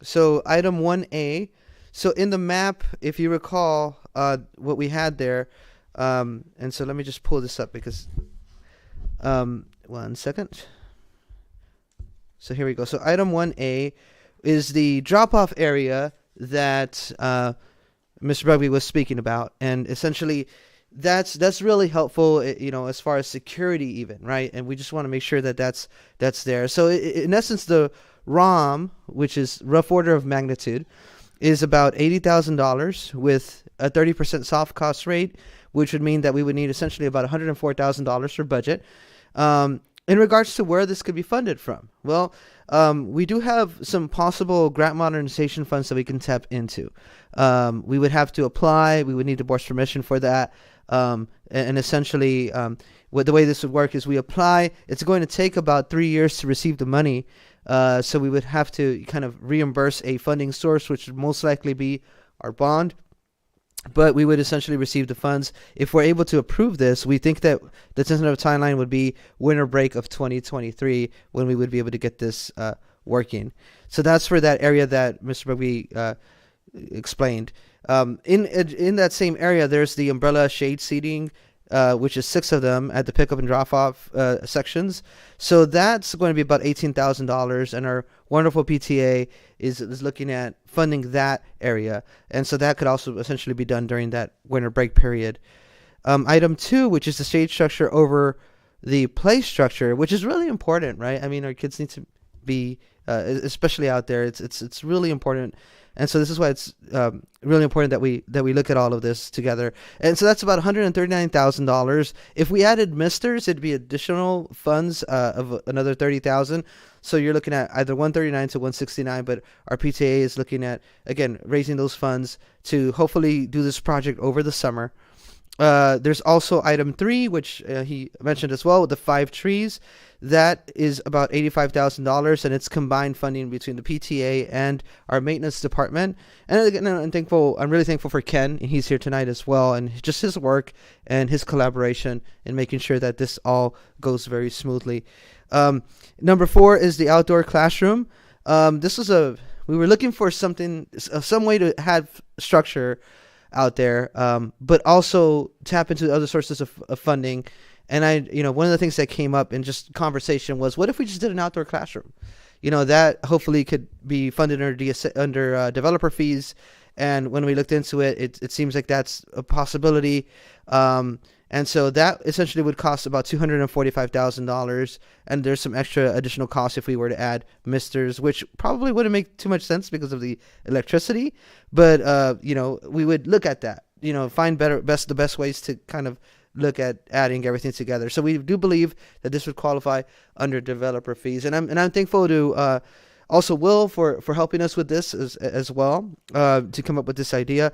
So item 1A. So in the map, if you recall what we had there, and so let me just pull this up because, 1 second. So here we go. So item 1A is the drop-off area that Mr. Beverly was speaking about, and essentially that's really helpful, as far as security even, right? And we just want to make sure that that's there. So in essence, the ROM, which is rough order of magnitude, is about $80,000 with a 30% soft cost rate, which would mean that we would need essentially about $104,000 for budget. In regards to where this could be funded from, well, we do have some possible grant modernization funds that we can tap into. We would have to apply. We would need the board's permission for that. And essentially, the way this would work is we apply. It's going to take about 3 years to receive the money. So we would have to kind of reimburse a funding source, which would most likely be our bond. But we would essentially receive the funds. If we're able to approve this, we think that the tentative timeline would be winter break of 2023 when we would be able to get this working. So that's for that area that Mr. Beverly explained. In that same area, there's the umbrella shade seating, which is 6 of them at the pickup and drop-off sections. So that's going to be about $18,000, and our wonderful PTA is looking at funding that area. And so that could also essentially be done during that winter break period. Item 2, which is the shade structure over the play structure, which is really important, right? I mean, our kids need to be, especially out there, it's really important. And so this is why it's really important that we look at all of this together. And so that's about $139,000. If we added misters, it'd be additional funds of another $30,000. So you're looking at either $139 to $169. But our PTA is looking at, again, raising those funds to hopefully do this project over the summer. There's also item 3, which he mentioned as well, with the 5 trees. That is about $85,000, and it's combined funding between the PTA and our maintenance department. And again, I'm really thankful for Ken. He's here tonight as well, and just his work and his collaboration in making sure that this all goes very smoothly. Number 4 is the outdoor classroom. We were looking for some way to have structure out there, but also tap into other sources of funding. And one of the things that came up in just conversation was, what if we just did an outdoor classroom? That hopefully could be funded under developer fees. And when we looked into it, it seems like that's a possibility. And so that essentially would cost about $245,000. And there's some extra additional costs if we were to add misters, which probably wouldn't make too much sense because of the electricity. But, we would look at that, find the best ways to kind of look at adding everything together. So we do believe that this would qualify under developer fees. And I'm thankful to also Will for helping us with this as well, to come up with this idea.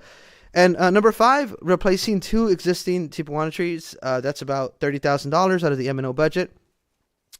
And number 5, replacing 2 existing Tijuana trees. That's about $30,000 out of the M&O budget.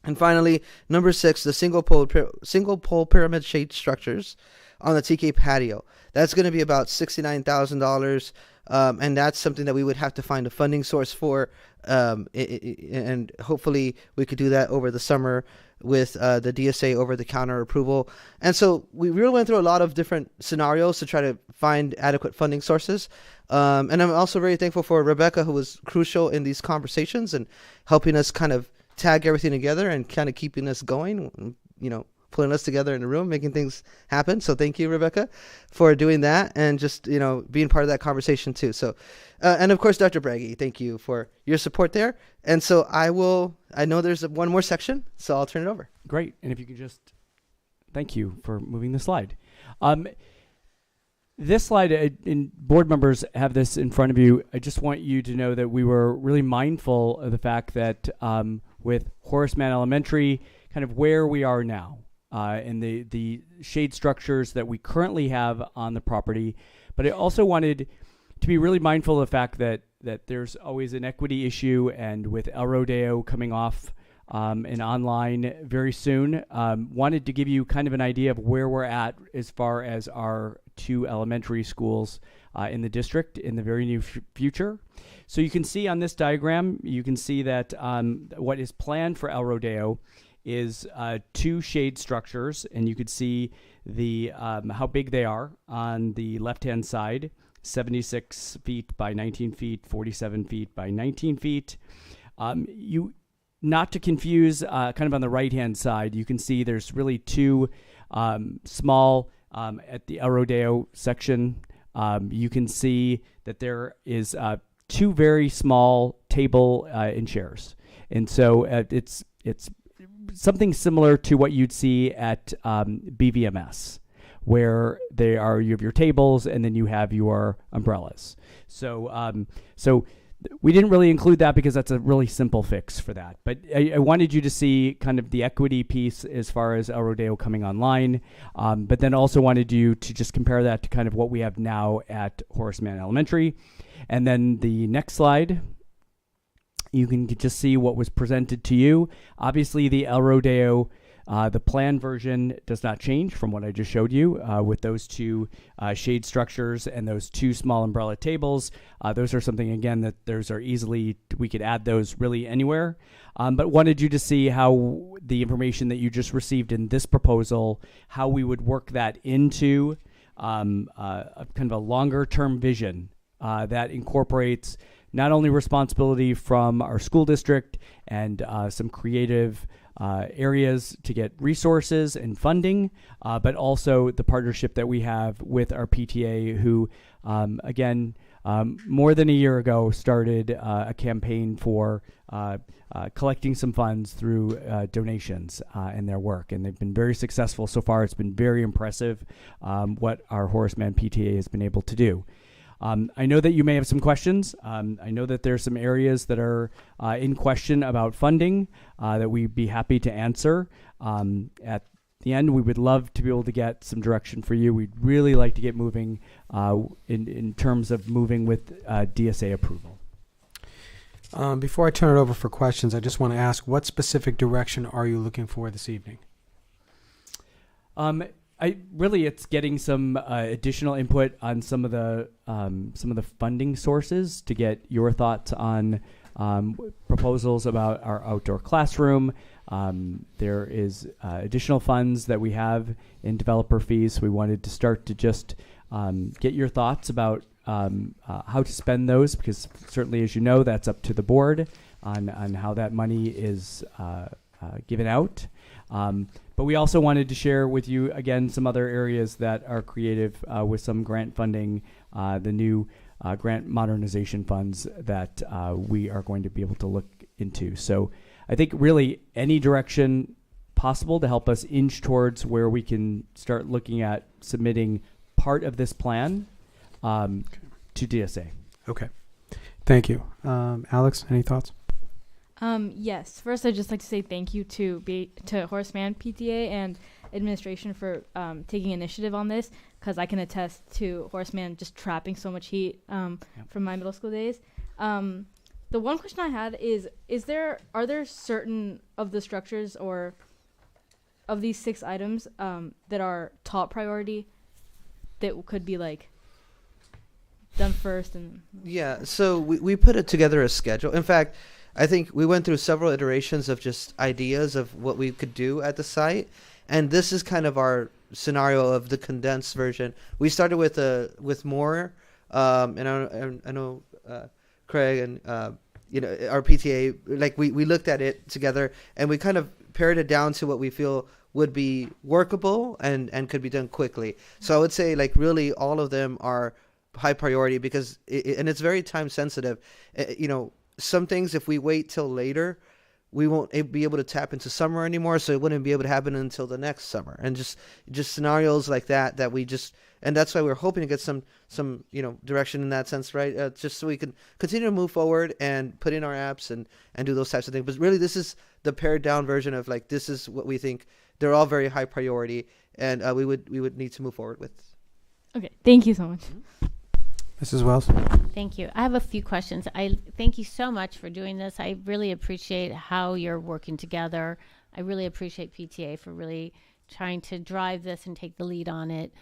And finally, number 6, the single pole pyramid shade structures on the TK patio. That's going to be about $69,000. And that's something that we would have to find a funding source for. And hopefully we could do that over the summer with the DSA over-the-counter approval. And so we really went through a lot of different scenarios to try to find adequate funding sources. And I'm also very thankful for Rebecca, who was crucial in these conversations and helping us kind of tag everything together and kind of keeping us going, pulling us together in a room, making things happen. So thank you, Rebecca, for doing that and just, being part of that conversation too. So, and of course, Dr. Braggy, thank you for your support there. And so I know there's one more section, so I'll turn it over. Great. And if you could just, thank you for moving the slide. This slide, and board members have this in front of you. I just want you to know that we were really mindful of the fact that with Horace Mann Elementary, kind of where we are now, and the shade structures that we currently have on the property. But I also wanted to be really mindful of the fact that that there's always an equity issue, and with El Rodeo coming off and online very soon, wanted to give you kind of an idea of where we're at as far as our 2 elementary schools in the district in the very near future. So you can see on this diagram, you can see that what is planned for El Rodeo is 2 shade structures, and you could see the how big they are on the left-hand side, 76 feet by 19 feet, 47 feet by 19 feet. Not to confuse, kind of on the right-hand side, you can see there's really 2 small, at the El Rodeo section, you can see that there is 2 very small table and chairs. And so it's something similar to what you'd see at BVMS, where you have your tables and then you have your umbrellas. So we didn't really include that because that's a really simple fix for that. But I wanted you to see kind of the equity piece as far as El Rodeo coming online, but then also wanted you to just compare that to kind of what we have now at Horace Mann Elementary. And then the next slide, you can just see what was presented to you. Obviously, the El Rodeo, the plan version does not change from what I just showed you with those 2 shade structures and those 2 small umbrella tables. Those are something, again, that those are easily, we could add those really anywhere. But wanted you to see how the information that you just received in this proposal, how we would work that into kind of a longer term vision that incorporates not only responsibility from our school district and some creative areas to get resources and funding, but also the partnership that we have with our PTA, who, again, more than a year ago started a campaign for collecting some funds through donations in their work. And they've been very successful so far. It's been very impressive what our Horace Mann PTA has been able to do. I know that you may have some questions. I know that there's some areas that are in question about funding that we'd be happy to answer. At the end, we would love to be able to get some direction for you. We'd really like to get moving in terms of moving with DSA approval. Before I turn it over for questions, I just want to ask, what specific direction are you looking for this evening? It's getting some additional input on some of the funding sources to get your thoughts on proposals about our outdoor classroom. There is additional funds that we have in developer fees. We wanted to start to just get your thoughts about how to spend those, because certainly, as you know, that's up to the board on how that money is given out. But we also wanted to share with you, again, some other areas that are creative with some grant funding, the new grant modernization funds that we are going to be able to look into. So I think really any direction possible to help us inch towards where we can start looking at submitting part of this plan to DSA. Okay. Thank you. Alex, any thoughts? Yes. First, I'd just like to say thank you to Horace Mann PTA and administration for taking initiative on this, because I can attest to Horace Mann just trapping so much heat from my middle school days. The one question I had is are there certain of the structures or of these 6 items that are top priority that could be like done first? And yeah, so we put it together a schedule. In fact, I think we went through several iterations of just ideas of what we could do at the site, and this is kind of our scenario of the condensed version. We started with more, and I know Craig and our PTA, like we looked at it together and we kind of pared it down to what we feel would be workable and could be done quickly. So I would say like really all of them are high priority because and it's very time sensitive. Some things, if we wait till later, we won't be able to tap into summer anymore, so it wouldn't be able to happen until the next summer. And just scenarios like that we just, and that's why we're hoping to get some direction in that sense, right? Just so we can continue to move forward and put in our apps and do those types of things. But really, this is the pared down version of like, this is what we think. They're all very high priority, and we would need to move forward with. Okay, thank you so much. Mrs. Wells. Thank you. I have a few questions. I thank you so much for doing this. I really appreciate how you're working together. I really appreciate PTA for really trying to drive this and take the lead on it.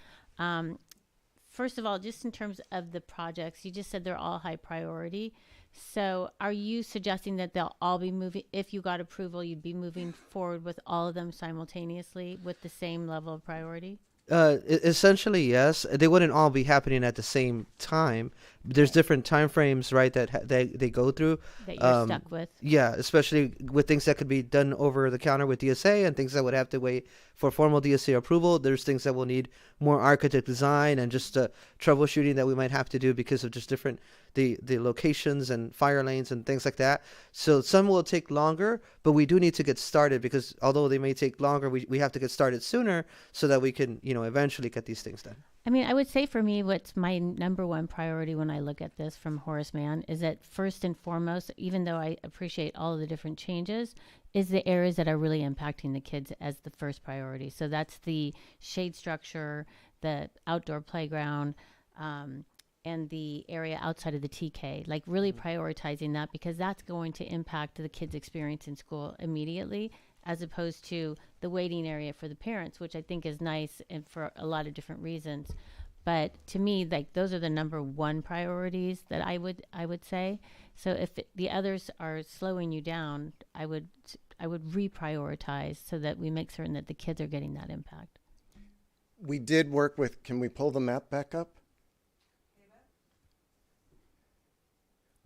First of all, just in terms of the projects, you just said they're all high priority. So are you suggesting that they'll all be moving, if you got approval, you'd be moving forward with all of them simultaneously with the same level of priority? Essentially, yes. They wouldn't all be happening at the same time. There's different time frames, right, that they go through. That you're stuck with. Yeah, especially with things that could be done over the counter with DSA and things that would have to wait for formal DSA approval. There's things that will need more architect design and just troubleshooting that we might have to do because of just different the locations and fire lanes and things like that. So some will take longer, but we do need to get started because although they may take longer, we have to get started sooner so that we can, eventually get these things done. I mean, I would say for me, what's my number one priority when I look at this from Horace Mann is that first and foremost, even though I appreciate all of the different changes, is the areas that are really impacting the kids as the first priority. So that's the shade structure, the outdoor playground, and the area outside of the TK, like really prioritizing that because that's going to impact the kids' experience in school immediately, as opposed to the waiting area for the parents, which I think is nice and for a lot of different reasons. But to me, like those are the number one priorities that I would say. So if the others are slowing you down, I would reprioritize so that we make certain that the kids are getting that impact. We did work with, can we pull the map back up?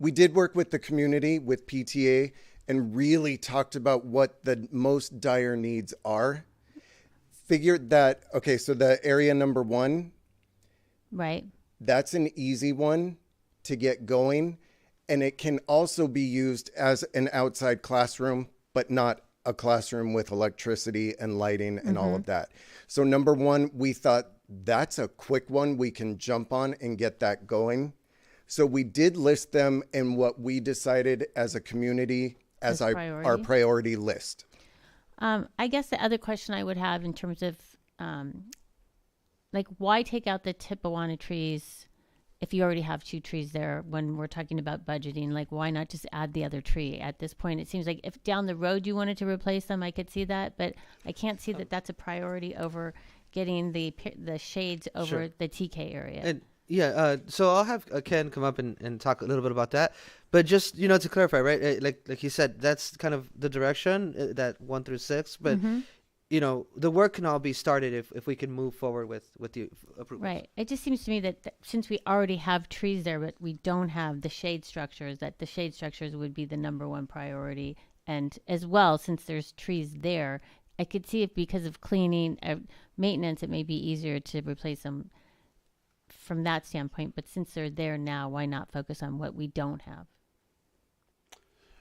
We did work with the community, with PTA, and really talked about what the most dire needs are. Figured that, okay, so the area number 1. Right. That's an easy one to get going. And it can also be used as an outside classroom, but not a classroom with electricity and lighting and all of that. So number 1, we thought that's a quick one we can jump on and get that going. So we did list them in what we decided as a community as our priority list. I guess the other question I would have in terms of like why take out the Tipawana trees if you already have 2 trees there when we're talking about budgeting? Like why not just add the other tree at this point? It seems like if down the road you wanted to replace them, I could see that, but I can't see that that's a priority over getting the shades over the TK area. And so I'll have Ken come up and talk a little bit about that. But just, to clarify, right? Like you said, that's kind of the direction, that 1 through 6. But, the work can all be started if we can move forward with the approval. Right. It just seems to me that since we already have trees there, but we don't have the shade structures, that the shade structures would be the number one priority. And as well, since there's trees there, I could see if because of cleaning, maintenance, it may be easier to replace them from that standpoint, but since they're there now, why not focus on what we don't have?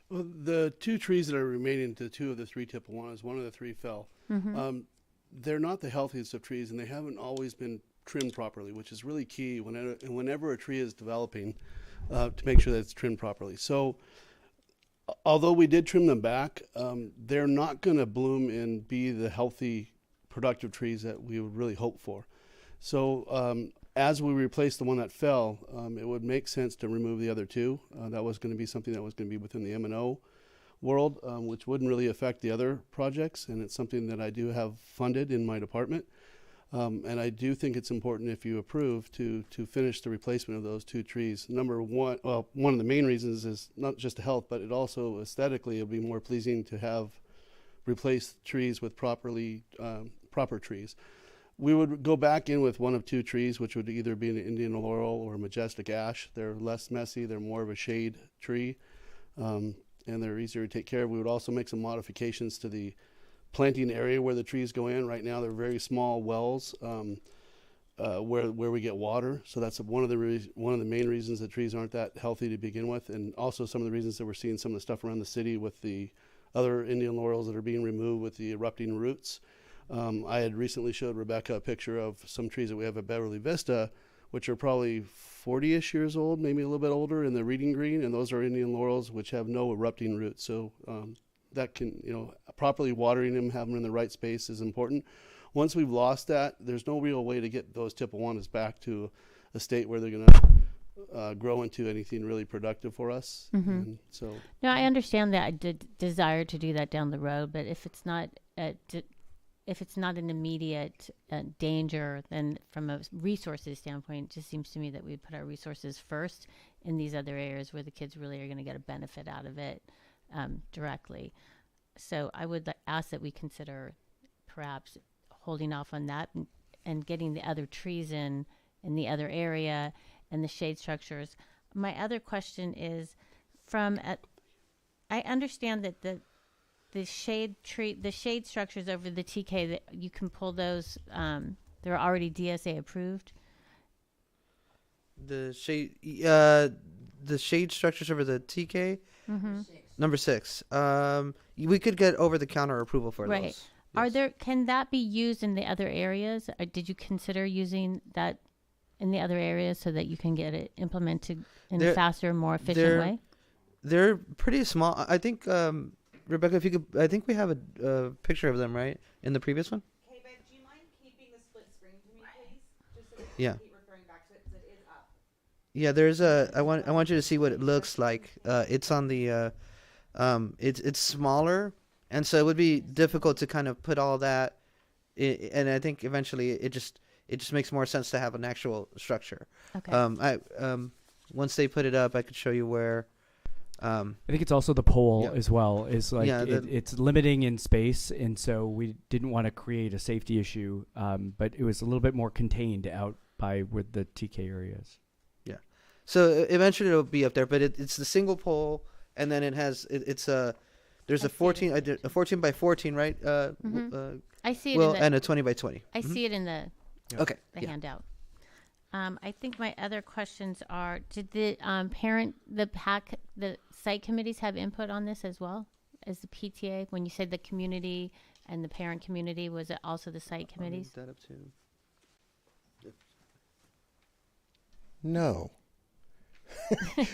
Well, the 2 trees that are remaining, the 2 of the 3 Tipawanas, 1 of the 3 fell. They're not the healthiest of trees, and they haven't always been trimmed properly, which is really key whenever a tree is developing, to make sure that it's trimmed properly. So although we did trim them back, they're not going to bloom and be the healthy, productive trees that we would really hope for. So as we replace the one that fell, it would make sense to remove the other 2. That was going to be something that was going to be within the M&O world, which wouldn't really affect the other projects, and it's something that I do have funded in my department. And I do think it's important, if you approve, to finish the replacement of those 2 trees. Number 1, one of the main reasons is not just health, but it also aesthetically it'll be more pleasing to have replaced trees with proper trees. We would go back in with 1 of 2 trees, which would either be an Indian laurel or a majestic ash. They're less messy. They're more of a shade tree, and they're easier to take care of. We would also make some modifications to the planting area where the trees go in. Right now, they're very small wells where we get water. So that's one of the main reasons the trees aren't that healthy to begin with, and also some of the reasons that we're seeing some of the stuff around the city with the other Indian laurels that are being removed with the erupting roots. I had recently showed Rebecca a picture of some trees that we have at Beverly Vista, which are probably 40-ish years old, maybe a little bit older, in the reeding green, and those are Indian laurels which have no erupting roots. So that can, properly watering them, having them in the right space is important. Once we've lost that, there's no real way to get those Tipawanas back to a state where they're going to grow into anything really productive for us. Mhm. And so No, I understand that desire to do that down the road, but if it's not if it's not an immediate danger, then from a resources standpoint, it just seems to me that we put our resources first in these other areas where the kids really are going to get a benefit out of it directly. So I would ask that we consider perhaps holding off on that and getting the other trees in the other area and the shade structures. My other question is I understand that the shade structures over the TK, that you can pull those, they're already DSA approved. The shade structures over the TK, number 6. We could get over the counter approval for Right. those. Are there? Can that be used in the other areas? Or did you consider using that in the other areas so that you can get it implemented in a faster, more efficient way? They're pretty small. I think, Rebecca, if you could, I think we have a picture of them, right, in the previous one. Okay, but do you mind keeping the split screen to me, please? Just so that Yeah. we keep referring back to it because it is up. Yeah, there's a. I want you to see what it looks like. It's on the. It's smaller, and so it would be difficult to kind of put all that. And I think eventually it just makes more sense to have an actual structure. Okay. Once they put it up, I could show you where. I think it's also the pole Yeah. as well. Is like Yeah, it's limiting in space, and so we didn't want to create a safety issue. But it was a little bit more contained out by with the TK areas. Yeah. So eventually it'll be up there, but it's the single pole, and then it has there's a 14 a 14 by 14, right? I see it. Well, in the, and a 20 by 20. I see it in the Okay. the Yeah. handout. I think my other questions are: did the the site committees have input on this as well as the PTA? When you said the community and the parent community, was it also the site committees? That up too. No.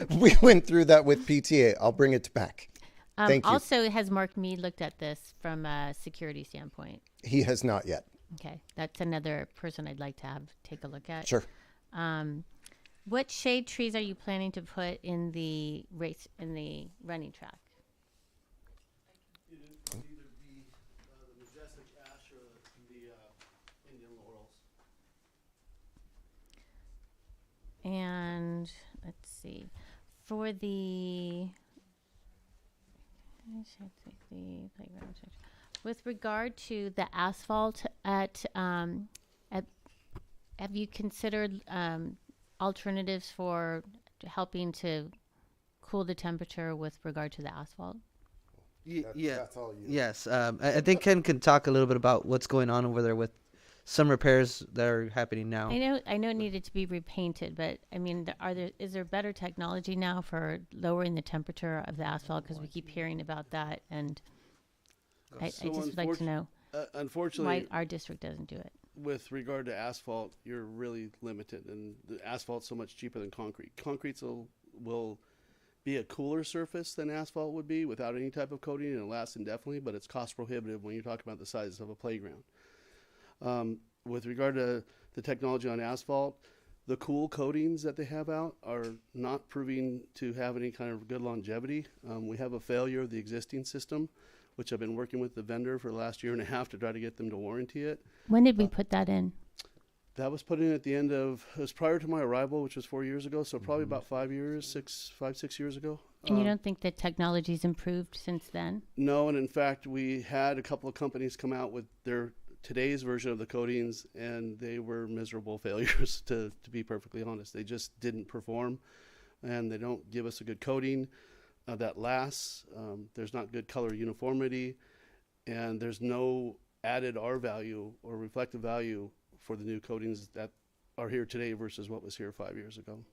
We went through that with PTA. I'll bring it back. Thank you. Also, has Mark Mead looked at this from a security standpoint? He has not yet. Okay, that's another person I'd like to have take a look at. Sure. What shade trees are you planning to put in the running track? It would either be the majestic ash or the Indian laurels. And let's see, for the playground section. With regard to the asphalt have you considered alternatives for helping to cool the temperature with regard to the asphalt? Yeah. That's all you. Yes. I think Ken can talk a little bit about what's going on over there with some repairs that are happening now. I know it needed to be repainted, but I mean, is there better technology now for lowering the temperature of the asphalt? Because we keep hearing about that, and I just would like to know unfortunately, why our district doesn't do it. With regard to asphalt, you're really limited, and the asphalt's so much cheaper than concrete. Concrete will be a cooler surface than asphalt would be without any type of coating, and it lasts indefinitely, but it's cost prohibitive when you're talking about the size of a playground. With regard to the technology on asphalt, the cool coatings that they have out are not proving to have any kind of good longevity. We have a failure of the existing system, which I've been working with the vendor for the last year and a half to try to get them to warranty it. When did we put that in? That was put in at the end of, it was prior to my arrival, which was 4 years ago, so probably about 5 years, 6 years ago. And you don't think that technology's improved since then? No, and in fact, we had a couple of companies come out with their today's version of the coatings, and they were miserable failures, to be perfectly honest. They just didn't perform, and they don't give us a good coating that lasts. There's not good color uniformity, and there's no added R value or reflective value for the new coatings that are here today versus what was here 5 years ago.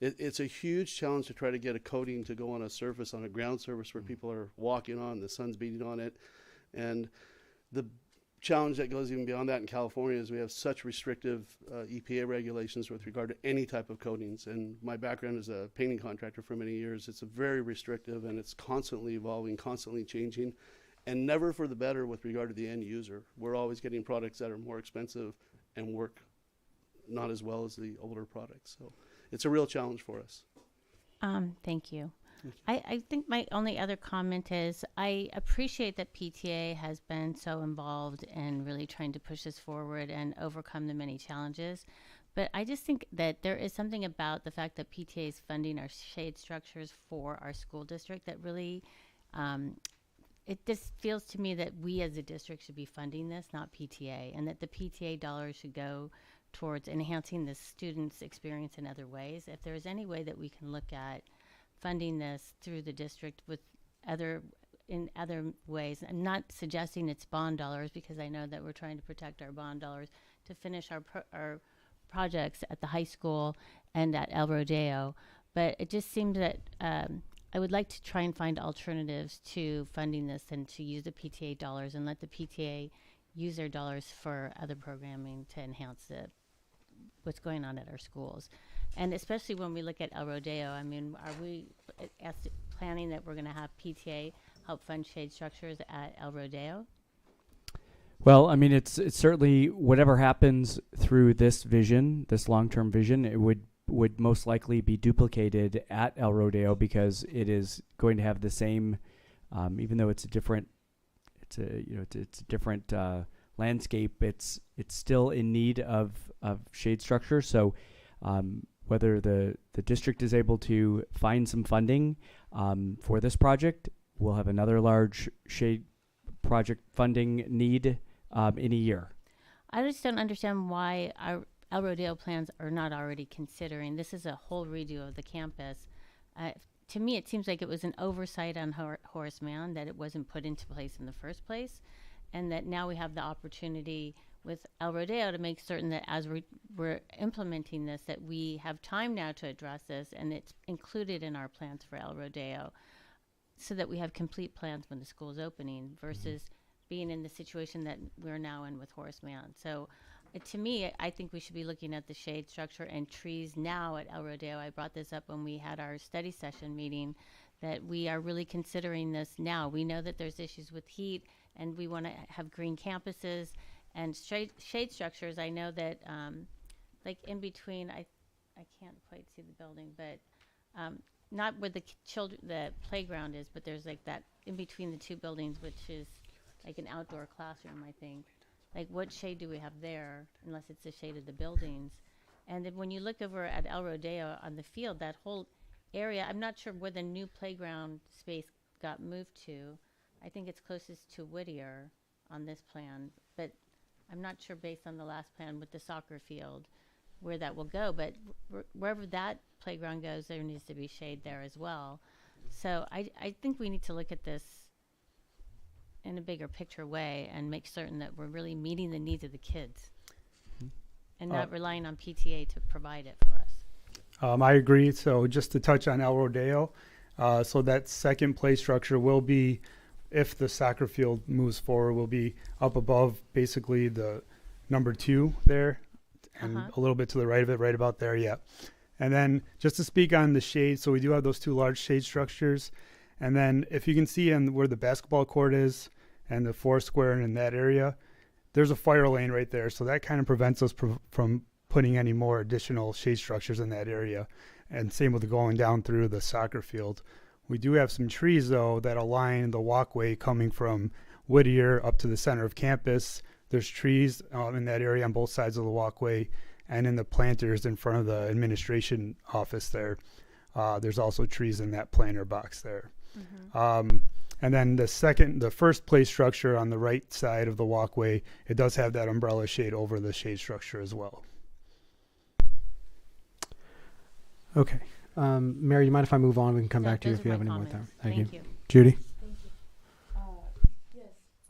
It's a huge challenge to try to get a coating to go on a surface, on a ground surface where people are walking on, the sun's beating on it. And the challenge that goes even beyond that in California is we have such restrictive EPA regulations with regard to any type of coatings. And my background as a painting contractor for many years, it's a very restrictive, and it's constantly evolving, constantly changing, and never for the better with regard to the end user. We're always getting products that are more expensive and work not as well as the older products. So it's a real challenge for us. Thank you. I think my only other comment is I appreciate that PTA has been so involved in really trying to push this forward and overcome the many challenges. But I just think that there is something about the fact that PTA is funding our shade structures for our school district that really, it just feels to me that we as a district should be funding this, not PTA, and that the PTA dollars should go towards enhancing the students' experience in other ways. If there is any way that we can look at funding this through the district with other ways, I'm not suggesting it's bond dollars because I know that we're trying to protect our bond dollars to finish our projects at the high school and at El Rodeo, but it just seemed that I would like to try and find alternatives to funding this and to use the PTA dollars and let the PTA use their dollars for other programming to enhance what's going on at our schools. And especially when we look at El Rodeo, I mean, are we planning that we're going to have PTA help fund shade structures at El Rodeo? Well, I mean, it's certainly whatever happens through this vision, this long-term vision, it would most likely be duplicated at El Rodeo because it is going to have the same, even though it's a different landscape. It's still in need of shade structure. So whether the district is able to find some funding for this project, we'll have another large shade project funding need in a year. I just don't understand why our El Rodeo plans are not already considering. This is a whole redo of the campus. To me, it seems like it was an oversight on Horace Mann that it wasn't put into place in the first place, and that now we have the opportunity with El Rodeo to make certain that as we're implementing this, that we have time now to address this, and it's included in our plans for El Rodeo, so that we have complete plans when the school is opening versus being in the situation that we're now in with Horace Mann. So to me, I think we should be looking at the shade structure and trees now at El Rodeo. I brought this up when we had our study session meeting, that we are really considering this now. We know that there's issues with heat, and we want to have green campuses and shade structures. I know that like in between, I can't quite see the building, but not where the playground is, but there's like that in between the two buildings, which is like an outdoor classroom, I think. Like, what shade do we have there, unless it's the shade of the buildings? And then when you look over at El Rodeo on the field, that whole area, I'm not sure where the new playground space got moved to. I think it's closest to Whittier on this plan, but I'm not sure based on the last plan with the soccer field where that will go. But wherever that playground goes, there needs to be shade there as well. So I think we need to look at this in a bigger picture way and make certain that we're really meeting the needs of the kids and not relying on PTA to provide it for us. I agree. So just to touch on El Rodeo, so that second play structure will be, if the soccer field moves forward, will be up above basically the number 2 there and a little bit to the right of it, right about there. Yeah. And then just to speak on the shade, so we do have those 2 large shade structures. And then if you can see where the basketball court is and the 4 square and in that area, there's a fire lane right there. So that kind of prevents us from putting any more additional shade structures in that area. And same with going down through the soccer field. We do have some trees, though, that align the walkway coming from Whittier up to the center of campus. There's trees in that area on both sides of the walkway and in the planters in front of the administration office there. There's also trees in that planter box there. And then the first play structure on the right side of the walkway, it does have that umbrella shade over the shade structure as well. Okay. Mary, you mind if I move on? We can come back to you if you have any more time. Thank you. Thank Judy? you.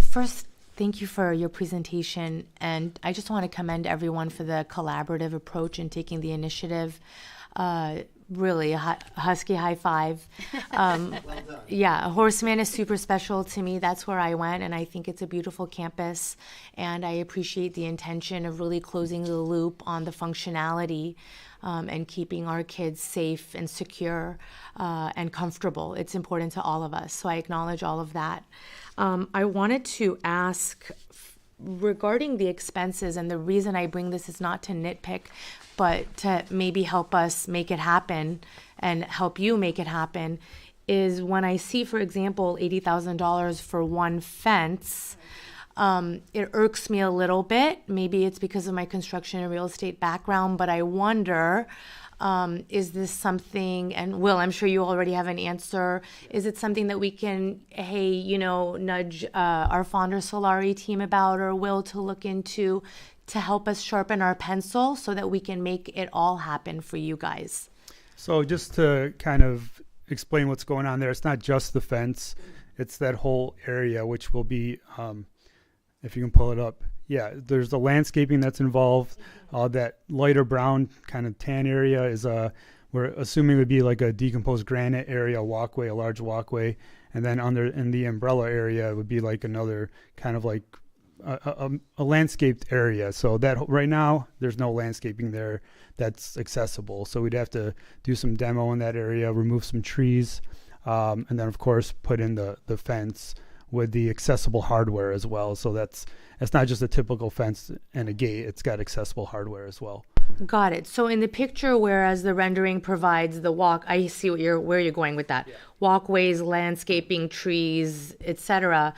First, thank you for your presentation. And I just want to commend everyone for the collaborative approach in taking the initiative. Really, a husky high five. Well done. Yeah, Horace Mann is super special to me. That's where I went, and I think it's a beautiful campus. And I appreciate the intention of really closing the loop on the functionality and keeping our kids safe and secure and comfortable. It's important to all of us, so I acknowledge all of that. I wanted to ask regarding the expenses, and the reason I bring this is not to nitpick, but to maybe help us make it happen and help you make it happen, is when I see, for example, $80,000 for one fence, it irks me a little bit. Maybe it's because of my construction and real estate background, but I wonder, is this something, and Will, I'm sure you already have an answer, is it something that we can, hey, nudge our Fonder Solari team about, or Will, to look into to help us sharpen our pencil so that we can make it all happen for you guys? So just to kind of explain what's going on there, it's not just the fence, it's that whole area, which will be, if you can pull it up. Yeah, there's the landscaping that's involved. That lighter brown kind of tan area is we're assuming would be like a decomposed granite area, walkway, a large walkway, and then in the umbrella area would be like another kind of like a landscaped area. So that right now there's no landscaping there that's accessible. So we'd have to do some demo in that area, remove some trees, and then of course put in the fence with the accessible hardware as well. So it's not just a typical fence and a gate, it's got accessible hardware as well. Got it. So in the picture, whereas the rendering provides the I see where you're going with that. Yeah. Walkways, landscaping, trees, etc.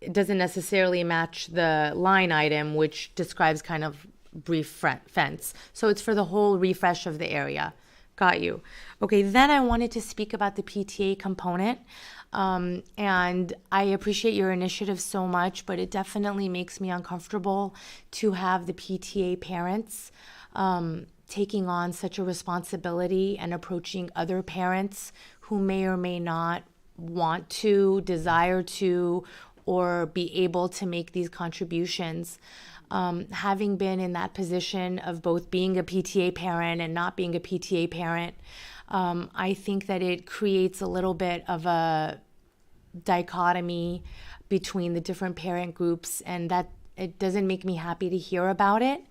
It doesn't necessarily match the line item, which describes kind of brief fence. So it's for the whole refresh of the area. Got you. Okay, then I wanted to speak about the PTA component. And I appreciate your initiative so much, but it definitely makes me uncomfortable to have the PTA parents taking on such a responsibility and approaching other parents who may or may not want to, desire to, or be able to make these contributions. Having been in that position of both being a PTA parent and not being a PTA parent, I think that it creates a little bit of a dichotomy between the different parent groups, and that it doesn't make me happy to hear about it.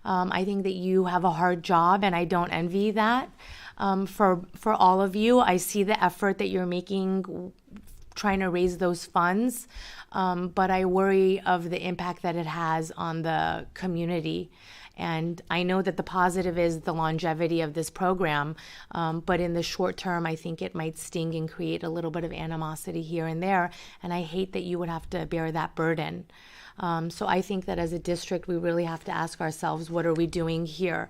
I think that you have a hard job, and I don't envy that. For all of you, I see the effort that you're making trying to raise those funds, but I worry of the impact that it has on the community. And I know that the positive is the longevity of this program, but in the short term, I think it might sting and create a little bit of animosity here and there, and I hate that you would have to bear that burden. So I think that as a district, we really have to ask ourselves, what are we doing here?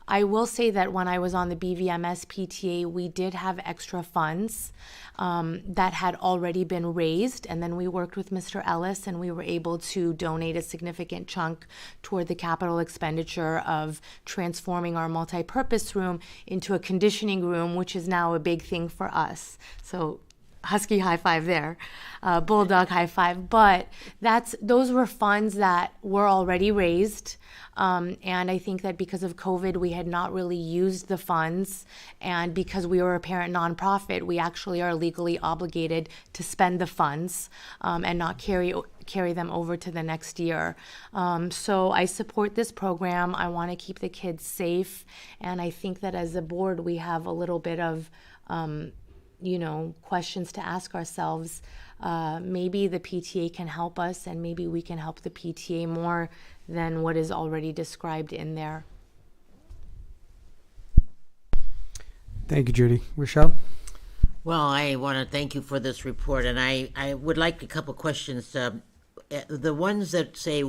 I will say that when I was on the BVMS PTA, we did have extra funds that had already been raised, and then we worked with Mr. Ellis, and we were able to donate a significant chunk toward the capital expenditure of transforming our multi-purpose room into a conditioning room, which is now a big thing for us. So husky high five there, bulldog high five. But those were funds that were already raised. And I think that because of COVID, we had not really used the funds. And because we were a parent nonprofit, we actually are legally obligated to spend the funds and not carry them over to the next year. So I support this program. I want to keep the kids safe. And I think that as a board, we have a little bit of questions to ask ourselves. Maybe the PTA can help us, and maybe we can help the PTA more than what is already described in there. Thank you, Judy. Rochelle? Well, I want to thank you for this report, and I would like a couple questions. The ones that say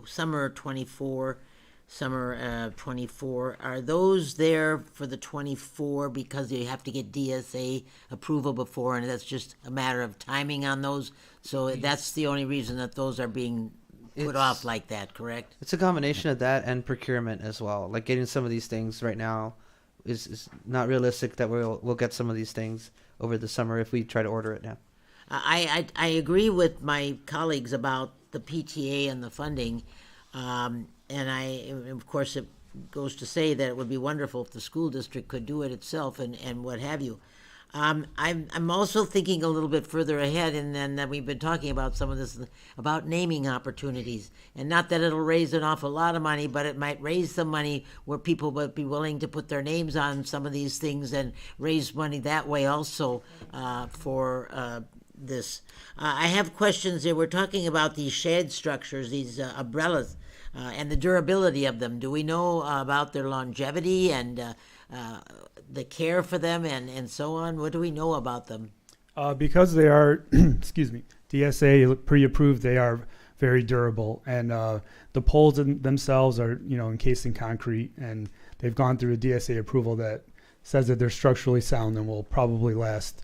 summer 24, summer 24, are those there for the 24 because you have to get DSA approval before, and that's just a matter of timing on those? So that's the only reason that those are being put off like that, correct? It's a combination of that and procurement as well. Like getting some of these things right now is not realistic that we'll get some of these things over the summer if we try to order it now. I agree with my colleagues about the PTA and the funding. And of course, it goes to say that it would be wonderful if the school district could do it itself and what have you. I'm also thinking a little bit further ahead, and then that we've been talking about some of this, about naming opportunities. And not that it'll raise an awful lot of money, but it might raise some money where people would be willing to put their names on some of these things and raise money that way also for this. I have questions here. We're talking about these shade structures, these umbrellas, and the durability of them. Do we know about their longevity and the care for them and so on? What do we know about them? Because they are, excuse me, DSA pre-approved, they are very durable, and the poles themselves are, encased in concrete, and they've gone through a DSA approval that says that they're structurally sound and will probably last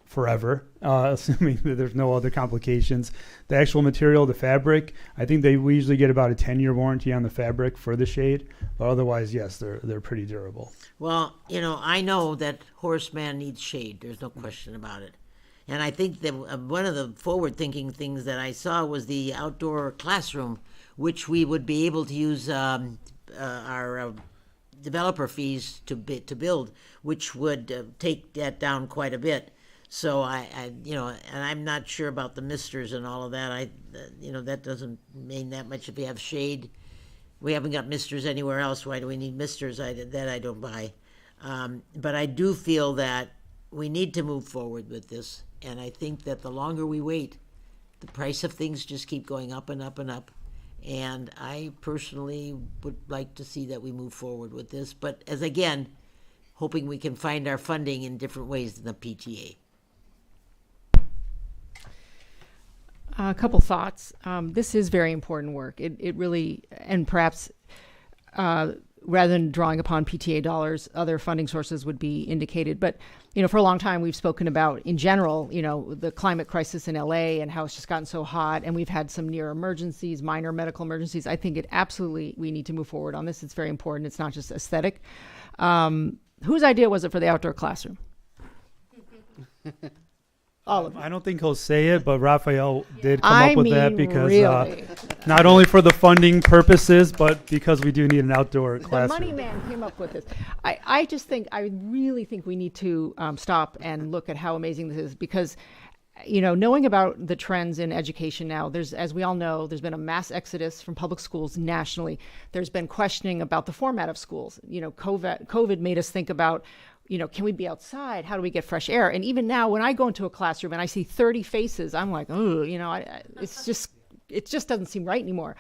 forever, assuming that there's no other complications. The actual material, the fabric, I think we usually get about a 10-year warranty on the fabric for the shade, but otherwise, yes, they're pretty durable. Well, I know that Horace Mann needs shade. There's no question about it. And I think that one of the forward-thinking things that I saw was the outdoor classroom, which we would be able to use our developer fees to build, which would take that down quite a bit. So and I'm not sure about the misters and all of that. That doesn't mean that much if we have shade. We haven't got misters anywhere else. Why do we need misters? That I don't buy. But I do feel that we need to move forward with this. And I think that the longer we wait, the price of things just keep going up and up and up. And I personally would like to see that we move forward with this. But again, hoping we can find our funding in different ways than the PTA. A couple thoughts. This is very important work. It really, and perhaps rather than drawing upon PTA dollars, other funding sources would be indicated. But, for a long time, we've spoken about, in general, the climate crisis in LA and how it's just gotten so hot. And we've had some near emergencies, minor medical emergencies. I think we need to move forward on this. It's very important. It's not just aesthetic. Whose idea was it for the outdoor classroom? All of them. I don't think he'll say it, but Raphael did come up with that because really. Not only for the funding purposes, but because we do need an outdoor classroom. The money man came up with this. I really think we need to stop and look at how amazing this is because, knowing about the trends in education now, as we all know, there's been a mass exodus from public schools nationally. There's been questioning about the format of schools. COVID made us think about, can we be outside? How do we get fresh air? And even now, when I go into a classroom and I see 30 faces, I'm like, oh, it just doesn't seem right anymore.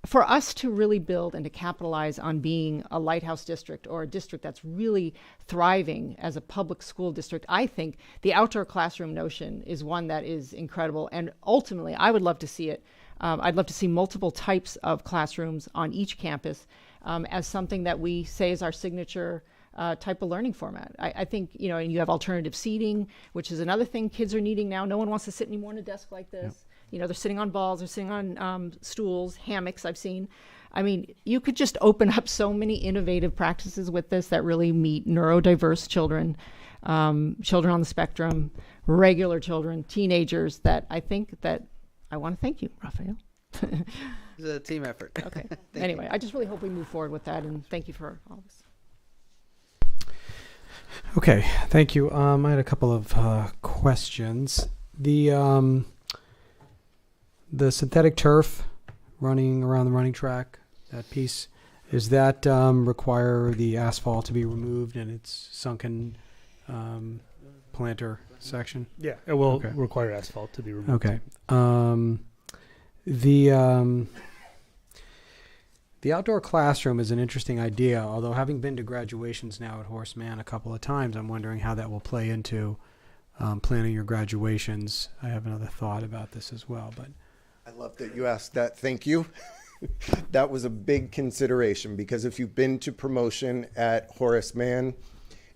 For us to really build and to capitalize on being a lighthouse district or a district that's really thriving as a public school district, I think the outdoor classroom notion is one that is incredible. And ultimately, I would love to see it. I'd love to see multiple types of classrooms on each campus as something that we say is our signature type of learning format. I think, and you have alternative seating, which is another thing kids are needing now. No one wants to sit anymore in a desk like this. Yep. They're sitting on balls, they're sitting on stools, hammocks I've seen. I mean, you could just open up so many innovative practices with this that really meet neurodiverse children, children on the spectrum, regular children, teenagers, that I think that I want to thank you, Raphael. It's a team effort. Okay. Anyway, I just really hope we move forward with that, and thank you for all this. Okay, thank you. I had a couple of questions. The synthetic turf running around the running track, that piece, is that require the asphalt to be removed in its sunken planter section? Yeah, it will require asphalt to be removed. Okay. The outdoor classroom is an interesting idea, although having been to graduations now at Horace Mann a couple of times, I'm wondering how that will play into planning your graduations. I have another thought about this as well. But I love that you asked that. Thank you. That was a big consideration because if you've been to promotion at Horace Mann,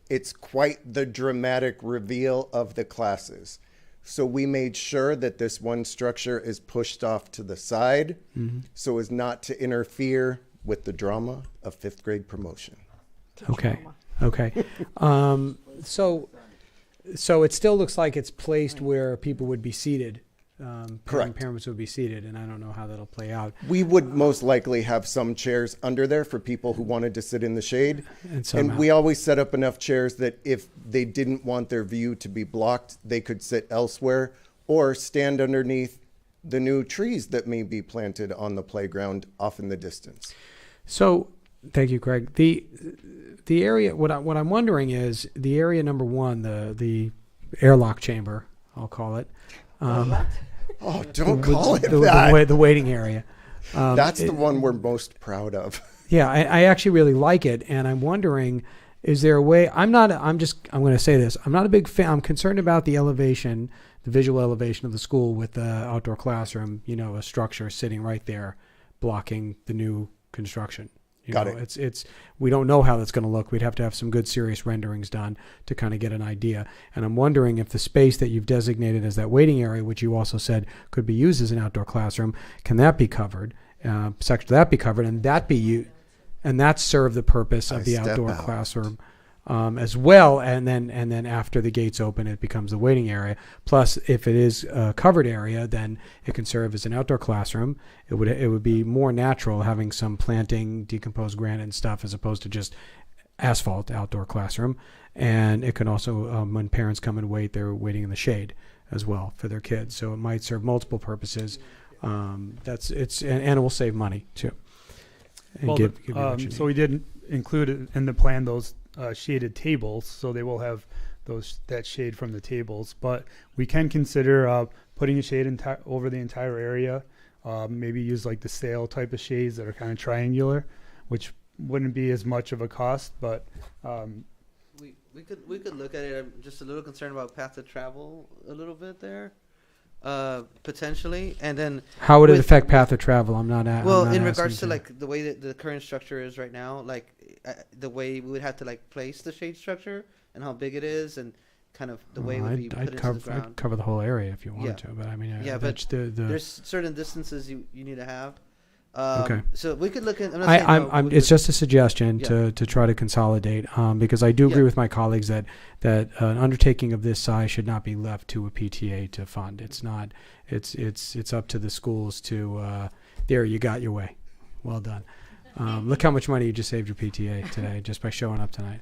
it's quite the dramatic reveal of the classes. So we made sure that this one structure is pushed off to the side so as not to interfere with the drama of fifth grade promotion. Okay. So it still looks like it's placed where people would be seated. Correct. Parents would be seated, and I don't know how that'll play out. We would most likely have some chairs under there for people who wanted to sit in the shade. And we always set up enough chairs that if they didn't want their view to be blocked, they could sit elsewhere or stand underneath the new trees that may be planted on the playground off in the distance. So, thank you, Craig. The area, what I'm wondering is the area number one, the airlock chamber I'll call it. Oh, don't call it that. The waiting area. That's the one we're most proud of. Yeah, I actually really like it, and I'm wondering, is there a way? I'm going to say this. I'm not a big fan. I'm concerned about the elevation, the visual elevation of the school with the outdoor classroom. A structure sitting right there, blocking the new construction. Got it. It's we don't know how that's going to look. We'd have to have some good serious renderings done to kind of get an idea. And I'm wondering if the space that you've designated as that waiting area, which you also said could be used as an outdoor classroom, can that be covered? Section that be covered, and that be used, and that serve the purpose of the outdoor classroom as well. And then after the gates open, it becomes the waiting area. Plus, if it is a covered area, then it can serve as an outdoor classroom. It would be more natural having some planting, decomposed granite and stuff, as opposed to just asphalt outdoor classroom. And it can also, when parents come and wait, they're waiting in the shade as well for their kids. So it might serve multiple purposes. And it will save money too. And well, so we did include in the plan those shaded tables, so they will have that shade from the tables. But we can consider putting a shade over the entire area. Maybe use like the sail type of shades that are kind of triangular, which wouldn't be as much of a cost. But we could look at it. I'm just a little concerned about path of travel a little bit there. Potentially, and then how would it affect path of travel? I'm not in regards to like the way that the current structure is right now, like the way we would have to like place the shade structure and how big it is, and kind of the way it would be put into the ground. I'd cover the whole area if you wanted to, but I mean, but there's certain distances you need to have. Okay. So we could look at. It's just a suggestion to try to consolidate, because I do agree with my colleagues that an undertaking of this size should not be left to a PTA to fund. It's not. It's up to the schools to. There, you got your way. Well done. Look how much money you just saved your PTA today just by showing up tonight.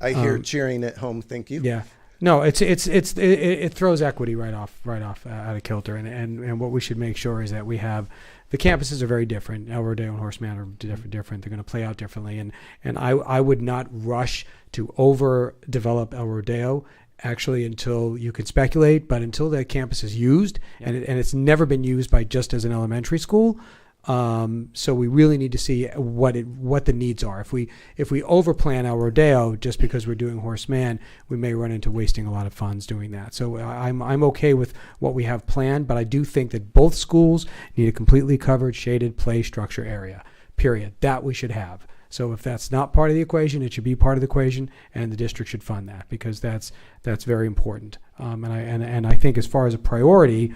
I hear cheering at home. Thank you. Yeah. No, it throws equity right off out of kilter, and what we should make sure is that we have. The campuses are very different. El Rodeo and Horace Mann are different. They're going to play out differently, and I would not rush to overdevelop El Rodeo actually until you can speculate, but until that campus is used, and it's never been used by just as an elementary school. So we really need to see what the needs are. If we overplan El Rodeo just because we're doing Horace Mann, we may run into wasting a lot of funds doing that. So I'm okay with what we have planned, but I do think that both schools need a completely covered shaded play structure area. Period. That we should have. So if that's not part of the equation, it should be part of the equation, and the district should fund that because that's very important. And I think as far as a priority.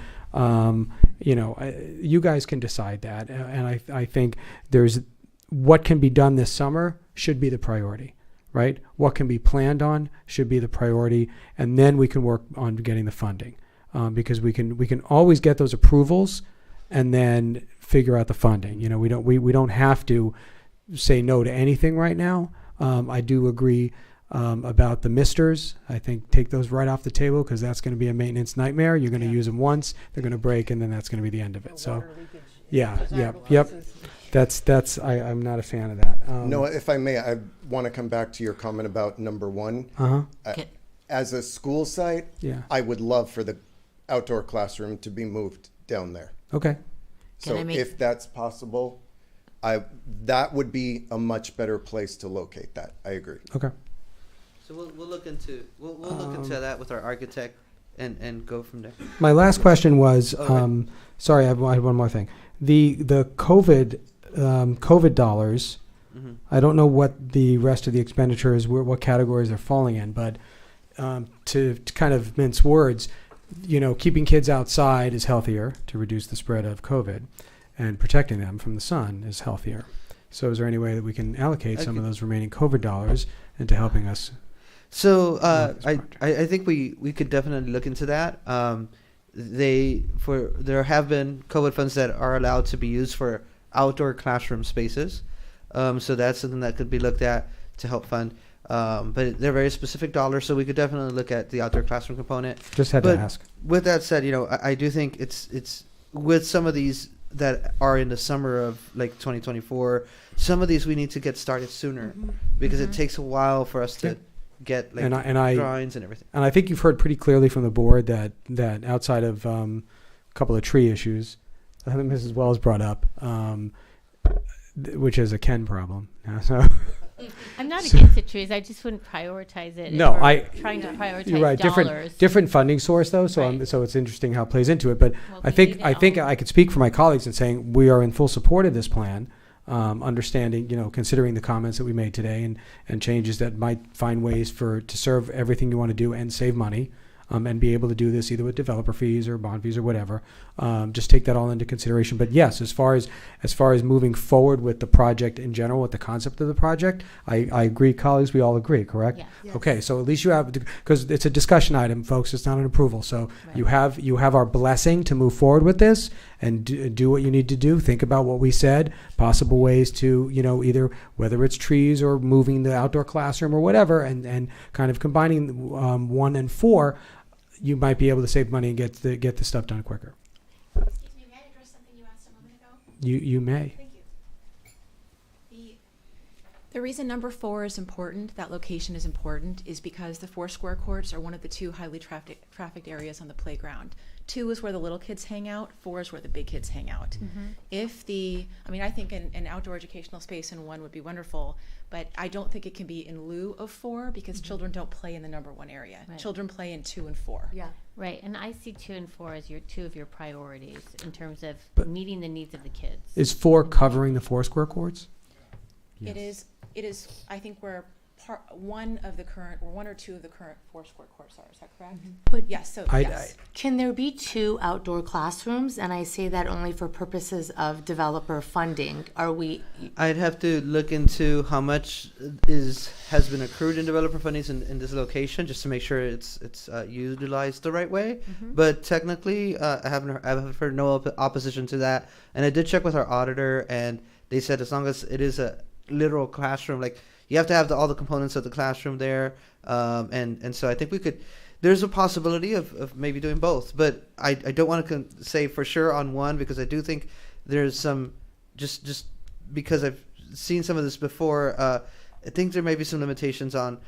You guys can decide that, and I think there's what can be done this summer should be the priority, right? What can be planned on should be the priority, and then we can work on getting the funding, because we can always get those approvals, and then figure out the funding. We don't have to say no to anything right now. I do agree. About the misters, I think take those right off the table because that's going to be a maintenance nightmare. You're going to use them once, they're going to break, and then that's going to be the end of it. So, yep. That's I'm not a fan of that. No, if I may, I want to come back to your comment about number one. As a school site, I would love for the outdoor classroom to be moved down there. Okay. So if that's possible, that would be a much better place to locate that. I agree. Okay. So we'll look into that with our architect and go from there. My last question was, sorry, I had one more thing. The COVID dollars. Mm-hmm. I don't know what the rest of the expenditures, what categories they're falling in, but to kind of mince words, keeping kids outside is healthier to reduce the spread of COVID, and protecting them from the sun is healthier. So is there any way that we can allocate some of those remaining COVID dollars into helping us? So I think we could definitely look into that. There have been COVID funds that are allowed to be used for outdoor classroom spaces. So that's something that could be looked at to help fund. But they're very specific dollars, so we could definitely look at the outdoor classroom component. Just had to ask. With that said, I do think it's with some of these that are in the summer of like 2024, some of these we need to get started sooner because it takes a while for us to get like and I drawings and everything. And I think you've heard pretty clearly from the board that outside of a couple of tree issues, I think Mrs. Wells brought up, which is a Ken problem. So I'm not against the trees. I just wouldn't prioritize it. No, if we're trying to prioritize you're right. dollars. Different funding source though. So Right. so it's interesting how it plays into it. But Well, I we think need I it think all. I could speak for my colleagues in saying we are in full support of this plan. Understanding, considering the comments that we made today and changes that might find ways to serve everything you want to do and save money, and be able to do this either with developer fees or bond fees or whatever. Just take that all into consideration. But yes, as far as moving forward with the project in general, with the concept of the project, I agree, colleagues. We all agree, correct? Yes. Okay, so at least you have, because it's a discussion item, folks. It's not an approval. So you have our blessing to move forward with this and do what you need to do. Think about what we said, possible ways to, either whether it's trees or moving the outdoor classroom or whatever, and kind of combining 1 and 4, you might be able to save money and get the stuff done quicker. Excuse me, may I address something you asked a moment ago? You may. Thank you. The reason number 4 is important, that location is important, is because the 4 square courts are one of the 2 highly trafficked areas on the playground. 2 is where the little kids hang out, 4 is where the big kids hang out. I think an outdoor educational space in 1 would be wonderful, but I don't think it can be in lieu of 4 because children don't play in the number 1 area. Right. Children play in 2 and 4. Yeah. Right, and I see 2 and 4 as your 2 of your priorities in terms of meeting the needs of the kids. Is 4 covering the 4 square courts? It is, I think we're one or two of the current 4 square courts are, is that correct? But yes, so yes. Can there be 2 outdoor classrooms? And I say that only for purposes of developer funding. I'd have to look into how much has been accrued in developer fundings in this location, just to make sure it's utilized the right way. But technically, I haven't heard no opposition to that. And I did check with our auditor, and they said as long as it is a literal classroom, like you have to have all the components of the classroom there, and so I think there's a possibility of maybe doing both, but I don't want to say for sure on one, because I do think there's some just because I've seen some of this before. I think there may be some limitations on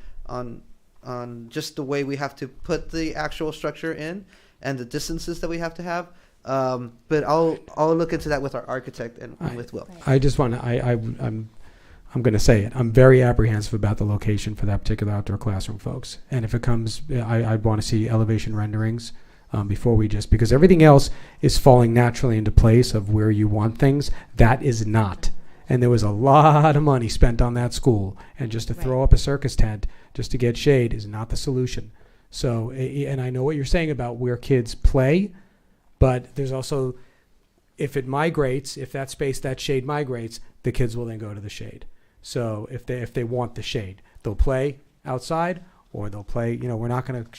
just the way we have to put the actual structure in and the distances that we have to have. But I'll look into that with our architect and with Will. I just want to. I'm going to say it. I'm very apprehensive about the location for that particular outdoor classroom, folks. And if it comes, I'd want to see elevation renderings before because everything else is falling naturally into place of where you want things. That is not. And there was a lot of money spent on that school. And just to throw up a circus tent just to get shade is not the solution. So, and I know what you're saying about where kids play, but there's also, if that space, that shade migrates, the kids will then go to the shade. So if they want the shade, they'll play outside or they'll play, we're not going to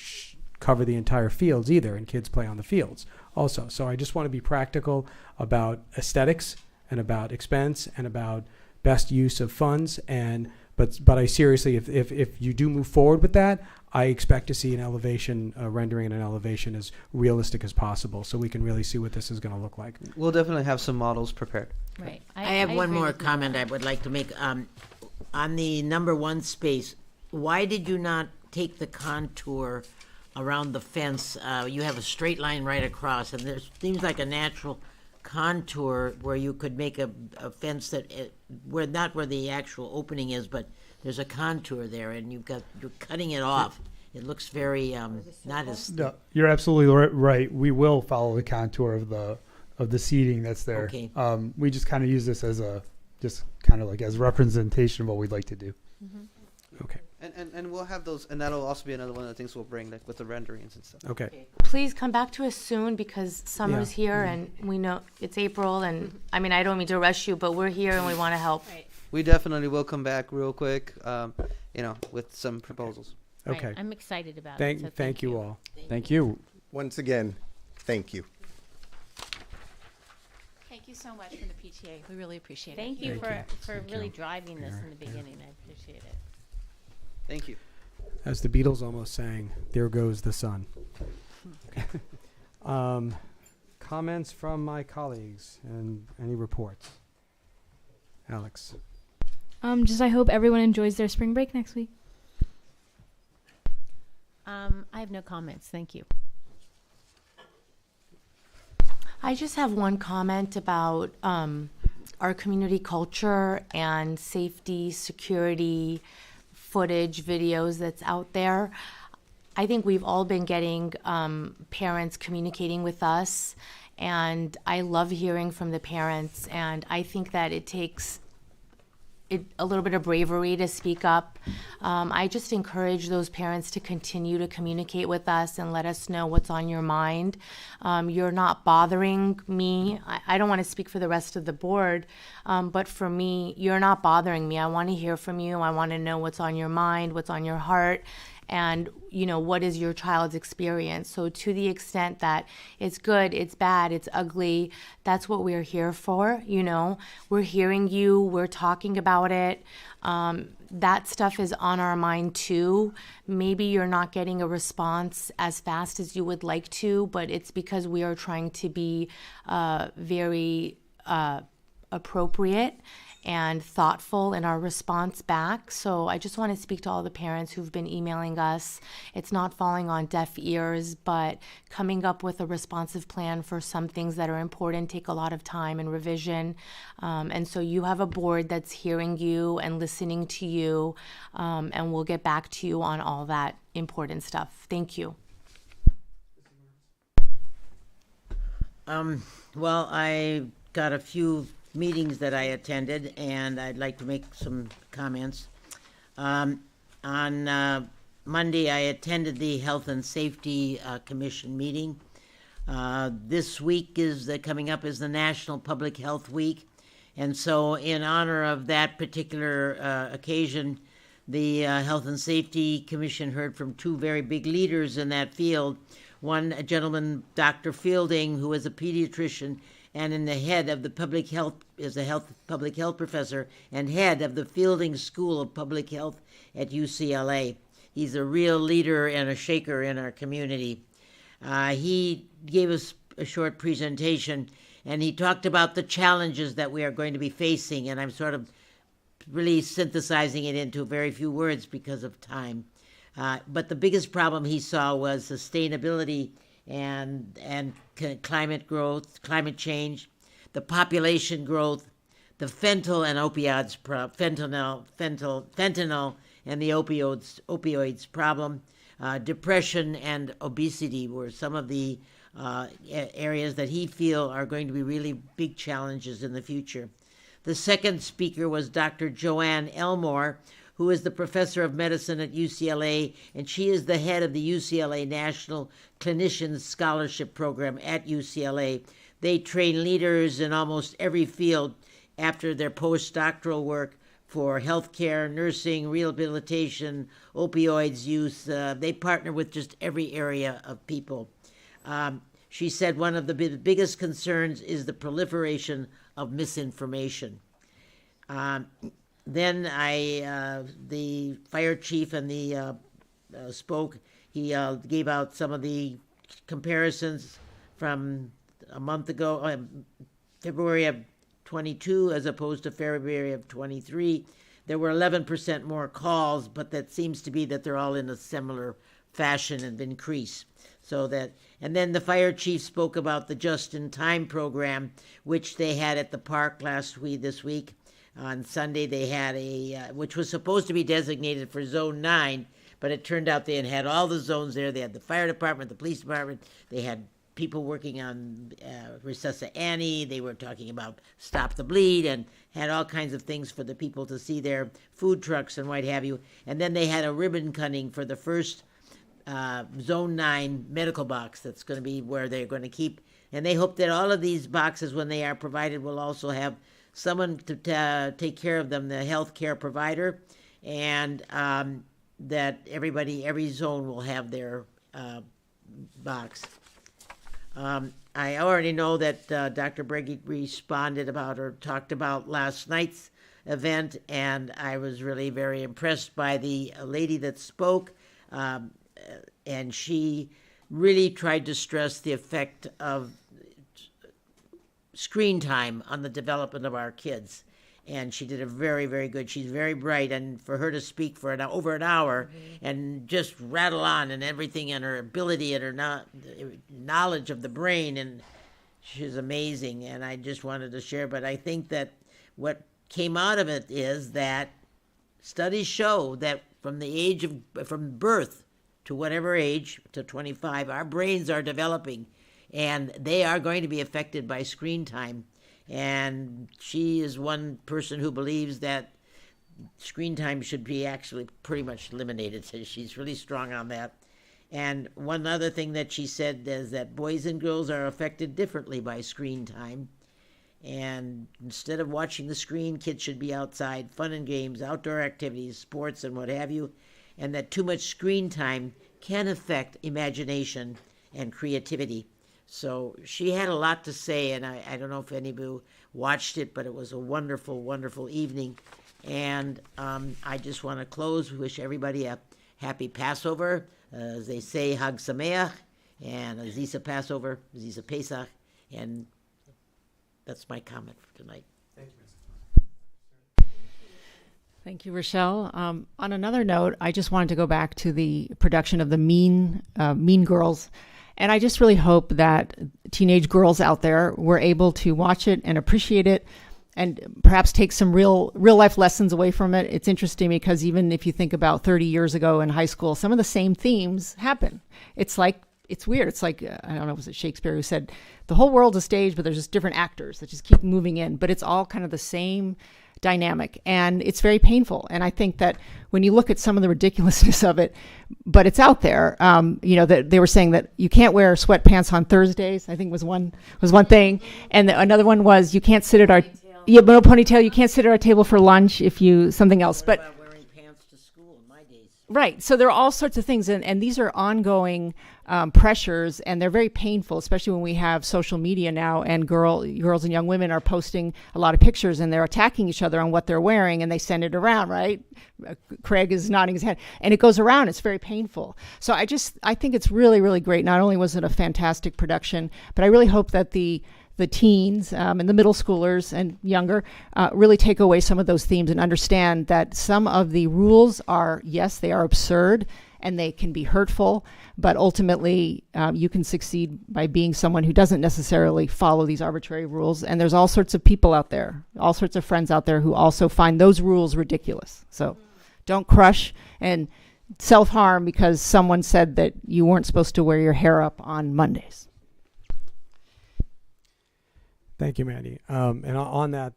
cover the entire fields either, and kids play on the fields also. So I just want to be practical about aesthetics and about expense and about best use of funds. But I seriously, if you do move forward with that, I expect to see an elevation rendering and an elevation as realistic as possible, so we can really see what this is going to look like. We'll definitely have some models prepared. Right. I have one more comment I would like to make. On the number 1 space, why did you not take the contour around the fence? You have a straight line right across, and there seems like a natural contour where you could make a fence that not where the actual opening is, but there's a contour there, and you're cutting it off. It looks very not as. No, you're absolutely right. We will follow the contour of the seating that's there. Okay. We just kind of use this as as representation of what we'd like to do. Okay. And we'll have those, and that'll also be another one of the things we'll bring, like with the renderings and stuff. Okay. Please come back to us soon, because summer's here and we know it's April, and I don't mean to rush you, but we're here and we want to help. Right. We definitely will come back real quick, with some proposals. Okay. Right. I'm excited about it. So thank you all. Thank you. Once again, thank you. Thank you so much from the PTA. We really appreciate it. Thank you Thank for you. really driving this in the beginning. I appreciate it. Thank you. As the Beatles almost sang, "There goes the sun." Comments from my colleagues and any reports? Alex. I hope everyone enjoys their spring break next week. I have no comments. Thank you. I just have one comment about our community culture and safety, security, footage, videos that's out there. I think we've all been getting parents communicating with us, and I love hearing from the parents, and I think that it takes a little bit of bravery to speak up. I just encourage those parents to continue to communicate with us and let us know what's on your mind. You're not bothering me. I don't want to speak for the rest of the board, but for me, you're not bothering me. I want to hear from you. I want to know what's on your mind, what's on your heart, and what is your child's experience. So to the extent that it's good, it's bad, it's ugly, that's what we're here for. We're hearing you, we're talking about it. That stuff is on our mind too. Maybe you're not getting a response as fast as you would like to, but it's because we are trying to be very appropriate and thoughtful in our response back. So I just want to speak to all the parents who've been emailing us. It's not falling on deaf ears, but coming up with a responsive plan for some things that are important take a lot of time and revision. And so you have a board that's hearing you and listening to you, and we'll get back to you on all that important stuff. Thank you. Well, I got a few meetings that I attended, and I'd like to make some comments. On Monday, I attended the Health and Safety Commission meeting. This week coming up is the National Public Health Week, and so in honor of that particular occasion, the Health and Safety Commission heard from two very big leaders in that field. One, a gentleman, Dr. Fielding, who is a pediatrician and in the head of the public health, is a public health professor and head of the Fielding School of Public Health at UCLA. He's a real leader and a shaker in our community. He gave us a short presentation, and he talked about the challenges that we are going to be facing, and I'm sort of really synthesizing it into very few words because of time. But the biggest problem he saw was sustainability and climate growth, climate change, the population growth, the fentanyl and opioids, fentanyl and the opioids problem, depression and obesity were some of the areas that he feel are going to be really big challenges in the future. The second speaker was Dr. Joanne Elmore, who is the professor of medicine at UCLA, and she is the head of the UCLA National Clinicians Scholarship Program at UCLA. They train leaders in almost every field after their postdoctoral work for healthcare, nursing, rehabilitation, opioids use. They partner with just every area of people. She said one of the biggest concerns is the proliferation of misinformation. Then the fire chief and the spoke. He gave out some of the comparisons from a month ago, February of 22 as opposed to February of 23. There were 11% more calls, but that seems to be that they're all in a similar fashion and increase. And then the fire chief spoke about the just-in-time program, which they had at the park this week. On Sunday, they had which was supposed to be designated for Zone 9, but it turned out they had all the zones there. They had the fire department, the police department. They had people working on Resuscita Annie. They were talking about Stop the Bleed and had all kinds of things for the people to see their food trucks and what have you. And then they had a ribbon cutting for the first Zone 9 medical box that's going to be where they're going to keep. And they hope that all of these boxes, when they are provided, will also have someone to take care of them, the health care provider, and that every zone will have their box. I already know that Dr. Breggy responded about or talked about last night's event, and I was really very impressed by the lady that spoke, and she really tried to stress the effect of screen time on the development of our kids. and she did a very, very good. She's very bright, and for her to speak for over an hour and just rattle on and everything, and her ability and her knowledge of the brain, and she's amazing. And I just wanted to share. But I think that what came out of it is that studies show that from birth to whatever age, to 25, our brains are developing, and they are going to be affected by screen time. And she is one person who believes that screen time should be actually pretty much eliminated. So she's really strong on that. And one other thing that she said is that boys and girls are affected differently by screen time. And instead of watching the screen, kids should be outside, fun and games, outdoor activities, sports, and what have you. And that too much screen time can affect imagination and creativity. So she had a lot to say, and I don't know if anybody watched it, but it was a wonderful, wonderful evening. And I just want to close, wish everybody a happy Passover. As they say, Hag Sameach, and Aziza Passover, Aziza Pesach, and that's my comment for tonight. Thank you. Thank you, Rochelle. On another note, I just wanted to go back to the production of the Mean Girls. And I just really hope that teenage girls out there were able to watch it and appreciate it and perhaps take some real life lessons away from it. It's interesting because even if you think about 30 years ago in high school, some of the same themes happen. It's weird. It's like, I don't know, was it Shakespeare who said, the whole world's a stage, but there's just different actors that just keep moving in, but it's all kind of the same dynamic, and it's very painful. And I think that when you look at some of the ridiculousness of it, but it's out there, that they were saying that you can't wear sweatpants on Thursdays, I think was one thing. And another one was you can't sit at our, no ponytail, you can't sit at our table for lunch if you, something else. But Wearing pants to school in my days. Right. So there are all sorts of things, and these are ongoing pressures, and they're very painful, especially when we have social media now, and girls and young women are posting a lot of pictures, and they're attacking each other on what they're wearing, and they send it around, right? Craig is nodding his head, and it goes around. It's very painful. So I think it's really, really great. Not only was it a fantastic production, but I really hope that the teens and the middle schoolers and younger really take away some of those themes and understand that some of the rules are, yes, they are absurd and they can be hurtful, but ultimately you can succeed by being someone who doesn't necessarily follow these arbitrary rules. And there's all sorts of people out there, all sorts of friends out there who also find those rules ridiculous. So don't crush and self-harm because someone said that you weren't supposed to wear your hair up on Mondays. Thank you, Mandy. And on that,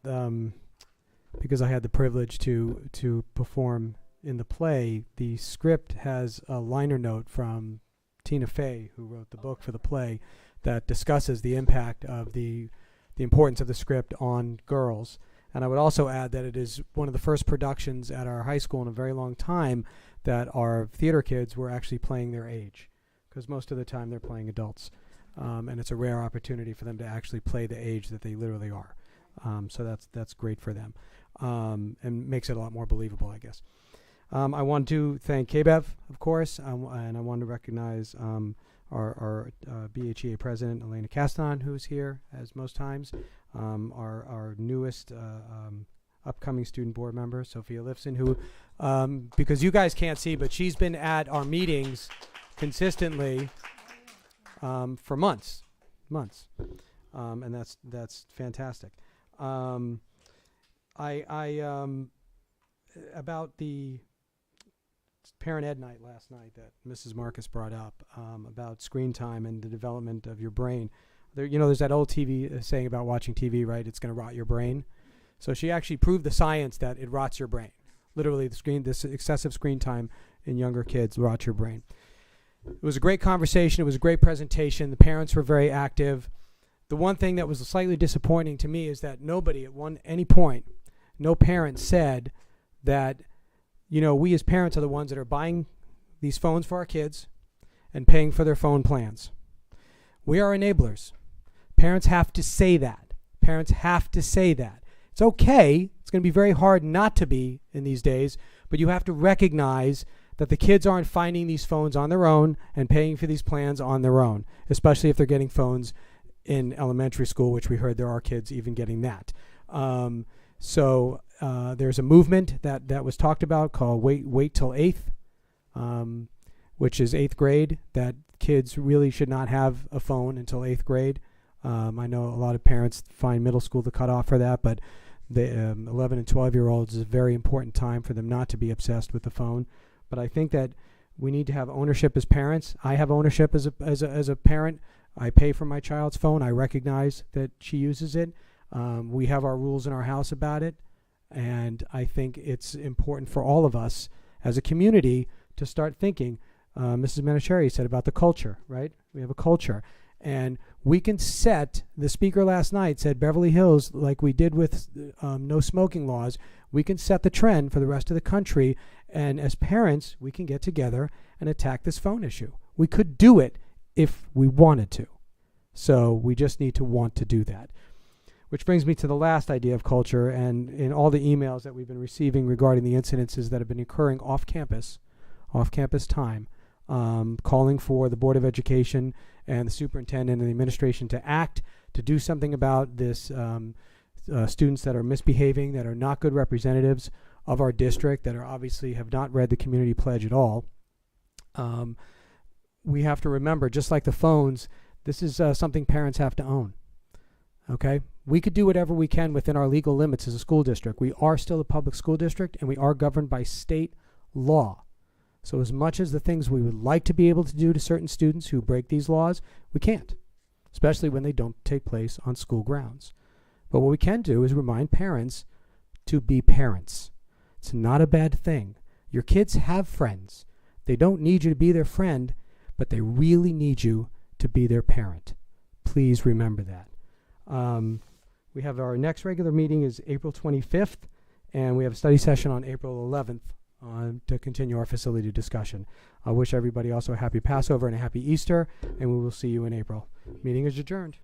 because I had the privilege to perform in the play, the script has a liner note from Tina Fey, who wrote the book for the play, that discusses the impact of the importance of the script on girls. And I would also add that it is one of the first productions at our high school in a very long time that our theater kids were actually playing their age, because most of the time they're playing adults. And it's a rare opportunity for them to actually play the age that they literally are. So that's great for them, and makes it a lot more believable, I guess. I want to thank KBEV, of course, and I want to recognize our BHEA president, Elena Caston, who's here, as most times, our newest upcoming student board member, Sophia Lifson, who, because you guys can't see, but she's been at our meetings consistently for months, and that's fantastic. About the parent ed night last night that Mrs. Marcus brought up, about screen time and the development of your brain. There's that old TV saying about watching TV, right? It's going to rot your brain. So she actually proved the science that it rots your brain. Literally, this excessive screen time in younger kids rots your brain. It was a great conversation. It was a great presentation. The parents were very active. The one thing that was slightly disappointing to me is that nobody at any point, no parent said that, we as parents are the ones that are buying these phones for our kids and paying for their phone plans. We are enablers. Parents have to say that. Parents have to say that. It's okay. It's going to be very hard not to be in these days, but you have to recognize that the kids aren't finding these phones on their own and paying for these plans on their own, especially if they're getting phones in elementary school, which we heard there are kids even getting that. So there's a movement that was talked about called Wait Till 8th, which is 8th grade, that kids really should not have a phone until 8th grade. I know a lot of parents find middle school the cutoff for that, but the 11 and 12-year-olds is a very important time for them not to be obsessed with the phone. But I think that we need to have ownership as parents. I have ownership as a parent. I pay for my child's phone. I recognize that she uses it. We have our rules in our house about it. And I think it's important for all of us as a community to start thinking. Mrs. Manicherry said about the culture, right? We have a culture. And we can set, the speaker last night said Beverly Hills, like we did with no smoking laws, we can set the trend for the rest of the country. And as parents, we can get together and attack this phone issue. We could do it if we wanted to. So we just need to want to do that. Which brings me to the last idea of culture, and in all the emails that we've been receiving regarding the incidences that have been occurring off campus time, calling for the Board of Education and the superintendent and the administration to act, to do something about this students that are misbehaving, that are not good representatives of our district, that are obviously have not read the community pledge at all. We have to remember, just like the phones, this is something parents have to own. Okay? We could do whatever we can within our legal limits as a school district. We are still a public school district, and we are governed by state law. So as much as the things we would like to be able to do to certain students who break these laws, we can't, especially when they don't take place on school grounds. But what we can do is remind parents to be parents. It's not a bad thing. Your kids have friends. They don't need you to be their friend, but they really need you to be their parent. Please remember that. We have our next regular meeting is April 25th, and we have a study session on April 11th to continue our facility discussion. I wish everybody also a happy Passover and a happy Easter, and we will see you in April. Meeting is adjourned.